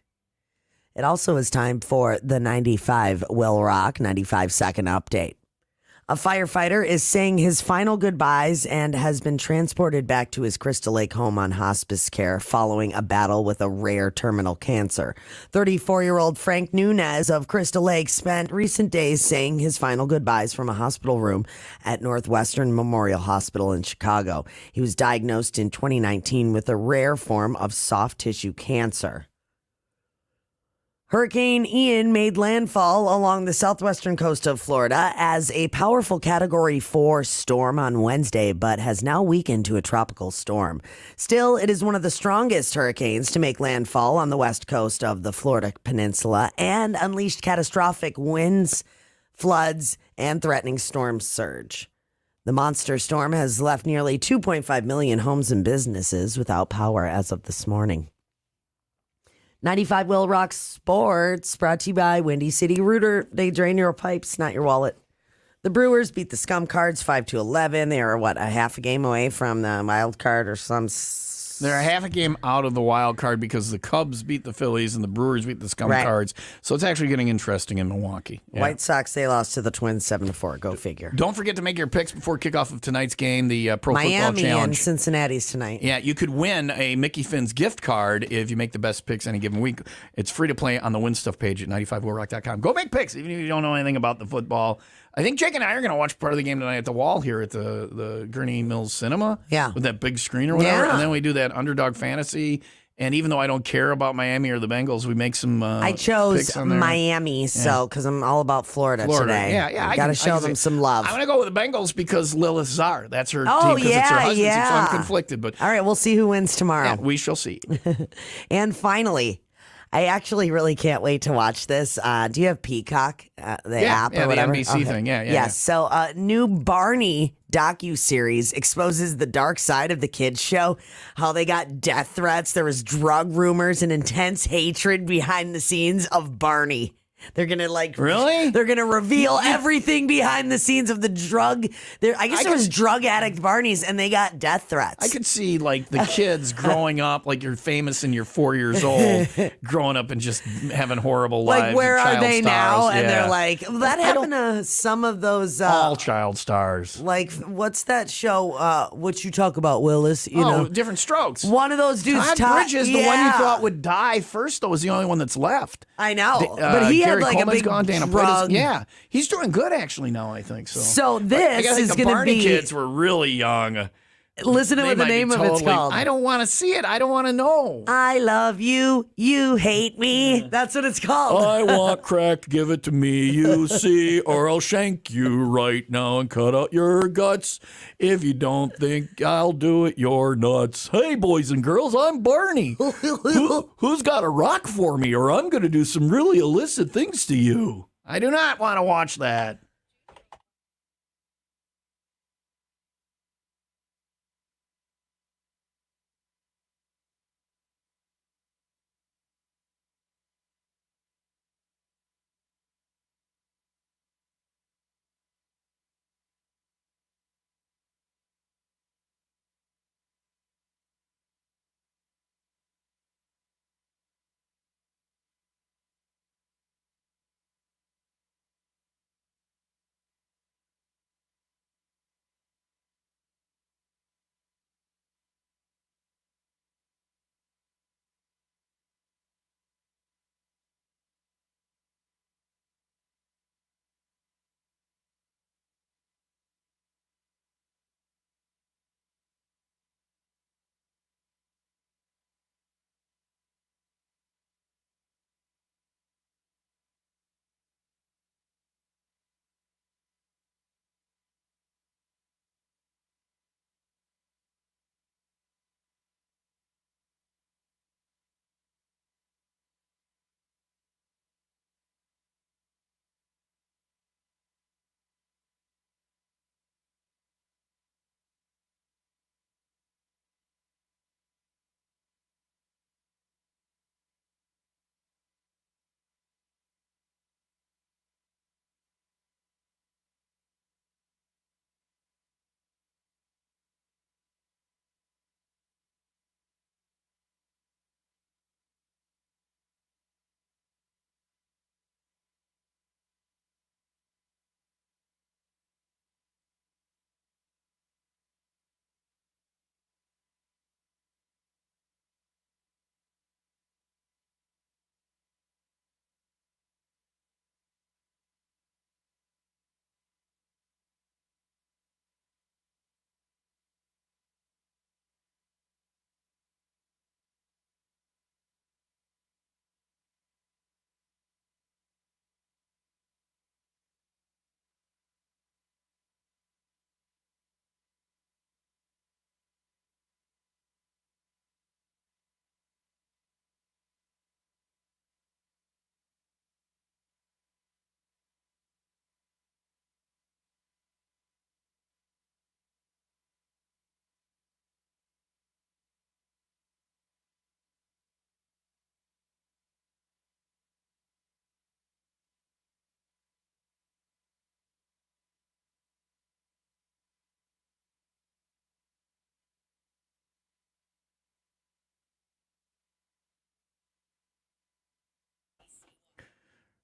It also is time for the 95 WIIL ROCK 95-second update. A firefighter is saying his final goodbyes and has been transported back to his Crystal Lake home on hospice care following a battle with a rare terminal cancer. 34-year-old Frank Nunez of Crystal Lake spent recent days saying his final goodbyes from a hospital room at Northwestern Memorial Hospital in Chicago. He was diagnosed in 2019 with a rare form of soft tissue cancer. Hurricane Ian made landfall along the southwestern coast of Florida as a powerful Category 4 storm on Wednesday, but has now weakened to a tropical storm. Still, it is one of the strongest hurricanes to make landfall on the west coast of the Florida peninsula and unleashed catastrophic winds, floods, and threatening storm surge. The monster storm has left nearly 2.5 million homes and businesses without power as of this morning. 95 WIIL ROCK Sports, brought to you by Windy City Rooter. They drain your pipes, not your wallet. The Brewers beat the Scum Cards 5-11. They are, a half a game away from the wild card or some They're a half a game out of the wild card because the Cubs beat the Phillies and the Brewers beat the Scum Cards. So it's actually getting interesting in Milwaukee. Yeah. White Sox, they lost to the Twins 7-4. Go figure. Don't forget to make your picks before kickoff of tonight's game, the Pro Miami Football Challenge. and Cincinnati's tonight. Yeah, you could win a Mickey Finn's gift card if you make the best picks any given week. It's free to play on the Win Stuff page at 95willrock.com. Go make picks, even if you don't know anything about the football. I think Jake and I are going to watch part of the game tonight at the Wall here at the Gurney Mills Cinema. Yeah. With that big screen or whatever. Yeah. And then we do that underdog fantasy. And even though I don't care about Miami or the Bengals, we make some I chose picks on there. Miami, because I'm all about Florida today. Yeah. Got to show them some love. I'm going to go with the Bengals because Lilith Czar. That's her Oh, team because it's her yeah, husband's team, so yeah. I'm conflicted. But All right, we'll see who wins tomorrow. yeah, we shall see. And finally, I actually really can't wait to watch this. Do you have Peacock, the app or whatever? The NBC thing. Yeah. Yes. So, new Barney docu-series exposes the dark side of the kids show, how they got death threats, there was drug rumors and intense hatred behind the scenes of Barney. They're going to Really? They're going to reveal everything behind the scenes of the drug. I guess there was drug addict Barneys and they got death threats. I could see the kids growing up, like you're famous and you're 4 years old, growing up and just having horrible lives. Where are child they now? stars. And Yeah. they're like, that happened to some of those. all child stars. Like, what's that show? What you talk about, Willis? You know, Different Strokes. one of those dudes. Todd Bridges, the one you yeah. thought would die first, though, is the only one that's left. I know, but he Gary had like Coleman's a big gone, Dana drug. Platis- Yeah, he's doing good actually now. I think so. So But this I think is the going to Barney be. kids were really young. Listen to They what the might be name of it's called. I don't want to see it. I don't want to know. I love you. You hate me. That's what it's called. I want crack, give it to me, you see, or I'll shank you right now and cut out your guts. If you don't think I'll do it, you're nuts. Hey, boys and girls, I'm Barney. Who's got a rock for me, or I'm going to do some really illicit things to you? I do not want to watch that.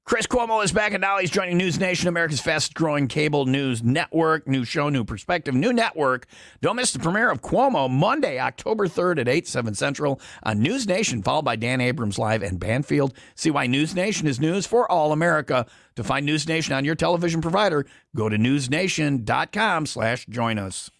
Chris Cuomo is back, and now he's joining News Nation, America's fastest-growing cable news network. New show, new perspective, new network. Don't miss the premiere of Cuomo, Monday, October 3rd at 8, 7 Central on News Nation, followed by Dan Abrams Live and Banfield. See why News Nation is news for all America. To find News Nation on your television provider, go to newsnation.com/join us.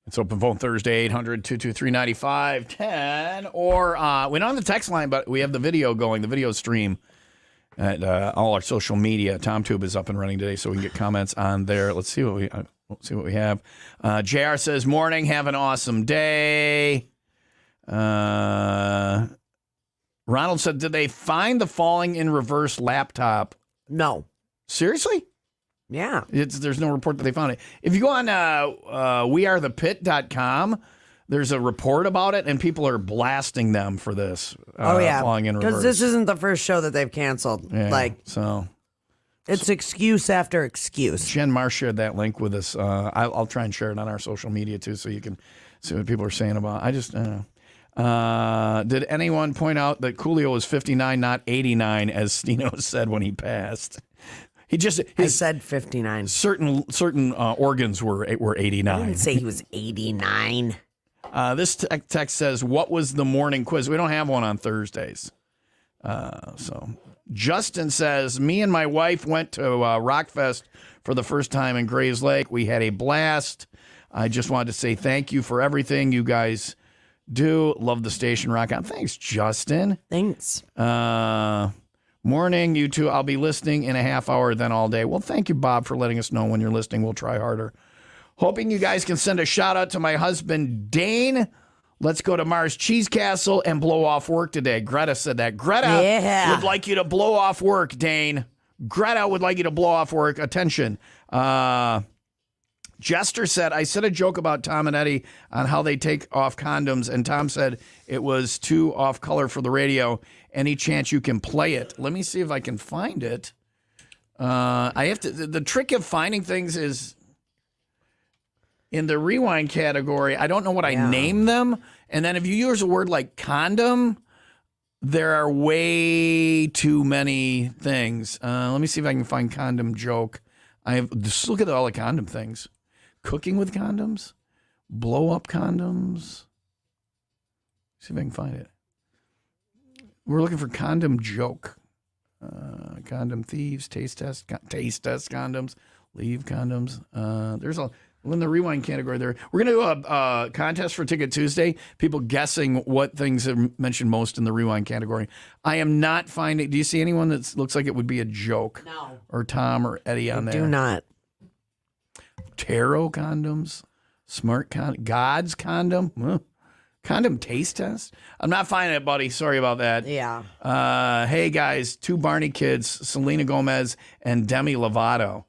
It's open phone Thursday, 800-223-9510. Or we don't have the text line, but we have the video going, the video stream at all our social media. TomTube is up and running today, so we can get comments on there. Let's see what we have. JR says, morning, have an awesome day. Ronald said, did they find the falling in reverse laptop? No. Seriously? Yeah. There's no report that they found it. If you go on wearethepit.com, there's a report about it, and people are blasting them for this. Falling in reverse. Because this isn't the first show that they've canceled. Yeah, so it's excuse after excuse. Jen Marsh shared that link with us. I'll try and share it on our social media too, so you can see what people are saying about it. I just did anyone point out that Coolio was 59, not 89, as Stino said when he passed? I said 59. Certain organs were 89. I didn't say he was 89. This text says, what was the morning quiz? We don't have one on Thursdays. So Justin says, me and my wife went to Rockfest for the first time in Grays Lake. We had a blast. I just wanted to say thank you for everything you guys do. Love the station, rock on. Thanks, Justin. Thanks. Morning, you two. I'll be listening in a half hour, then all day. Well, thank you, Bob, for letting us know when you're listening. We'll try harder. Hoping you guys can send a shout out to my husband, Dane. Let's go to Mars Cheese Castle and blow off work today. Greta said that. Greta would like you to blow off work, Dane. Greta would like you to blow off work. Attention. Jester said, I said a joke about Tom and Eddie on how they take off condoms, and Tom said it was too off color for the radio. Any chance you can play it? Let me see if I can find it. I have to. The trick of finding things is in the rewind category. I don't know what I name them, and then if you use a word like condom, there are way too many things. Let me see if I can find condom joke. Just look at all the condom things. Cooking with condoms, blow up condoms. See if I can find it. We're looking for condom joke. Condom thieves, taste test condoms, leave condoms. There's in the rewind category there. We're going to do a contest for Ticket Tuesday. People guessing what things are mentioned most in the rewind category. I am not finding. Do you see anyone that looks like it would be a joke? No. Or Tom or Eddie on there? Do not. Tarot condoms, smart God's condom, condom taste test. I'm not finding it, buddy. Sorry about that. Yeah. Hey guys, 2 Barney kids, Selena Gomez and Demi Lovato.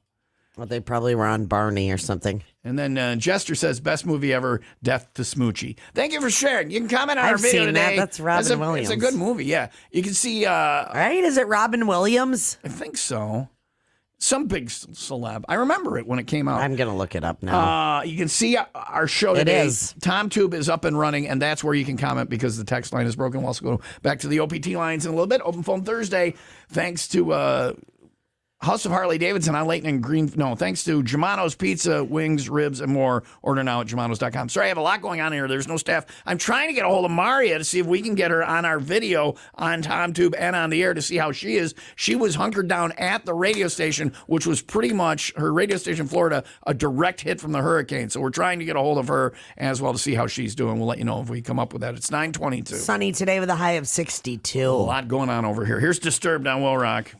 Well, they probably were on Barney or something. And then Jester says, best movie ever, Death to Smoochie. Thank you for sharing. You can comment on our I've video seen today. That's Robin Williams. It's a good movie, yeah. You can see. Right? Is it Robin Williams? I think so. Some big celeb. I remember it when it came out. I'm going to look it up now. You can see our show today. It is. TomTube is up and running, and that's where you can comment because the text line is broken. We'll also go back to the OPT lines in a little bit. Open Phone Thursday. Thanks to House of Harley Davidson on Layton and Green. No, thanks to Germano's Pizza, wings, ribs, and more. Order now at Germanos.com. Sorry, I have a lot going on here. There's no staff. I'm trying to get a hold of Maria to see if we can get her on our video on TomTube and on the air to see how she is. She was hunkered down at the radio station, which was pretty much her radio station, Florida, a direct hit from the hurricane. So we're trying to get a hold of her as well to see how she's doing. We'll let you know if we come up with that. It's 9:22. Sunny today with a high of 62. A lot going on over here. Here's Disturbed on WIIL Rock.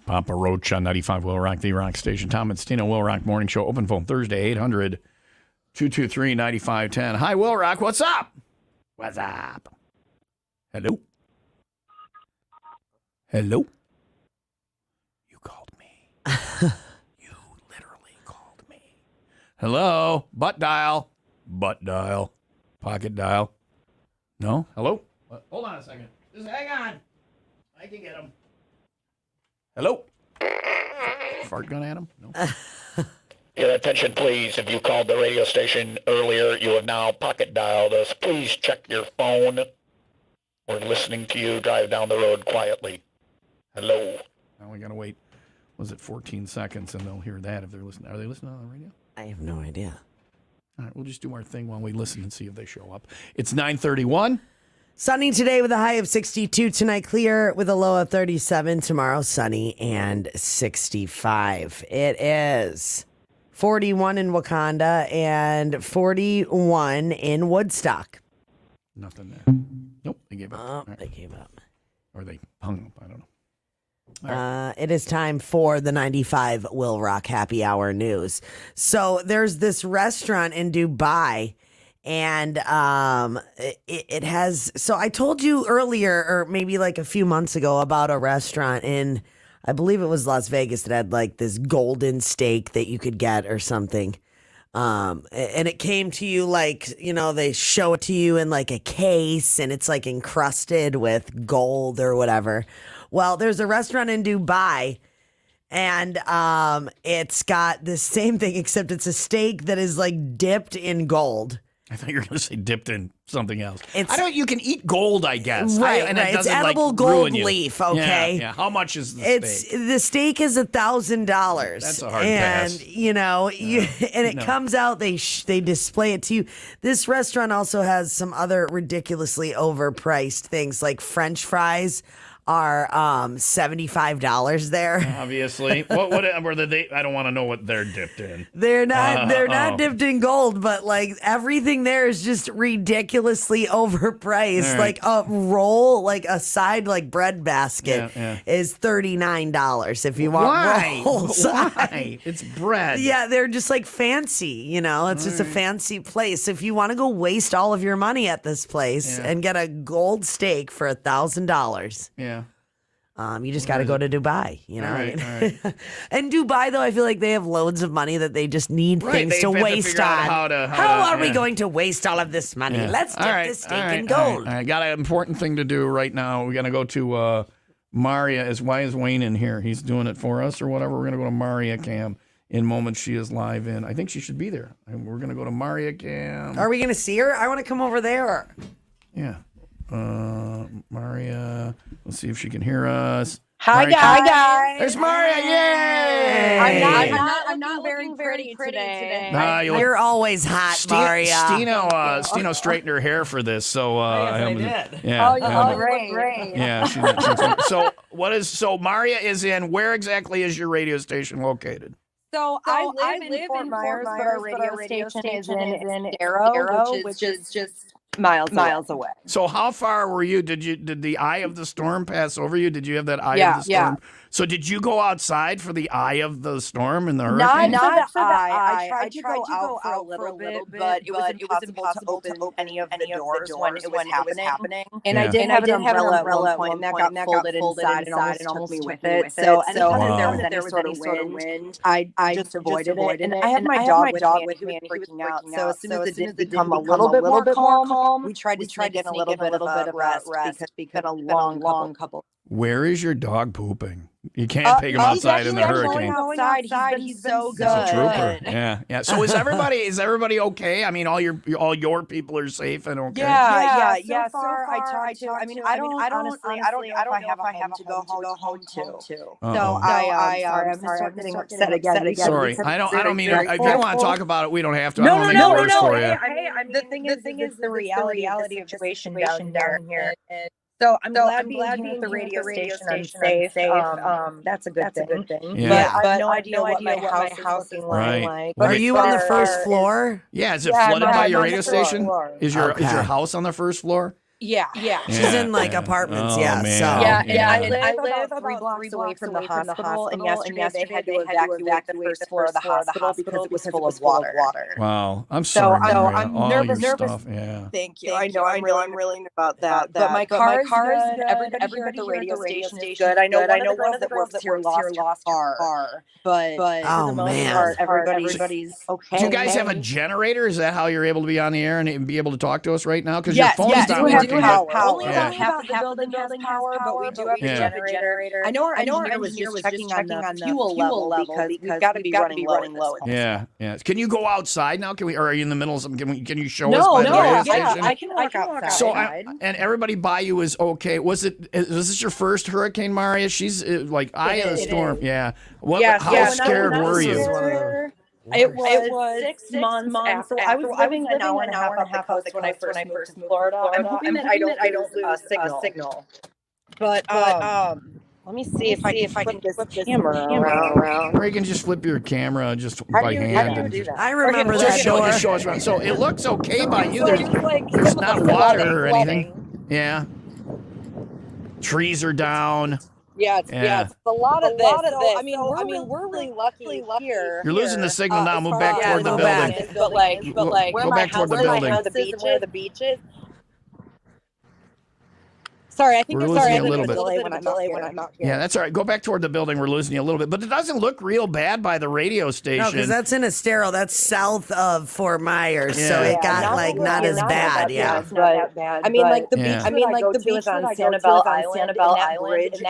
Papa Roach on 95 WIIL ROCK, the rock station. Tom and Stina, WIIL ROCK Morning Show. Open phone Thursday, 800-223-9510. Hi, WIIL ROCK. What's up? What's up? Hello? Hello? You called me. You literally called me. Hello? Butt dial. Butt dial. Pocket dial. No? Hello? Hold on a second. Just hang on. I can get him. Hello? Fart gun at him? No. Your attention, please. If you called the radio station earlier, you have now pocket dialed us. Please check your phone. We're listening to you. Drive down the road quietly. Hello. Now we got to wait. Was it 14 seconds? And they'll hear that if they're listening. Are they listening on the radio? I have no idea. All right, we'll just do our thing while we listen and see if they show up. It's 9:31. Sunny today with a high of 62. Tonight, clear with a low of 37. Tomorrow, sunny and 65. It is 41 in Wakanda and 41 in Woodstock. Nothing there. Nope, they gave up. Oh, right. They gave up. Or they hung up. I don't know. Right. It is time for the 95 WIIL ROCK Happy Hour news. So there's this restaurant in Dubai. And it has, so I told you earlier, or maybe like a few months ago, about a restaurant in, I believe it was Las Vegas, that had like this golden steak that you could get or something. And it came to you like, you know, they show it to you in like a case and it's like encrusted with gold or whatever. Well, there's a restaurant in Dubai. And it's got the same thing, except it's a steak that is like dipped in gold. I thought you were going to say dipped in something else. You can eat gold, I guess. Right, And right. it It's doesn't, edible like, gold ruin you. leaf, okay? Yeah. How much is the steak? The steak is $1,000. That's a hard pass. And, you know, it comes out, they display it to you. This restaurant also has some other ridiculously overpriced things, like French fries are $75 there. Obviously. What were they? I don't want to know what they're dipped in. They're not dipped in gold, but like everything there is just ridiculously overpriced. Right. Like a roll, like a side like bread basket is $39 if you want rolls. Why? It's bread. Yeah, they're just like fancy, you know. It's just a fancy place. If you want to go waste all of your money at this place and get a gold steak for $1,000. Yeah. You just got to go to Dubai, you know. All right. And Dubai, though, I feel like they have loads of money that they just need things to waste on. How are we going to waste all of this money? Yeah. Let's dip this steak in gold. All right. I got an important thing to do right now. We're going to go to Maria. Why is Wayne in here? He's doing it for us or whatever. We're going to go to Maria Cam in moments. She is live in. I think she should be there. We're going to go to Maria Cam. Are we going to see her? I want to come over there. Yeah. Maria, let's see if she can hear us. Hi guys. There's Maria. Yay! I'm not very pretty today. You're always hot, Maria. Stino straightened her hair for this, so I did. Yeah. Oh, you look great. Yeah. So Maria is in. Where exactly is your radio station located? So I live in Fort Myers, but our radio station is in Darrow, which is just miles away. So how far were you? Did the eye of the storm pass over you? Did you have that eye of the storm? Yeah. So did you go outside for the eye of the storm and the hurricane? Not for the eye. I tried to go out for a little bit, but it was impossible to open any of the doors when it was happening. And I did have an umbrella at one point, and that got folded inside and almost took me with it. So anytime there was any sort of wind, I just avoided it. And I had my dog with me, and he was freaking out. So as soon as it did become a little bit more calm, we tried to get a little bit of a rest because we had a long couple. Where is your dog pooping? You can't take him outside in the hurricane. Outside. He's so good. He's a trooper. Yeah. So is everybody okay? I mean, all your people are safe and okay. Yeah. So far, I talked to. I mean, I don't know if I have to go home too. So I'm getting upset again. Sorry, I don't mean. If you don't want to talk about it, we don't have to. No. For you. The thing is the reality of the situation down here. So I'm glad being here at the radio station. I'm safe. That's a good thing. Yeah. But I have no idea what my house is like. Are you on the first floor? Yeah. Is it flooded by your radio on the station? floor. Is your house on the first floor? Yeah. She's in like apartments. Oh, yeah. man. So And I live about 3 blocks away from the hospital. And yesterday they had to evacuate the first floor of the hospital because it was full of water. Wow. I'm sorry, So Maria. I'm All nervous. your stuff. Yeah. Thank you. I know I'm really about that. But my car is good. Everybody here at the radio station is good. I know one of the girls that works here lost her car. But for the most part, everybody's okay. Do you guys have a generator? Is that how you're able to be on the air and be able to talk to us right now? Because Yes, your phone's not we have working. power. but- Only about half of the building has power, but we do have a generator. I know our engineer was just checking on the fuel level because we've got to be running low. Yeah. Can you go outside now? Or are you in the middle of something? Can you show us No, by the radio station? I can walk outside. So, and everybody by you is okay. Was this your first hurricane, Maria? She's like eye of the storm. Yeah. How scared were you? It was 6 months after. I was living an hour and a half off the coast when I first moved to Florida. I'm hoping that I don't lose signal. But let me see if I can flip this camera around. Or you can just flip your camera just by hand. How do you do that? I remember that door. Just show us around. So it looks okay by you. There's not water or anything. Yeah. Trees are down. Yeah, it's a lot of this. I mean, we're really lucky here. You're losing the signal now. Move back toward the building. But where go back toward the building. Where the beach is. Sorry, I think We're there's losing you a little bit. delay when I'm not here. Yeah, that's all right. Go back toward the building. We're losing you a little bit, but it doesn't look real bad by the radio station. No, because that's in Estero. That's south of Fort Myers, so it got not as bad. Yeah, it's not that bad. I mean, like the beach. I mean, like the beach on Sanibel Island, and that bridge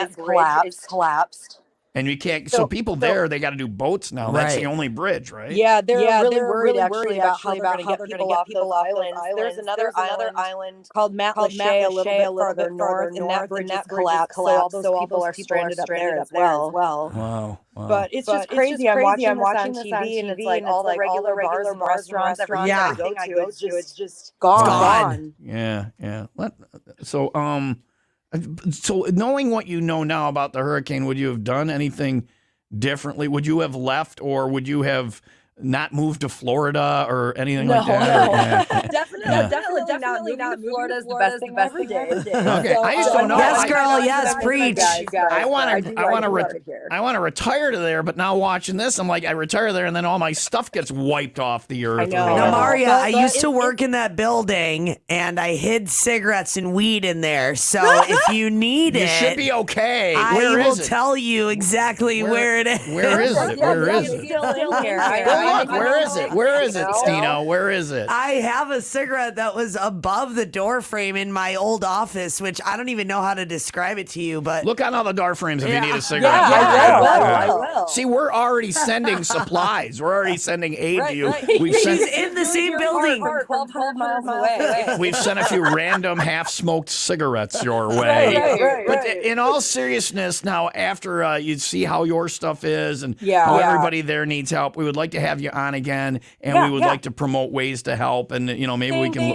is collapsed. And you can't. So people there, they got to do boats now. That's the only bridge, right? Yeah, they're really worried actually about how they're going to get people off those islands. There's another island called Matlacha a little bit farther north, and that bridge is collapsed. So all those people are stranded up there as well. Wow. But it's just crazy. I'm watching this on TV, and it's like all the regular bars and restaurants, everything I go to, it's just gone. Yeah. So knowing what you know now about the hurricane, would you have done anything differently? Would you have left, or would you have not moved to Florida or anything like that? Definitely not moving to Florida is the best thing I ever did. Okay, I just don't know. Yes, girl. Yes, preach. I want to retire to there, but now watching this, I'm like, I retire there, and then all my stuff gets wiped off the earth. I know. Now, Maria, I used to work in that building, and I hid cigarettes and weed in there. So if you need it, you should be okay. I Where will is it? tell you exactly where it is. Where is it? Where is it? Still in here. Where is it? Where is it, Stino? Where is it? I have a cigarette that was above the door frame in my old office, which I don't even know how to describe it to you. But look on all the door frames if you need a cigarette. I will. See, we're already sending supplies. We're already sending aid to you. She's in the same building. 12 miles away. We've sent a few random half-smoked cigarettes your way. But in all seriousness, now after you see how your stuff is and how everybody there needs help, we would like to have you on again, and we would like to promote ways to help, and maybe we can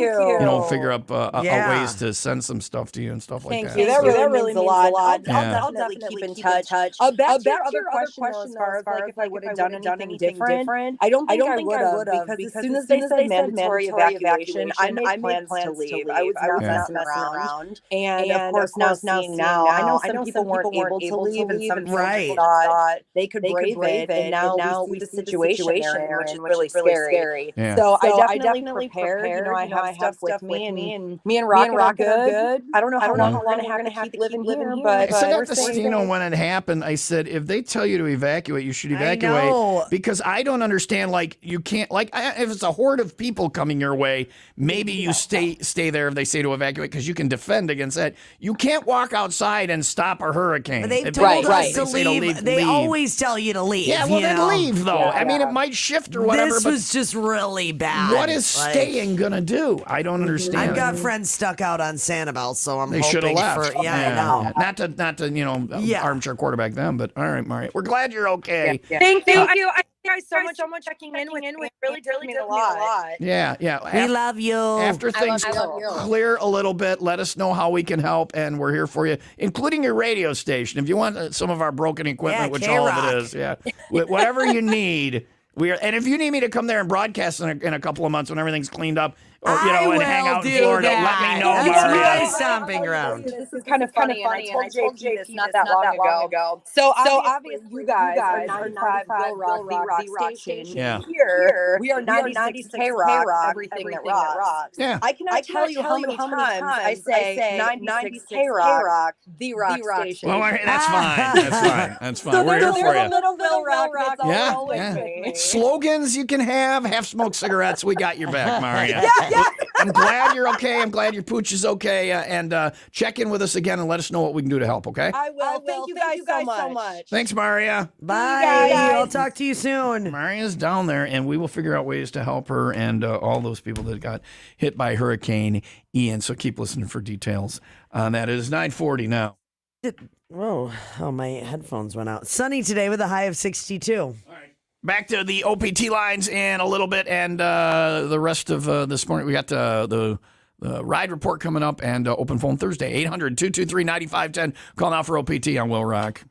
figure up ways to send some stuff to you and stuff like that. Thank you. That really means a lot. I'll definitely keep in touch. Back to your other question as far as like if I would have done anything different. I don't think I would have, because as soon as they said mandatory evacuation, I made plans to leave. I was not messing around. And of course, now seeing now, I know some people weren't able to leave, and some people thought they could brave it, and now we see the situation they're in, which is really scary. So I definitely prepared. I have stuff with me, and me and Rock are good. I don't know how long we're going to have to keep living here, but I said that to Stino when it happened. I said, if they tell you to evacuate, you should evacuate, because I don't understand. Like, you can't, like, if it's a horde of people coming your way, maybe you stay there if they say to evacuate, because you can defend against that. You can't walk outside and stop a hurricane. But they've told us to leave. They always tell you to leave. Yeah, well, then leave, though. I mean, it might shift or whatever. This was just really bad. What is staying gonna do? I don't understand. I've got friends stuck out on Sanibel, so I'm they should have left. I know. Not to armchair quarterback them, but all right, Maria, we're glad you're okay. Thank you. Thank you guys so much checking in with me. It really does mean a lot. Yeah. We love you. After things clear a little bit, let us know how we can help, and we're here for you, including your radio station. If you want some of our broken equipment, which all of it is, whatever you need. And if you need me to come there and broadcast in a couple of months when everything's cleaned up, or and hang out in Florida, let me know, That's Maria. my stomping ground. This is kind of funny, and I told JP this not that long ago. So obviously, you guys are 95 Will Rock, the rock station. Yeah. Here, we are 96 K Rock, everything that rocks. Yeah. I cannot tell you how many times I say 96 K Rock, the rock station. Well, that's fine. That's fine. We're here for you. Little Will Rock that's all with me. Slogans you can have smoked cigarettes. We got your back, Maria. I'm glad you're okay. I'm glad your pooch is okay. And check in with us again and let us know what we can do to help, okay? I will. Thank you guys so much. Thanks, Maria. Bye. I'll talk to you soon. Maria's down there, and we will figure out ways to help her and all those people that got hit by Hurricane Ian. So keep listening for details on that. It is 9:40 now. Whoa. Oh, my headphones went out. Sunny today with a high of 62. Back to the OPT lines in a little bit, and the rest of this morning. We got the ride report coming up and open phone Thursday, 800-223-9510. Call now for OPT on WIIL Rock.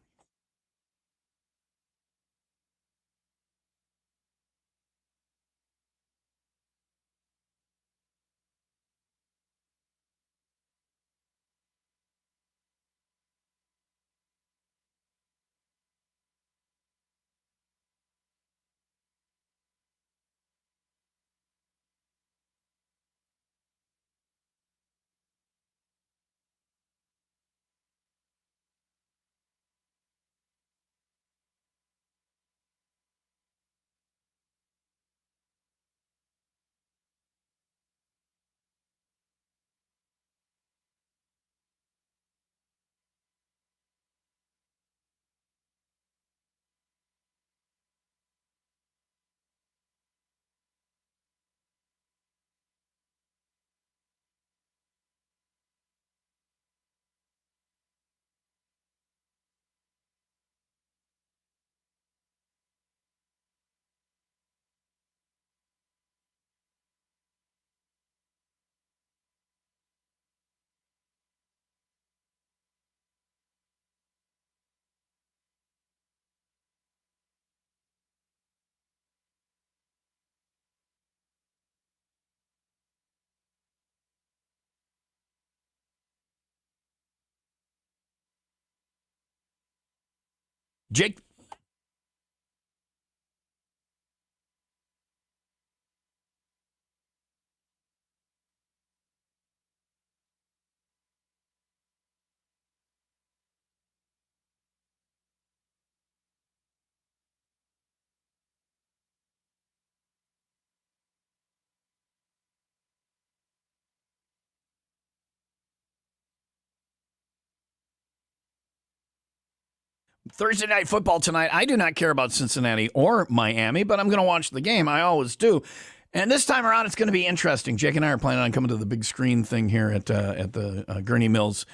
Jake. Thursday night football tonight. I do not care about Cincinnati or Miami, but I'm going to watch the game. I always do. And this time around, it's going to be interesting. Jake and I are planning on coming to the big screen thing here at the Gurney Mills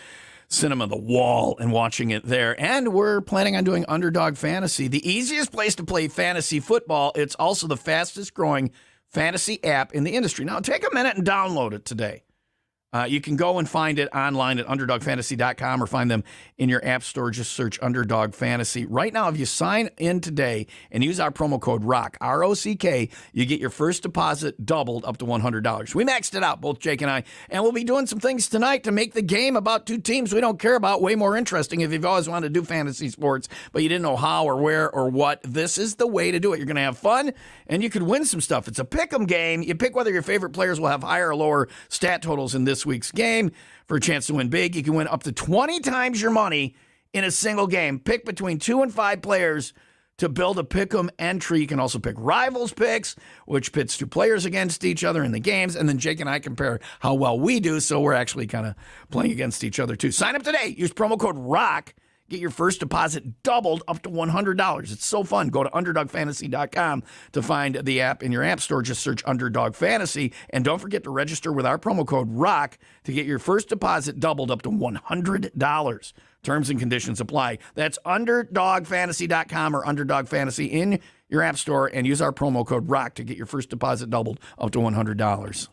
Cinema, the Wall, and watching it there. And we're planning on doing Underdog Fantasy, the easiest place to play fantasy football. It's also the fastest growing fantasy app in the industry. Now, take a minute and download it today. You can go and find it online at UnderdogFantasy.com or find them in your app store. Just search Underdog Fantasy. Right now, if you sign in today and use our promo code ROCK, R-O-C-K, you get your first deposit doubled up to $100. We maxed it out, both Jake and I, and we'll be doing some things tonight to make the game about two teams we don't care about way more interesting. If you've always wanted to do fantasy sports, but you didn't know how or where or what, this is the way to do it. You're going to have fun, and you could win some stuff. It's a pick-em game. You pick whether your favorite players will have higher or lower stat totals in this week's game. For a chance to win big, you can win up to 20 times your money in a single game. Pick between 2 and 5 players to build a pick'em entry. You can also pick rivals picks, which pits 2 players against each other in the games. And then Jake and I compare how well we do. So we're actually kind of playing against each other too. Sign up today. Use promo code ROCK. Get your first deposit doubled up to $100. It's so fun. Go to UnderdogFantasy.com to find the app in your app store. Just search Underdog Fantasy. And don't forget to register with our promo code ROCK to get your first deposit doubled up to $100. Terms and conditions apply. That's UnderdogFantasy.com or Underdog Fantasy in your app store. And use our promo code ROCK to get your first deposit doubled up to $100.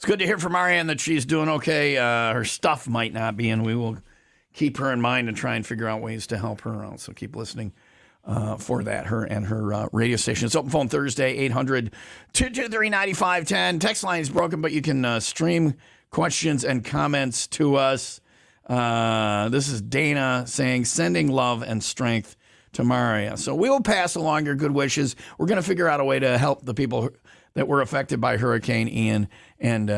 It's good to hear from Marianne that she's doing okay. Her stuff might not be, and we will keep her in mind and try and figure out ways to help her out. So keep listening for that, her and her radio station. It's Open Phone Thursday, 800-223-9510. Text line is broken, but you can stream questions and comments to us. This is Dana saying, sending love and strength to Maria. So we will pass along your good wishes. We're going to figure out a way to help the people that were affected by Hurricane Ian and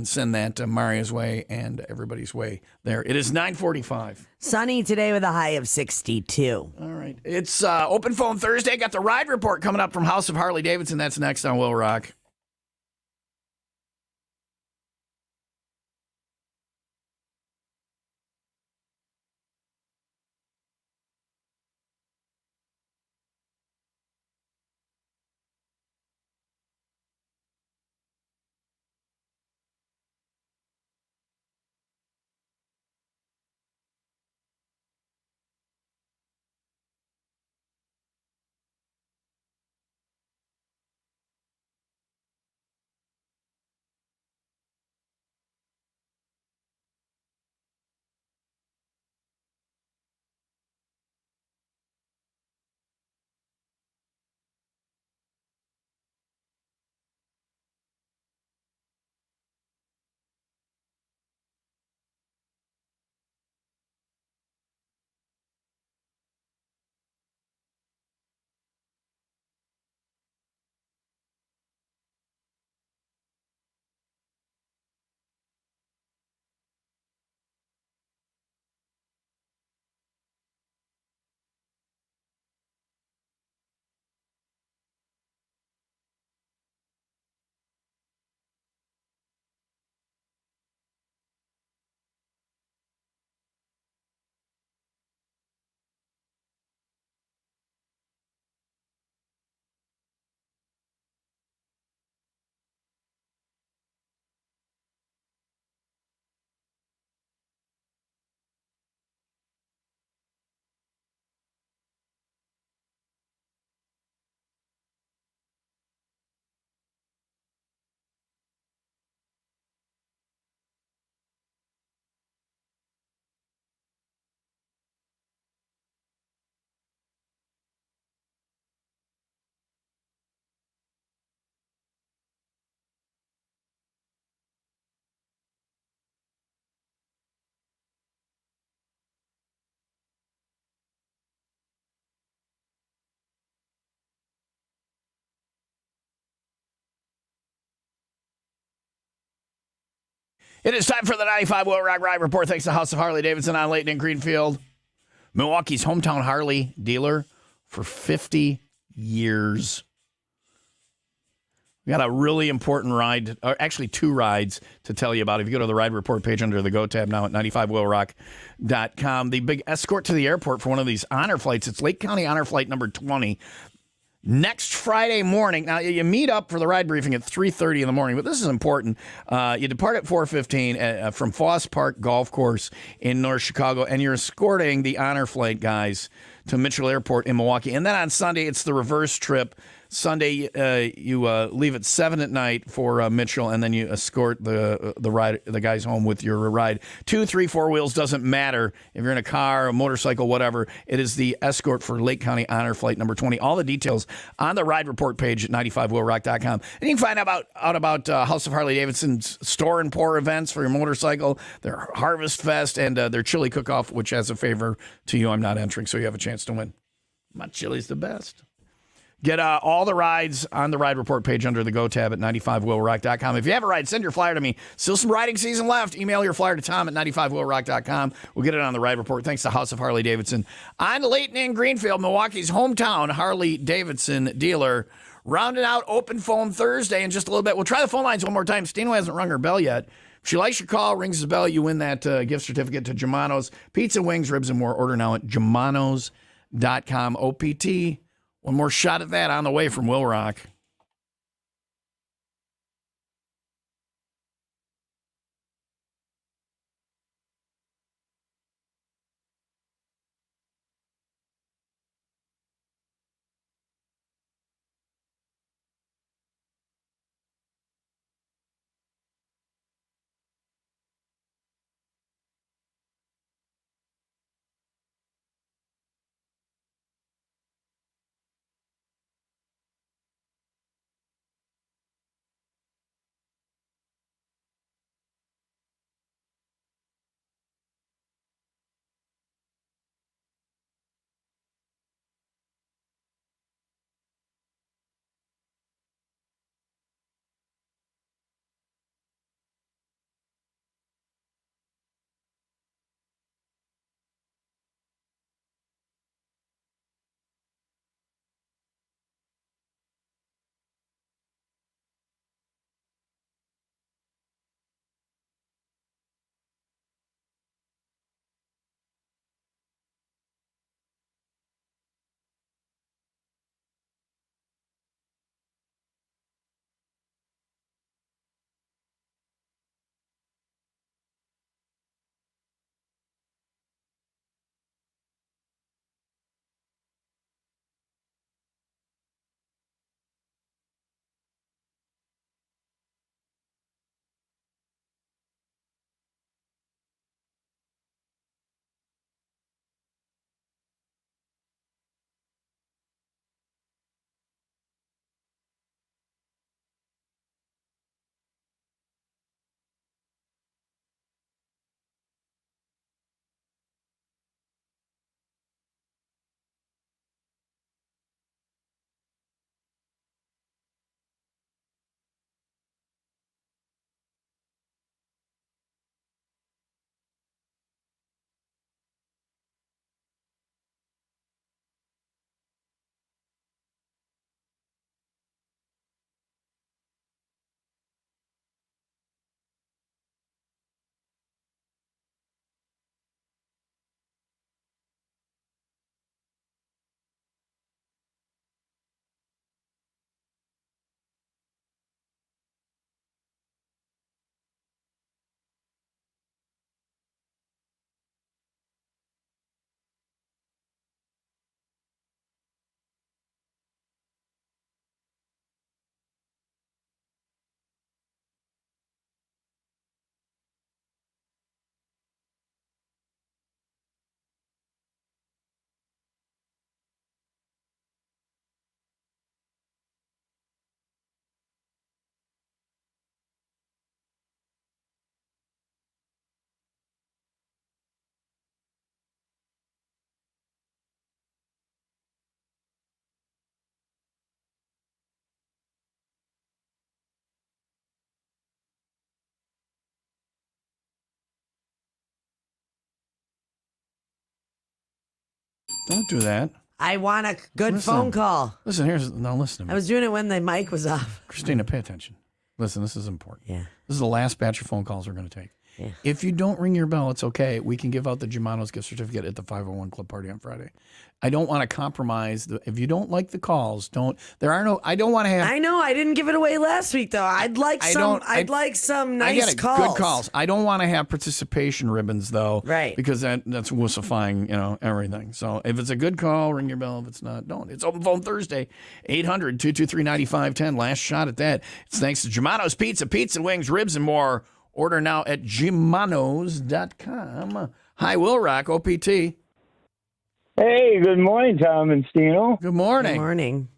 send that to Maria's way and everybody's way there. It is 9:45. Sunny today with a high of 62. All right. It's Open Phone Thursday. Got the ride report coming up from House of Harley Davidson. That's next on WIIL Rock. It is time for the 95 WIIL Rock Ride Report. Thanks to House of Harley Davidson on Layton and Greenfield. Milwaukee's hometown Harley dealer for 50 years. We got a really important ride, or actually two rides to tell you about. If you go to the ride report page under the Go tab now at 95WIILRock.com, the big escort to the airport for one of these honor flights. It's Lake County Honor Flight number 20. Next Friday morning. Now, you meet up for the ride briefing at 3:30 in the morning, but this is important. You depart at 4:15 from Foss Park Golf Course in North Chicago, and you're escorting the honor flight guys to Mitchell Airport in Milwaukee. And then on Sunday, it's the reverse trip. Sunday, you leave at 7 at night for Mitchell, and then you escort the guys home with your ride. 2, 3, 4 wheels, doesn't matter. If you're in a car, a motorcycle, whatever, it is the escort for Lake County Honor Flight number 20. All the details on the ride report page at 95WIILRock.com. And you can find out about House of Harley Davidson's store and pour events for your motorcycle, their Harvest Fest, and their chili cook-off, which, as a favor to you, I'm not entering, so you have a chance to win. My chili's the best. Get all the rides on the ride report page under the Go tab at 95WIILRock.com. If you have a ride, send your flyer to me. Still some riding season left. Email your flyer to Tom at 95WIILRock.com. We'll get it on the ride report. Thanks to House of Harley Davidson. On Layton and Greenfield, Milwaukee's hometown Harley Davidson dealer. Rounding out Open Phone Thursday in just a little bit. We'll try the phone lines one more time. Stino hasn't rung her bell yet. If she likes your call, rings the bell, you win that gift certificate to Germano's Pizza, Wings, Ribs, and more. Order now at Germanos.com. OPT. One more shot at that on the way from WIIL Rock. Don't do that. I want a good phone call. Listen, listen to me. I was doing it when the mic was off. Christina, pay attention. Listen, this is important. Yeah. This is the last batch of phone calls we're going to take. Yeah. If you don't ring your bell, it's okay. We can give out the Germanos gift certificate at the 501 Club Party on Friday. I don't want to compromise. If you don't like the calls, I don't want to have. I know. I didn't give it away last week, though. I'd like some nice I get it. calls. Good calls. I don't want to have participation ribbons, though. Right. Because that's wussifying, everything. So if it's a good call, ring your bell. If it's not, don't. It's Open Phone Thursday, 800-223-9510. Last shot at that. It's thanks to Germano's Pizza, wings, ribs, and more. Order now at Germanos.com. Hi, Will Rock, OPT. Hey, good morning, Tom and Stino. Good morning. Good morning.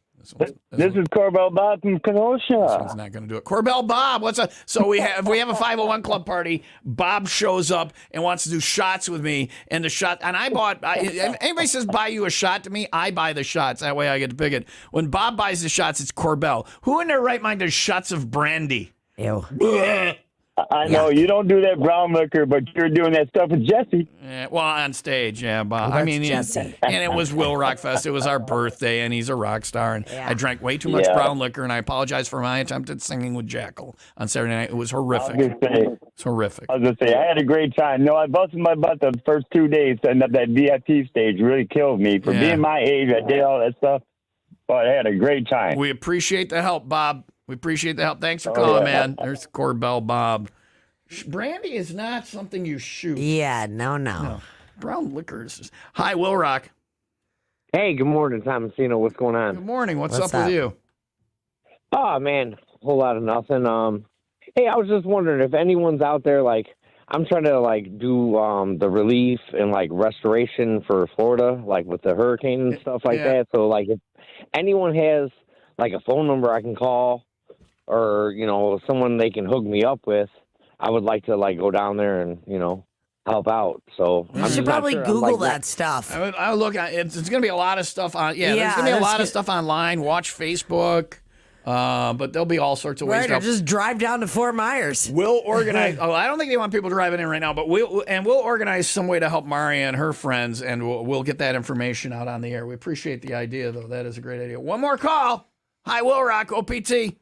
This is Corbell Bob from Kenosha. This one's not going to do it. Corbell Bob, what's up? So we have a 501 Club Party. Bob shows up and wants to do shots with me, and anybody says buy you a shot to me, I buy the shots. That way I get to pick it. When Bob buys the shots, it's Corbell. Who in their right mind does shots of brandy? Ew. I know you don't do that brown liquor, but you're doing that stuff with Jesse. Yeah, well, on stage, yeah, Bob. I mean, Jesse. and it was WIIL Rock Fest. It was our birthday, and he's a rock star. And I drank way too much brown liquor, and I apologize for my attempted singing with Jackal on Saturday night. It was horrific. It's horrific. I was going to say, I had a great time. No, I busted my butt the first 2 days setting up that VIP stage. Really killed me. For being my age, I did all that stuff, but I had a great time. We appreciate the help, Bob. We appreciate the help. Thanks for calling, man. There's Corbell Bob. Brandy is not something you shoot. Yeah, no. Brown liquor is just... Hi, Will Rock. Hey, good morning, Tom Messino. What's going on? Good morning. What's up with you? Oh, man, a whole lot of nothing. Hey, I was just wondering if anyone's out there, I'm trying to, do the relief and, restoration for Florida, with the hurricane and stuff like that. So, if anyone has, a phone number I can call or, someone they can hook me up with, I would like to go down there and help out. So you should probably Google that stuff. I look at it's going to be a lot of stuff on. Yeah, there's going to be a lot of stuff online. Watch Facebook, but there'll be all sorts of ways. Right, or just drive down to Fort Myers. We'll organize. I don't think they want people driving in right now, but we'll organize some way to help Maria and her friends, and we'll get that information out on the air. We appreciate the idea, though. That is a great idea. One more call. Hi, Will Rock, OPT.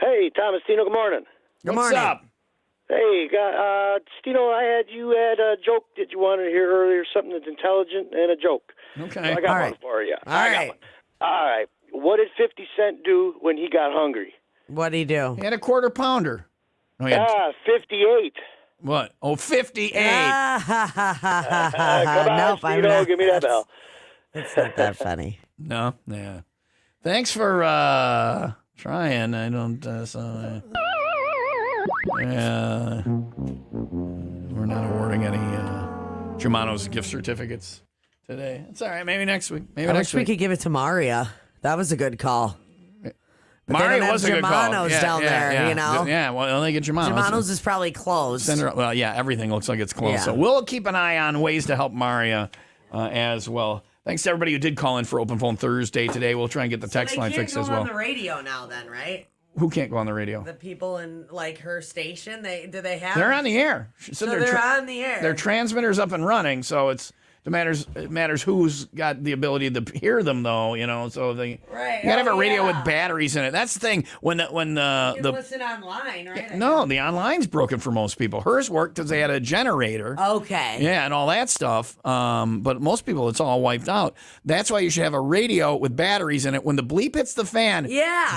Hey, Thomasino. Good morning. What's up? Hey, Stino, I had a joke that you wanted to hear earlier, something that's intelligent and a joke. Okay. So I got one for you. All right. All right. What did 50 Cent do when he got hungry? What'd he do? He had a quarter pounder. 58. What? Oh, 58. Come on, Nope, Stino, give me that bell. It's not that funny. No, yeah. Thanks for trying. I don't. We're not awarding any Germano's gift certificates today. It's all right. Maybe next week. I wish we could give it to Maria. That was a good call. But Maria was a good call. Germano's down there, Yeah, well, only get Germano's. Germano's is probably closed. Well, yeah, everything looks like it's closed. Yeah. So we'll keep an eye on ways to help Maria as well. Thanks to everybody who did call in for Open Phone Thursday today. We'll try and get the text line fixed as well. On the radio now, then, right? Who can't go on the radio? The people in her station. Do they have? They're on the air. So they're on the air. Their transmitter's up and running, so it matters who's got the ability to hear them, though. So you gotta have a radio with batteries in it. That's the thing. When you can listen online, right? No, the online's broken for most people. Hers worked because they had a generator. Okay. Yeah, and all that stuff. But most people, it's all wiped out. That's why you should have a radio with batteries in it. When the bleep hits the fan,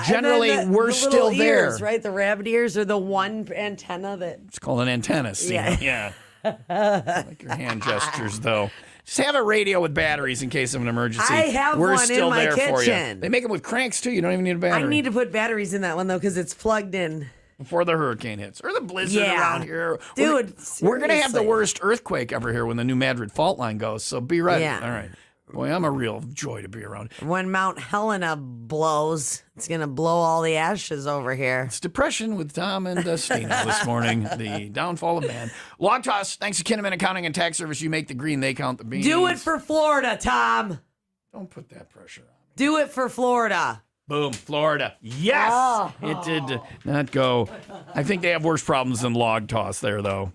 generally we're still there. Ears, right? The rabbit ears are the one antenna that. It's called an antenna. Yeah. Like your hand gestures, though. Just have a radio with batteries in case of an emergency. I have We're one still in my there for you. kitchen. They make them with cranks, too. You don't even need a battery. I need to put batteries in that one, though, because it's plugged in. Before the hurricane hits. Or the blizzard around here. Dude, we're going to have the worst earthquake ever here when the new Madrid fault line goes, so be ready. Yeah. All right. Boy, I'm a real joy to be around. When Mount Helena blows, it's going to blow all the ashes over here. It's Depression with Tom and Stina this morning. The downfall of man. Log toss. Thanks to Kinnaman Accounting and Tax Service. You make the green, they count the beans. Do it for Florida, Tom. Don't put that pressure on me. Do it for Florida. Boom, Florida. Yes! Oh. It did not go. I think they have worse problems than log toss there, though.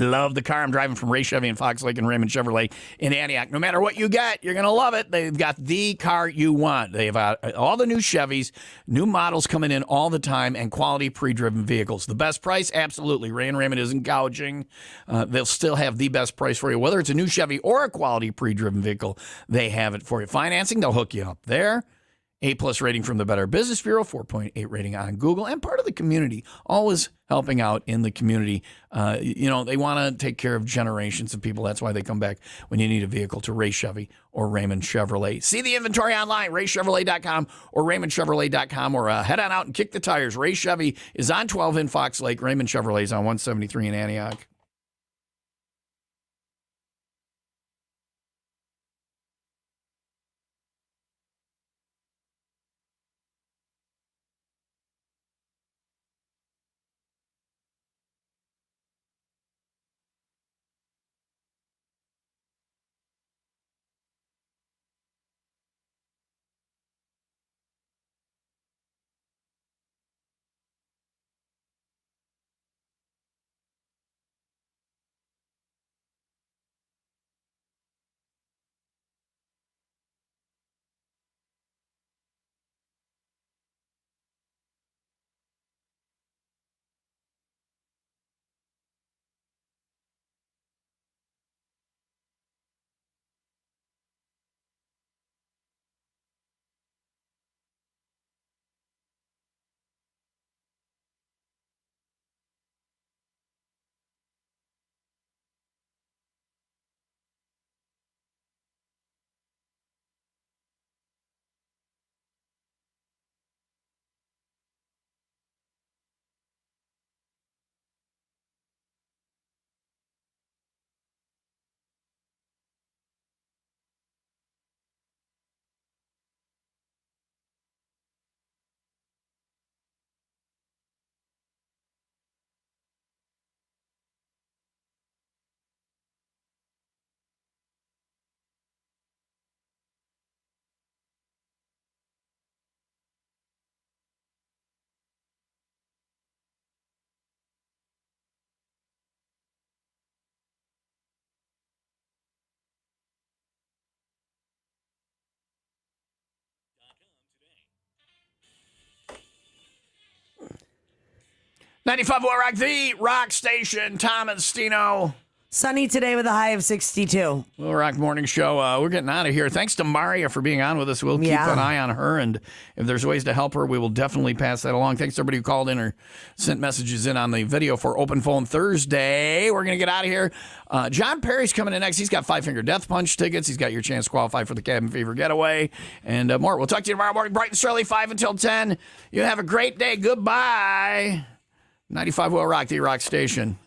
Love the car I'm driving from Ray Chevy and Fox Lake and Raymond Chevrolet in Antioch. No matter what you get, you're going to love it. They've got the car you want. They've got all the new Chevys, new models coming in all the time, and quality pre-driven vehicles. The best price? Absolutely. Ray and Raymond isn't gouging. They'll still have the best price for you. Whether it's a new Chevy or a quality pre-driven vehicle, they have it for you. Financing, they'll hook you up there. A+ rating from the Better Business Bureau, 4.8 rating on Google, and part of the community, always helping out in the community. They want to take care of generations of people. That's why they come back when you need a vehicle to Ray Chevy or Raymond Chevrolet. See the inventory online, raychevrolet.com or raymondchevrolet.com, or head on out and kick the tires. Ray Chevy is on 12 in Fox Lake. Raymond Chevrolet is on 173 in Antioch. .95 WIIL ROCK, the rock station. Tom and Stino. Sunny today with a high of 62. WIIL ROCK Morning Show. We're getting out of here. Thanks to Maria for being on with us. We'll keep an eye on her, and if there's ways to help her, we will definitely pass that along. Thanks to everybody who called in or sent messages in on the video for Open Phone Thursday. We're going to get out of here. John Perry's coming in next. He's got Five Finger Death Punch tickets. He's got your chance to qualify for the Cabin Fever Getaway and more. We'll talk to you tomorrow morning, bright and early, 5 until 10. You have a great day. Goodbye. 95 WIIL ROCK, the rock station.